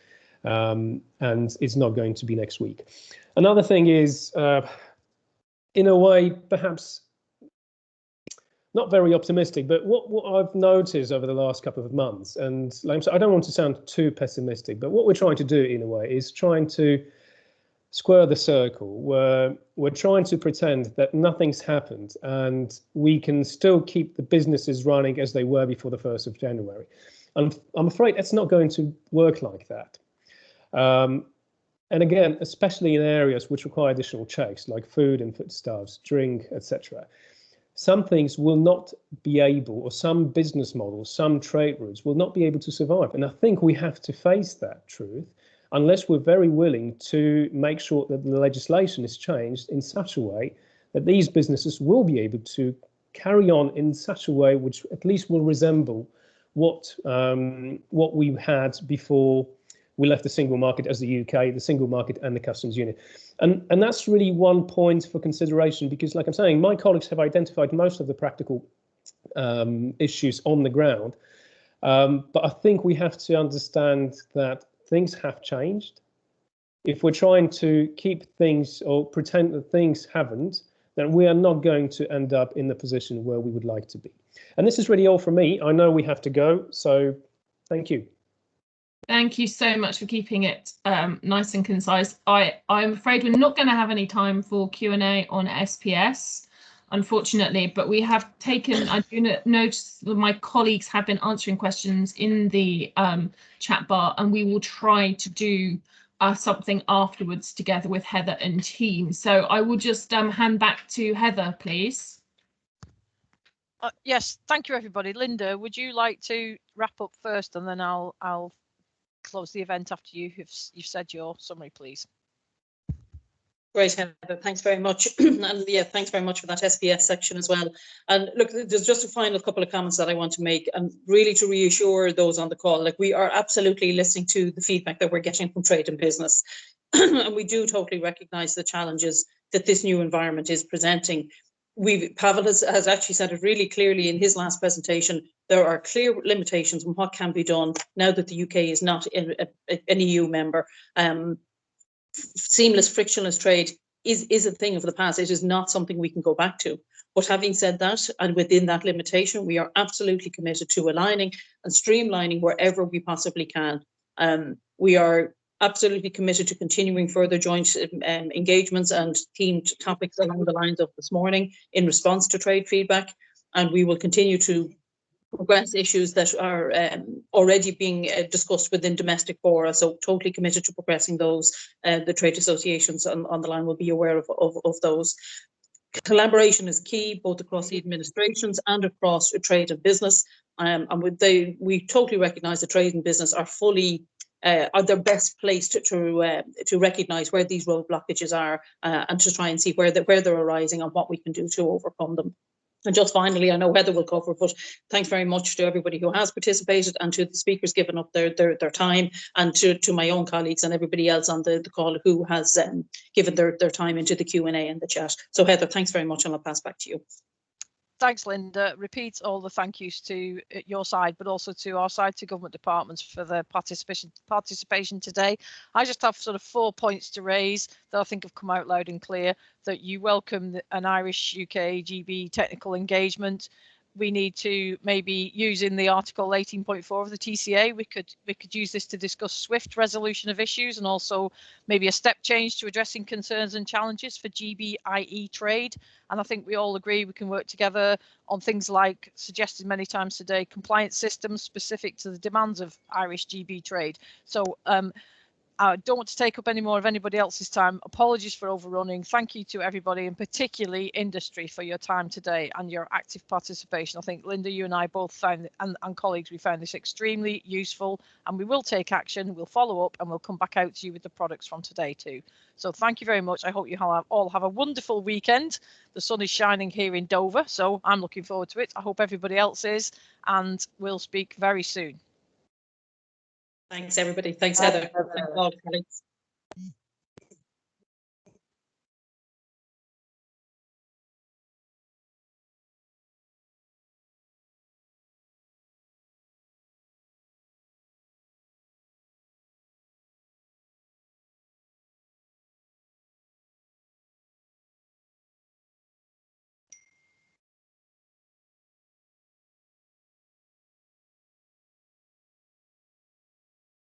[SPEAKER 3] And it's not going to be next week. Another thing is, in a way, perhaps not very optimistic, but what I've noticed over the last couple of months, and like I don't want to sound too pessimistic, but what we're trying to do in a way is trying to square the circle, where we're trying to pretend that nothing's happened and we can still keep the businesses running as they were before the 1st of January. And I'm afraid it's not going to work like that. And again, especially in areas which require additional checks, like food and foodstuffs, drink, etc. Some things will not be able, or some business models, some trade routes will not be able to survive. And I think we have to face that truth, unless we're very willing to make sure that the legislation is changed in such a way that these businesses will be able to carry on in such a way which at least will resemble what we had before we left the single market as the UK, the single market and the customs union. And that's really one point for consideration, because like I'm saying, my colleagues have identified most of the practical issues on the ground. But I think we have to understand that things have changed. If we're trying to keep things or pretend that things haven't, then we are not going to end up in the position where we would like to be. And this is really all from me. I know we have to go, so thank you.
[SPEAKER 16] Thank you so much for keeping it nice and concise. I'm afraid we're not going to have any time for Q&A on SPS, unfortunately, but we have taken, I do notice that my colleagues have been answering questions in the chat bar, and we will try to do something afterwards together with Heather and team. So I will just hand back to Heather, please.
[SPEAKER 1] Yes, thank you, everybody. Linda, would you like to wrap up first, and then I'll close the event after you've said your summary, please.
[SPEAKER 2] Great, Heather. Thanks very much. And yeah, thanks very much for that SPS section as well. And look, there's just a final couple of comments that I want to make, and really to reassure those on the call, like we are absolutely listening to the feedback that we're getting from trade and business. And we do totally recognise the challenges that this new environment is presenting. Pavel has actually said it really clearly in his last presentation. There are clear limitations on what can be done now that the UK is not an EU member. Seamless, frictionless trade is a thing of the past. It is not something we can go back to. But having said that, and within that limitation, we are absolutely committed to aligning and streamlining wherever we possibly can. We are absolutely committed to continuing further joint engagements and themed topics along the lines of this morning in response to trade feedback. And we will continue to progress issues that are already being discussed within domestic fora. So totally committed to progressing those. The trade associations on the line will be aware of those. Collaboration is key, both across the administrations and across trade and business. And we totally recognise that trade and business are fully are they're best placed to recognise where these road blockages are and to try and see where they're arising and what we can do to overcome them. And just finally, I know Heather will cover, but thanks very much to everybody who has participated and to the speakers giving up their time, and to my own colleagues and everybody else on the call who has given their time into the Q&A and the chat. So Heather, thanks very much, and I'll pass back to you.
[SPEAKER 1] Thanks, Linda. Repeat all the thank yous to your side, but also to our side, to government departments for their participation today. I just have sort of 4 points to raise that I think have come out loud and clear. That you welcome an Irish UK GB technical engagement. We need to maybe use in the Article 18.4 of the TCA. We could use this to discuss swift resolution of issues and also maybe a step change to addressing concerns and challenges for GB-IE trade. And I think we all agree we can work together on things like, suggested many times today, compliance systems specific to the demands of Irish GB trade. So I don't want to take up any more of anybody else's time. Apologies for overrunning. Thank you to everybody, and particularly industry, for your time today and your active participation. I think, Linda, you and I both found, and colleagues, we found this extremely useful, and we will take action, we'll follow up, and we'll come back out to you with the products from today too. So thank you very much. I hope you all have a wonderful weekend. The sun is shining here in Dover, so I'm looking forward to it. I hope everybody else is, and we'll speak very soon.
[SPEAKER 2] Thanks, everybody. Thanks, Heather. Thanks all, colleagues.